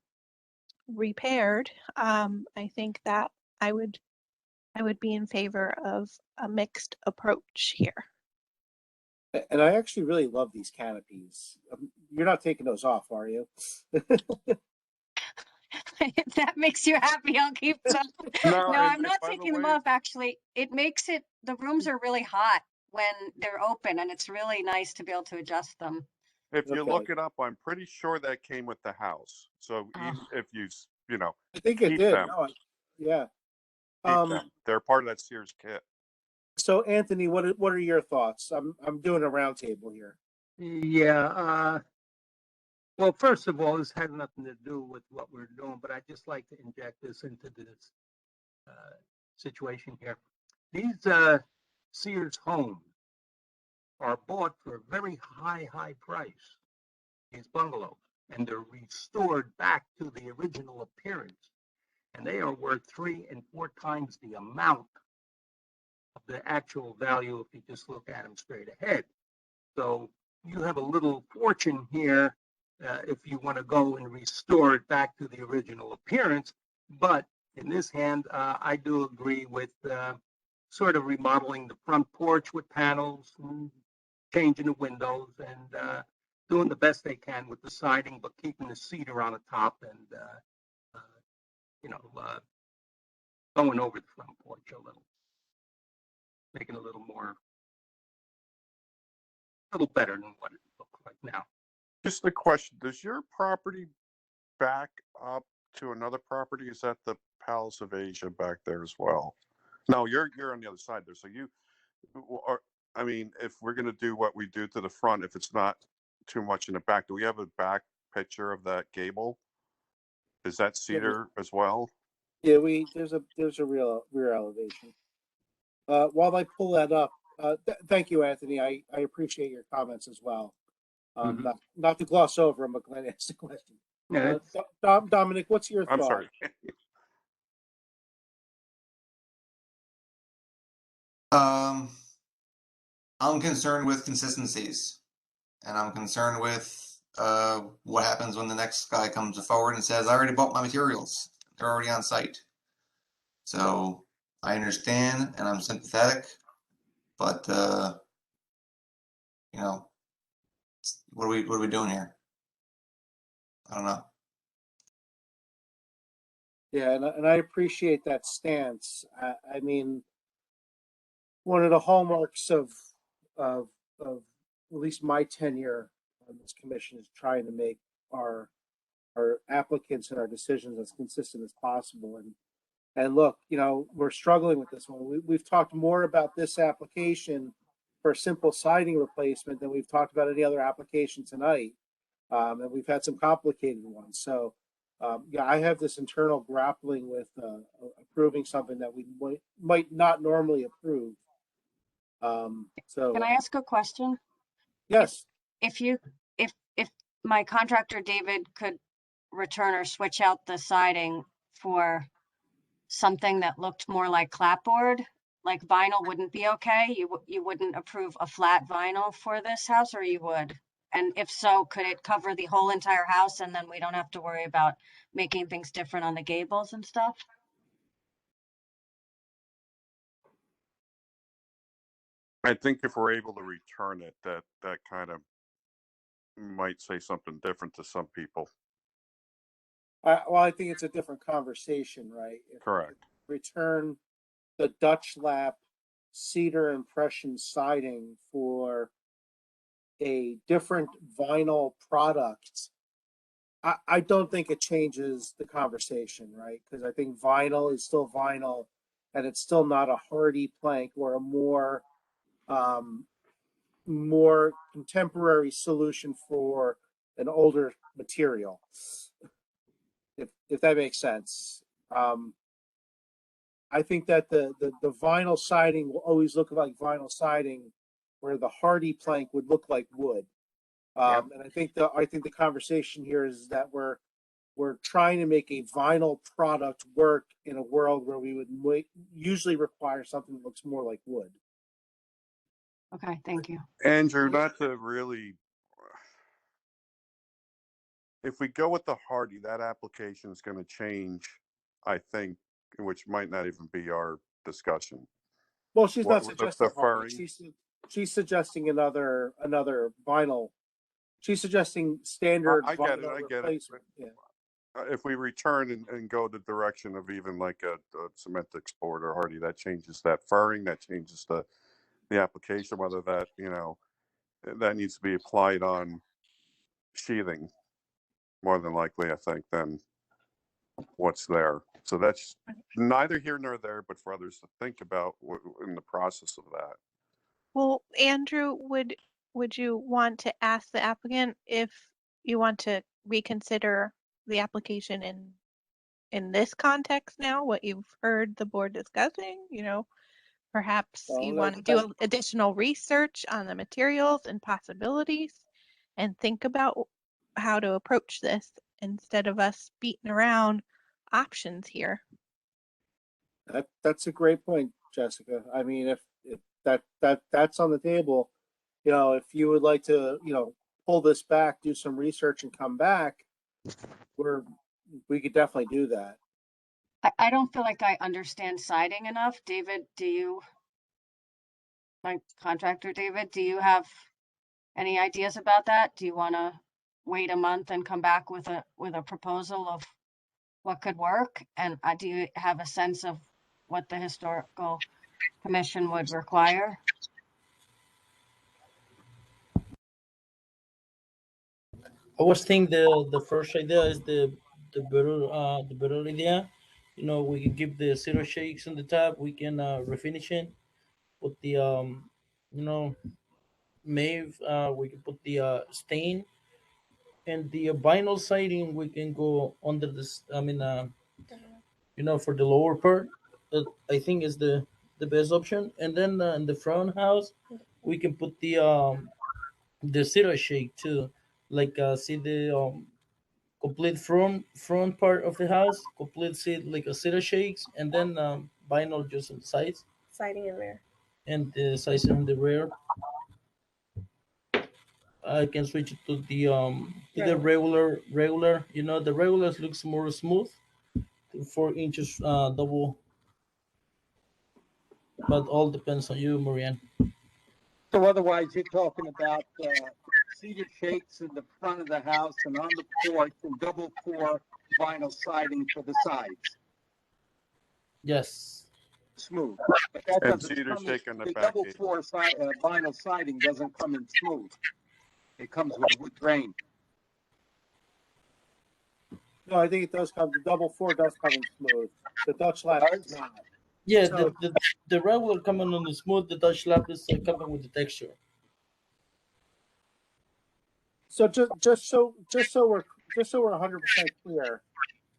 repaired, I think that I would be in favor of a mixed approach here. And I actually really love these canopies. You're not taking those off, are you? If that makes you happy, I'll keep them. No, I'm not taking them off, actually. It makes it, the rooms are really hot when they're open, and it's really nice to be able to adjust them. If you look it up, I'm pretty sure that came with the house. So even if you I think it did. them, yeah. Keep Um, them. They're part of that Sears kit. so Anthony, what are your thoughts? I'm doing a roundtable here. Yeah, well, first of all, this had nothing to do with what we're doing, but I'd just like to inject this into this situation here. These Sears homes are bought for a very high price, these bungalows, and they're restored back to the original appearance. And they are worth 3 and 4 times the amount of the actual value if you just look at them straight ahead. So you have a little fortune here if you want to go and restore it back to the original appearance. But in this hand, I do agree with sort of remodeling the front porch with panels, and changing the windows, and doing the best they can with the siding, but keeping the cedar on the top and, going over the front porch a little, making it a little better than what it looks like now. Just a question: does your property back up to another property? Is that the Palace of Asia back there as well? No, you're on the other side there. So you are. I mean, if we're going to do what we do to the front, if it's not too much in the back, do we have a back picture of that gable? Is that cedar as well? Yeah, there's a real rear elevation. While I pull that up, thank you, Anthony. I appreciate your comments as well. Not to gloss over them, but glad to ask the question. Yeah, Dominic, what's your thought? I'm sorry. I'm concerned with consistencies, and I'm concerned with what happens when the next guy comes forward and says, "I already bought my materials; they're already on site." So I understand, and I'm sympathetic, but what are we doing here? I don't know. Yeah, and I appreciate that stance. I mean, one of the hallmarks of at least my tenure on this commission is trying to make our applicants and our decisions as consistent as possible. And look, we're struggling with this one. We've talked more about this application for simple siding replacement than we've talked about any other application tonight. And we've had some complicated ones. So, yeah, I have this internal grappling with approving something that we might not normally approve. So Can I ask a question? yes, If my contractor David could return or switch out the siding for something that looked more like clapboard, like vinyl wouldn't be okay? You wouldn't approve a flat vinyl for this house, or you would? And if so, could it cover the whole entire house and then we don't have to worry about making things different on the gables and stuff? I think if we're able to return it, that kind of might say something different to some people. well, I think it's a different conversation, right? Correct. Return the Dutch lap cedar impression siding for a different vinyl product. I don't think it changes the conversation, right? Because I think vinyl is still vinyl, and it's still not a hardy plank or a more contemporary solution for an older material, if that makes sense. I think that the vinyl siding will always look like vinyl siding, where the hardy plank would look like wood. And I think the conversation here is that we're trying to make a vinyl product work in a world where we would usually require something that looks more like wood. Okay, thank you. Andrew, not to really, if we go with the hardy, that application is going to change, I think, which might not even be our discussion. Well, she's not suggesting the furring. She's suggesting another vinyl. She's suggesting standard I get it. vinyl I get replacement. it. Yeah. If we return and go the direction of even like a cement export or hardy, that changes that furring, that changes the application, whether that, that needs to be applied on sheathing more than likely, I think, than what's there. So that's neither here nor there, but for others to think about in the process of that. Well, Andrew, would you want to ask the applicant if you want to reconsider the application in this context now, what you've heard the board discussing, perhaps Well, you that- want to do additional research on the materials and possibilities and think about how to approach this instead of us beating around options here. That's a great point, Jessica. I mean, if that's on the table, if you would like to, pull this back, do some research and come back, we could definitely do that. I don't feel like I understand siding enough. David, my contractor, David, do you have any ideas about that? Do you want to wait a month and come back with a proposal of what could work? And do you have a sense of what the historical commission would require? I was thinking the first idea is the better idea. We can give the zero shakes on the top. We can refinish it. Put the mave. We can put the stain and the vinyl siding. We can go under this. For the lower part, I think is the best option. And then in the front house, we can put the zero shake too. Like see the complete front part of the house, complete seat like a cedar shakes, and then vinyl just on the sides. Siding and rear. And the siding on the rear. I can switch it to the either regular. The regulars looks more smooth. 4 inches double, but all depends on you, Marianne. So otherwise, you're talking about cedar shakes in the front of the house and on the porch and double pour vinyl siding for the sides. Yes. Smooth. But that And doesn't cedar come shake on the the back double gate. pour vinyl siding doesn't come in smooth. It comes with a wood grain. No, I think it does come. The double four does come in smooth. The Dutch lap does not. Yeah, So- the regular coming on the smooth, the Dutch lap is coming with the texture. So just so we're 100% clear,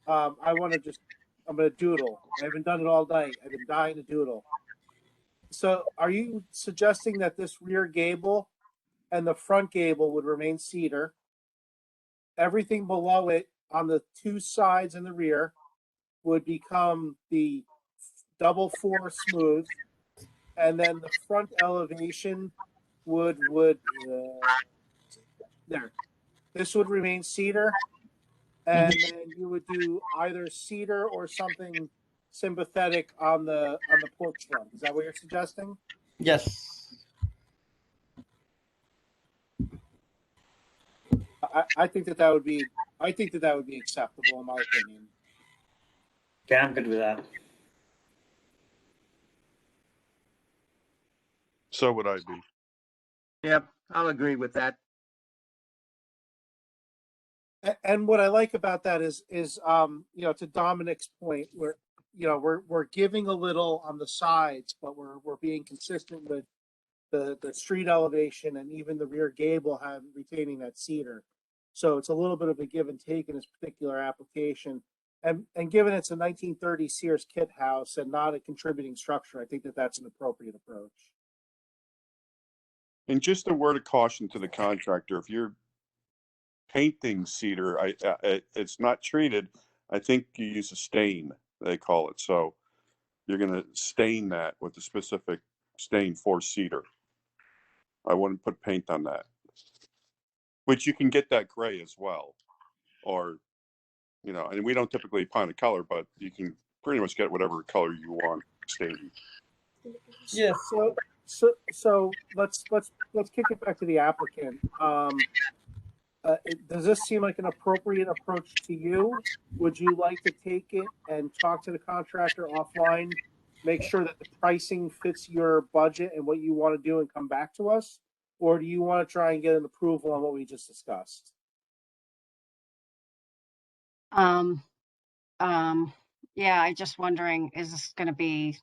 I'm gonna doodle. I haven't done it all night. I've been dying to doodle. So are you suggesting that this rear gable and the front gable would remain cedar? Everything below it on the two sides and the rear would become the double four smooth, and then the front elevation would there. This would remain cedar, and then you would do either cedar or something sympathetic on the porch front. Is that what you're suggesting? Yes. I think that would be acceptable in my opinion. Yeah, I'm good with that. So would I be. Yep, I'll agree with that. And what I like about that is to Dominic's point, we're giving a little on the sides, but we're being consistent with the street elevation and even the rear gable retaining that cedar. So it's a little bit of a give and take in this particular application. And given it's a 1930 Sears kit house and not a contributing structure, I think that that's an appropriate approach. And just a word of caution to the contractor: if you're painting cedar, it's not treated. I think you use a stain, they call it. So you're going to stain that with a specific stain for cedar. I wouldn't put paint on that. Which you can get that gray as well, or and we don't typically find a color, but you can pretty much get whatever color you want staining. Yeah. So let's kick it back to the applicant. Does this seem like an appropriate approach to you? Would you like to take it and talk to the contractor offline, make sure that the pricing fits your budget and what you want to do and come back to us? Or do you want to try and get an approval on what we just discussed? Yeah, I just wondering, is this gonna be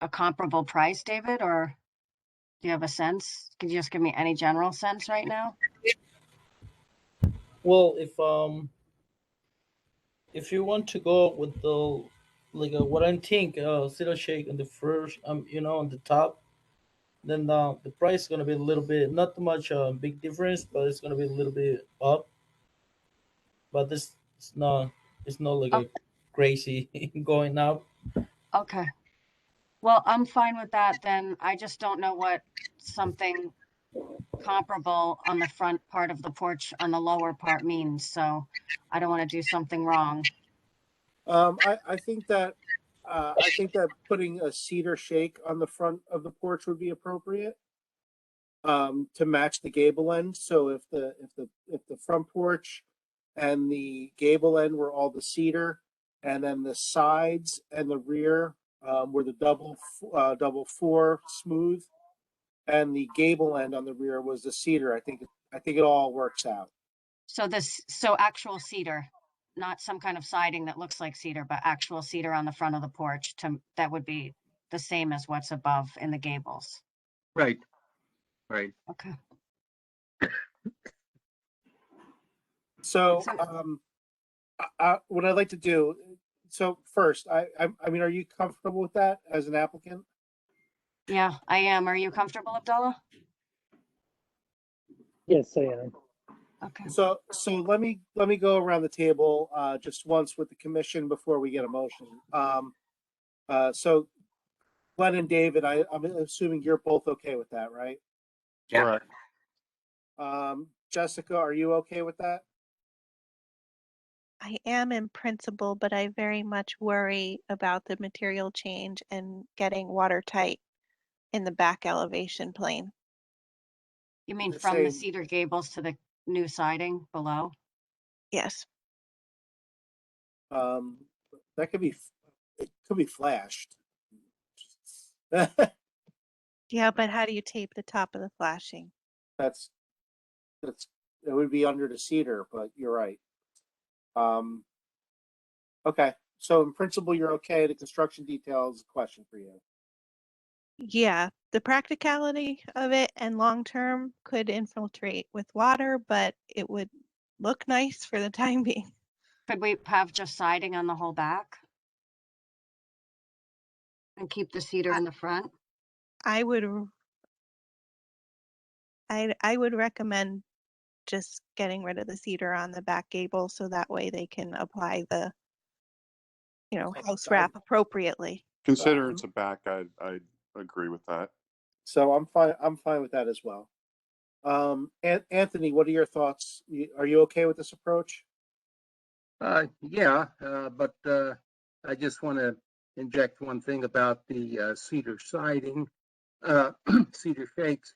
a comparable price, David, or do you have a sense? Could you just give me any general sense right now? Well, if you want to go with the what I think zero shake on the first on the top, then the price is gonna be a little bit not too much big difference, but it's gonna be a little bit up. But this it's not like Oh, a crazy going up. okay. Well, I'm fine with that then. I just don't know what something comparable on the front part of the porch on the lower part means, so I don't want to do something wrong. I think that putting a cedar shake on the front of the porch would be appropriate to match the gable end. So if the front porch and the gable end were all the cedar, and then the sides and the rear were the double four smooth, and the gable end on the rear was the cedar. I think it all works out. So actual cedar, not some kind of siding that looks like cedar, but actual cedar on the front of the porch that would be the same as what's above in the gables. Right, right. Okay. So what I'd like to do. So first, I mean, are you comfortable with that as an applicant? Yeah, I am. Are you comfortable, Abdullah? Yes, I am. Okay. So let me go around the table just once with the commission before we get a motion. So Glenn and David, I'm assuming you're both okay with that, right? Correct. Jessica, are you okay with that? I am in principle, but I very much worry about the material change and getting watertight in the back elevation plane. You mean The from the same. cedar gables to the new siding below? Yes. That could be, it could be flashed. Yeah, but how do you tape the top of the flashing? That's it would be under the cedar, but you're right. Okay, so in principle, you're okay. The construction detail is a question for you. Yeah, the practicality of it and long term could infiltrate with water, but it would look nice for the time being. Could we have just siding on the whole back? And keep the cedar in the front? I would recommend just getting rid of the cedar on the back gable so that way they can apply the house wrap appropriately. Consider it's a back. I agree with that. So I'm fine with that as well. Anthony, what are your thoughts? Are you okay with this approach? Yeah, but I just want to inject one thing about the cedar siding, cedar shakes.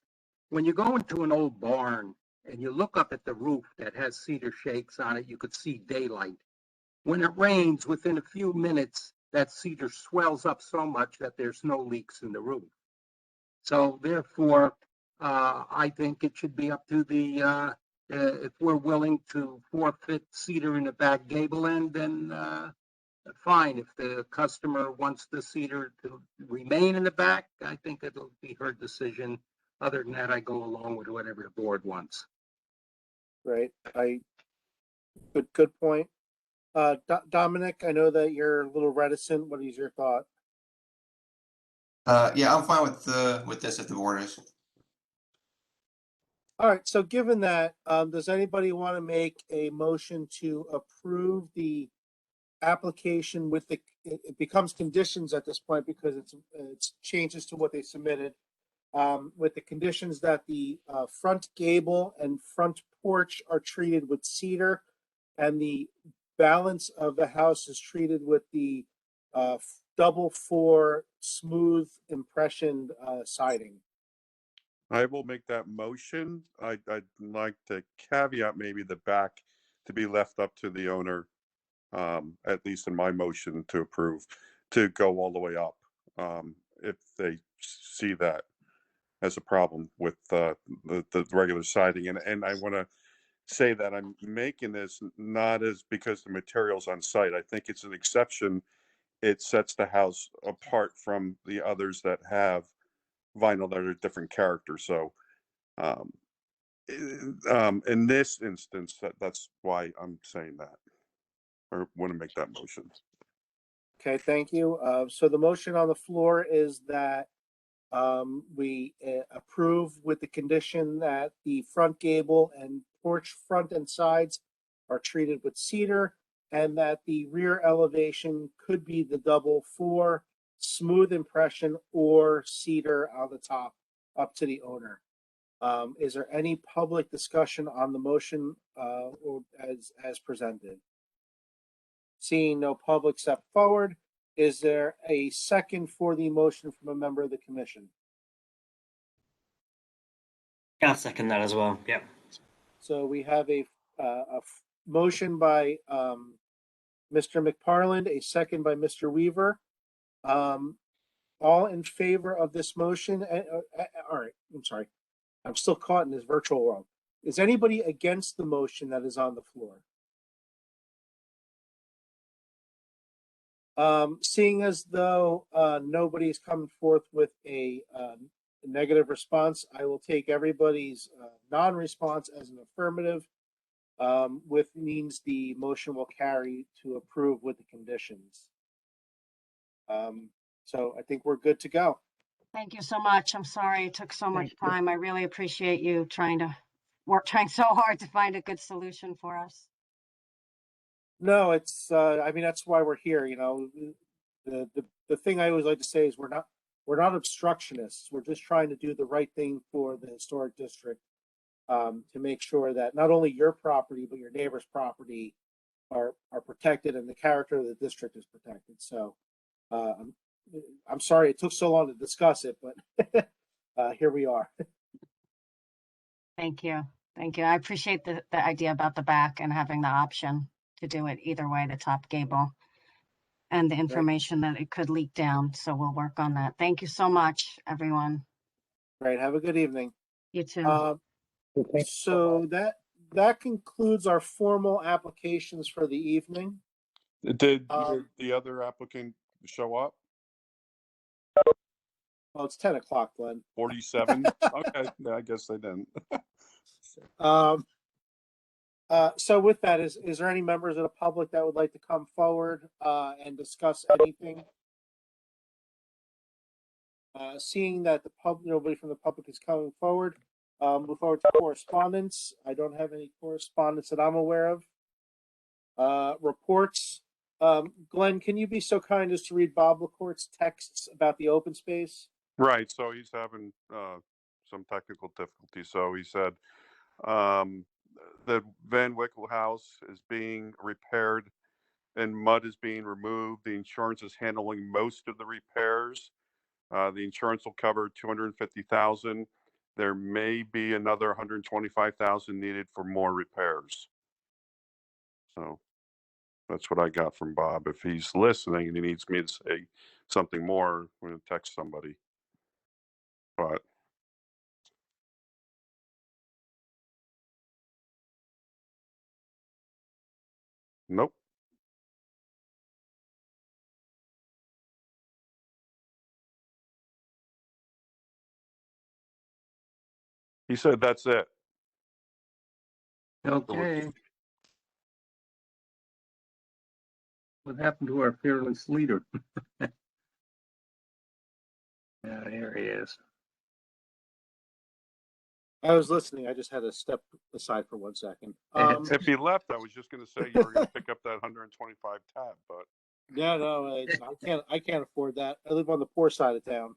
When you go into an old barn and you look up at the roof that has cedar shakes on it, you could see daylight. When it rains, within a few minutes, that cedar swells up so much that there's no leaks in the roof. So therefore, I think it should be up to the, if we're willing to forfeit cedar in the back gable end, then fine. If the customer wants the cedar to remain in the back, I think it'll be her decision. Other than that, I go along with whatever the board wants. Right. Good point. Dominic, I know that you're a little reticent. What is your thought? Yeah, I'm fine with this if the board is. All right. So given that, does anybody want to make a motion to approve the application with it becomes conditions at this point because it's changes to what they submitted, with the conditions that the front gable and front porch are treated with cedar, and the balance of the house is treated with the double four smooth impressioned siding. I will make that motion. I'd like to caveat maybe the back to be left up to the owner, at least in my motion to approve, to go all the way up, if they see that as a problem with the regular siding. And I want to say that I'm making this not as because the material's on site. I think it's an exception it sets the house apart from the others that have vinyl that are different characters. So in this instance, that's why I'm saying that, or want to make that motion. Okay, thank you. So the motion on the floor is that we approve with the condition that the front gable and porch front and sides are treated with cedar, and that the rear elevation could be the double 4 smooth impression or cedar on the top up to the owner. Is there any public discussion on the motion or as presented? Seeing no public step forward, is there a second for the motion from a member of the commission? I'll second that as well. Yeah. So we have a motion by Mr. McParland, a second by Mr. Weaver. All in favor of this motion? All right, I'm sorry. I'm still caught in this virtual world. Is anybody against the motion that is on the floor? Seeing as though nobody's coming forth with a negative response, I will take everybody's non-response as an affirmative, which means the motion will carry to approve with the conditions. So I think we're good to go. Thank you so much. I'm sorry it took so much time. I really appreciate you trying so hard to find a good solution for us. No, it's I mean, that's why we're here. You know, the thing I always like to say is we're not obstructionists. We're just trying to do the right thing for the historic district, to make sure that not only your property but your neighbor's property are protected and the character of the district is protected. So I'm sorry it took so long to discuss it, but here we are. Thank you. Thank you. I appreciate the idea about the back and having the option to do it either way, the top gable, and the information that it could leak down. So we'll work on that. Thank you so much, everyone. Right. Have a good evening. You too. So that concludes our formal applications for the evening. Did the other applicant show up? Well, it's 10 o'clock, Glenn. 47? Okay, yeah, I guess they didn't. So with that, is there any members of the public that would like to come forward and discuss anything? Seeing that nobody from the public is coming forward, move forward to correspondence. I don't have any correspondence that I'm aware of. Reports. Glenn, can you be so kind as to read Bob LaCourt's texts about the open space? Right, so he's having some technical difficulties. So he said the Van Wickle house is being repaired and mud is being removed. The insurance is handling most of the repairs. The insurance will cover $250,000. There may be another $125,000 needed for more repairs. So that's what I got from Bob. If he's listening and he needs me to say something more, I'm going to text somebody. But nope. He said that's it. Okay. What happened to our fearless leader? Yeah, here he is. I was listening. I just had to step aside for 1 second. If he left, I was just going to say you were going to pick up that 125 tab, but Yeah, no, I can't afford that. I live on the poor side of town.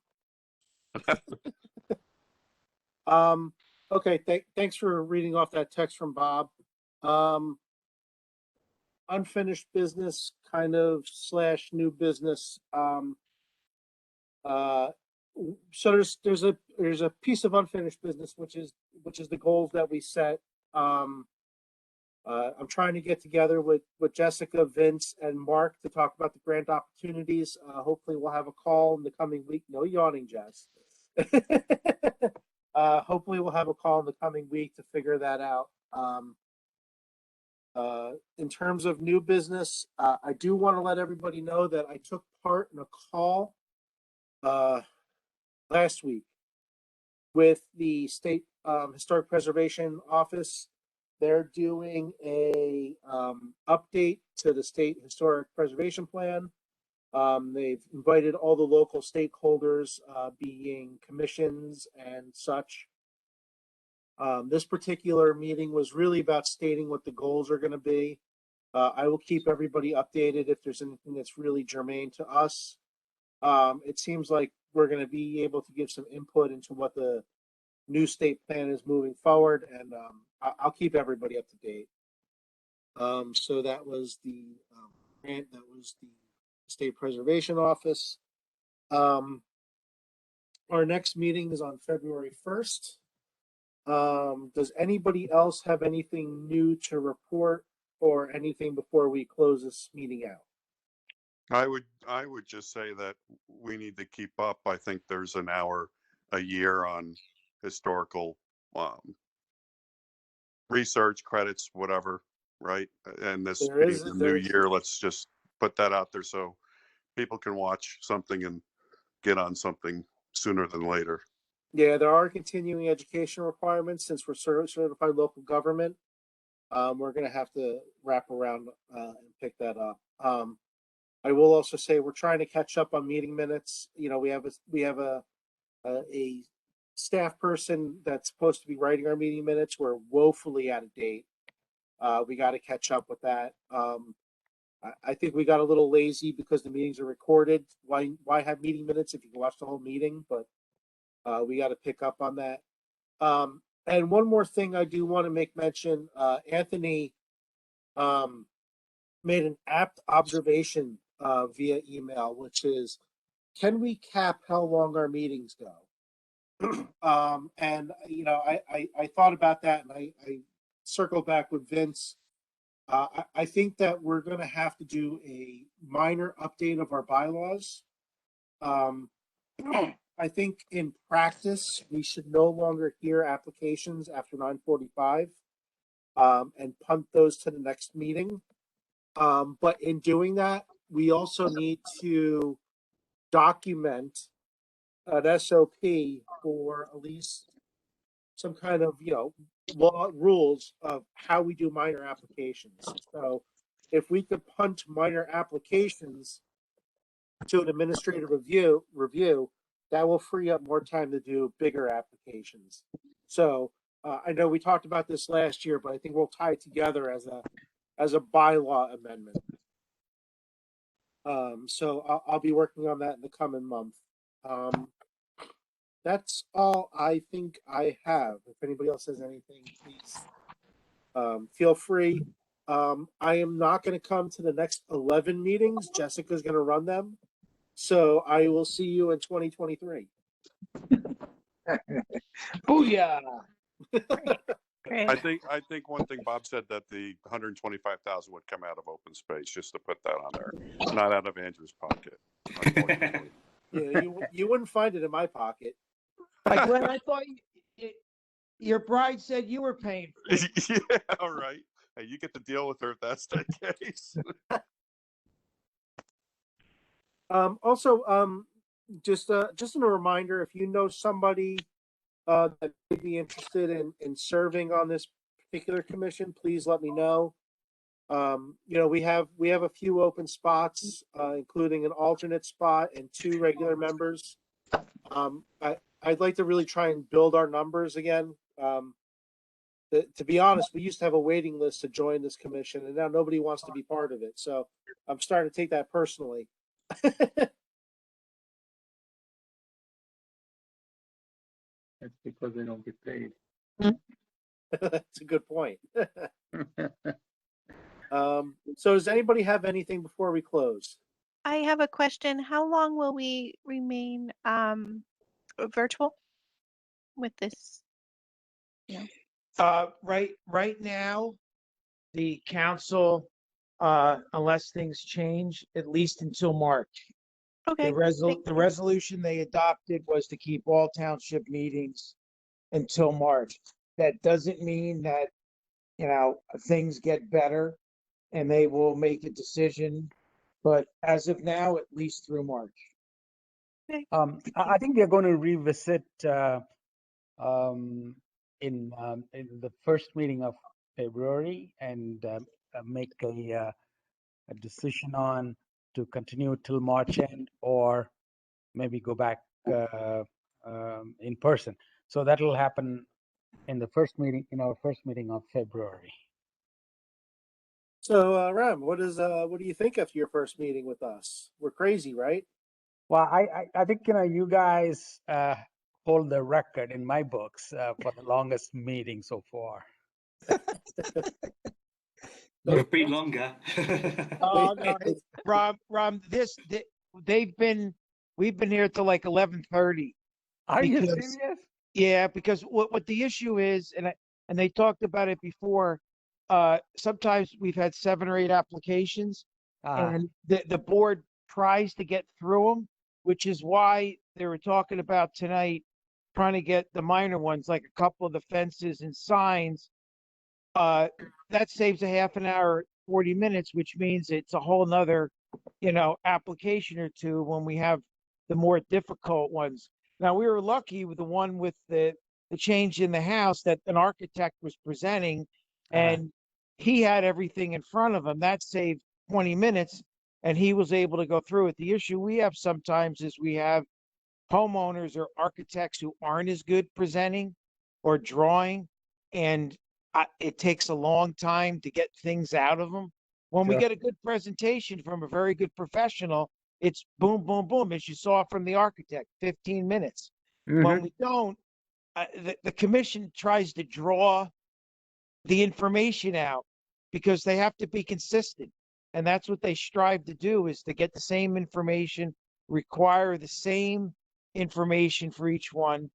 Okay, thanks for reading off that text from Bob. Unfinished business, kind of / new business. So there's a piece of unfinished business, which is the goals that we set. I'm trying to get together with Jessica, Vince, and Mark to talk about the grant opportunities. Hopefully we'll have a call in the coming week. No yawning, Jess. Hopefully we'll have a call in the coming week to figure that out. In terms of new business, I do want to let everybody know that I took part in a call last week with the State Historic Preservation Office. They're doing a update to the State Historic Preservation Plan. They've invited all the local stakeholders, being commissions and such. This particular meeting was really about stating what the goals are going to be. I will keep everybody updated if there's anything that's really germane to us. It seems like we're going to be able to give some input into what the new state plan is moving forward, and I'll keep everybody up to date. So that was the grant, that was the State Preservation Office. Our next meeting is on February 1st. Does anybody else have anything new to report or anything before we close this meeting out? I would just say that we need to keep up. I think there's an hour a year on historical research credits, whatever, right? And this There being is- the new there's- year, let's just put that out there so people can watch something and get on something sooner than later. Yeah, there are continuing education requirements since we're certified local government. We're going to have to wrap around and pick that up. I will also say we're trying to catch up on meeting minutes. You know, we have a staff person that's supposed to be writing our meeting minutes. We're woefully out of date. We got to catch up with that. I think we got a little lazy because the meetings are recorded. Why have meeting minutes if you can watch the whole meeting? But we got to pick up on that. And one more thing I do want to make mention, Anthony made an apt observation via email, which is, can we cap how long our meetings go? And you know, I thought about that, and I circled back with Vince. I think that we're going to have to do a minor update of our bylaws. I think in practice, we should no longer hear applications after 9:45 and punt those to the next meeting. But in doing that, we also need to document an SOP for at least some kind of, you know, law rules of how we do minor applications. So if we could punt minor applications to an administrative review, that will free up more time to do bigger applications. So I know we talked about this last year, but I think we'll tie it together as a bylaw amendment. So I'll be working on that in the coming month. That's all I think I have. If anybody else has anything, please feel free. I am not going to come to the next 11 meetings. Jessica's going to run them. So I will see you in 2023. Booyah! Great. I think one thing Bob said, that the 125,000 would come out of open space, just to put that on there, not out of Andrew's pocket, unfortunately. Yeah, you wouldn't find it in my pocket. Like when I thought your bride said you were paying for it. Yeah, all right. Hey, you get to deal with her if that's the case. Also, just a reminder, if you know somebody that would be interested in serving on this particular commission, please let me know. You know, we have a few open spots, including an alternate spot and 2 regular members. I'd like to really try and build our numbers again. To be honest, we used to have a waiting list to join this commission, and now nobody wants to be part of it. So I'm starting to take that personally. That's because they don't get paid. That's a good point. So does anybody have anything before we close? I have a question. How long will we remain virtual with this? Right now, the council, unless things change, at least until March. Okay. The resolution they adopted was to keep all township meetings until March. That doesn't mean that, you know, things get better and they will make a decision but as of now, at least through March. I think we are going to revisit in the first meeting of February and make a decision on to continue till March end or maybe go back in person. So that will happen in the first meeting, in our first meeting of February. So, Ram, what do you think of your first meeting with us? We're crazy, right? Well, I think you guys hold the record in my books for the longest meeting so far. We're pretty longer. Oh no, Rob, we've been here till like 11:30. Are you Because- serious? Yeah, because what the issue is, and they talked about it before. Sometimes we've had 7 or 8 applications, and the board tries to get through them, which is why they were talking about tonight, trying to get the minor ones, like a couple of the fences and signs. That saves a half an hour, 40 minutes, which means it's a whole nother, application or two when we have the more difficult ones. Now, we were lucky with the one with the change in the house that an architect was presenting, and he had everything in front of him. That saved 20 minutes, and he was able to go through it. The issue we have sometimes is we have homeowners or architects who aren't as good presenting or drawing, and it takes a long time to get things out of them. When we Sure. get a good presentation from a very good professional, it's boom, boom, boom, as you saw from the architect, 15 minutes. When we don't, the commission tries to draw the information out because they have to be consistent. And that's what they strive to do, is to get the same information, require the same information for each one,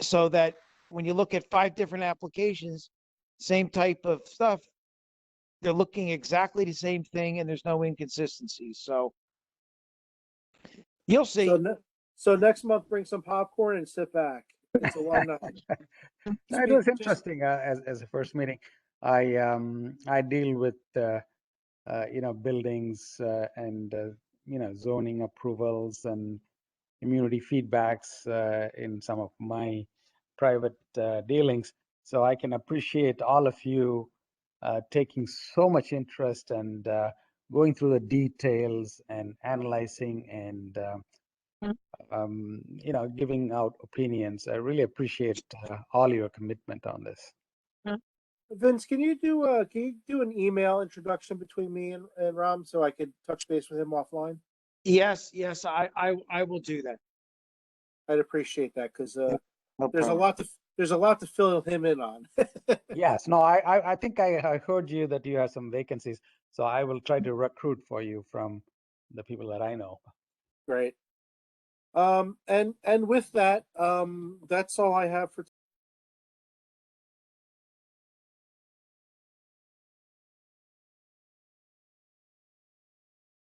so that when you look at 5 different applications, same type of stuff, they're looking exactly the same thing and there's no inconsistencies. So you'll see. So next month, bring some popcorn and sit back. It's a long night. No, it was interesting as a first meeting. I deal with buildings and zoning approvals and community feedbacks in some of my private dealings. So I can appreciate all of you taking so much interest and going through the details and analyzing and giving out opinions. I really appreciate all your commitment on this. Vince, can you do an email introduction between me and Ram so I could touch base with him offline? Yes, I will do that. I'd appreciate that because No there's a lot to fill him in on. Yes, no, I think I heard you that you have some vacancies, so I will try to recruit for you from the people that I know. Great. And with that, that's all I have for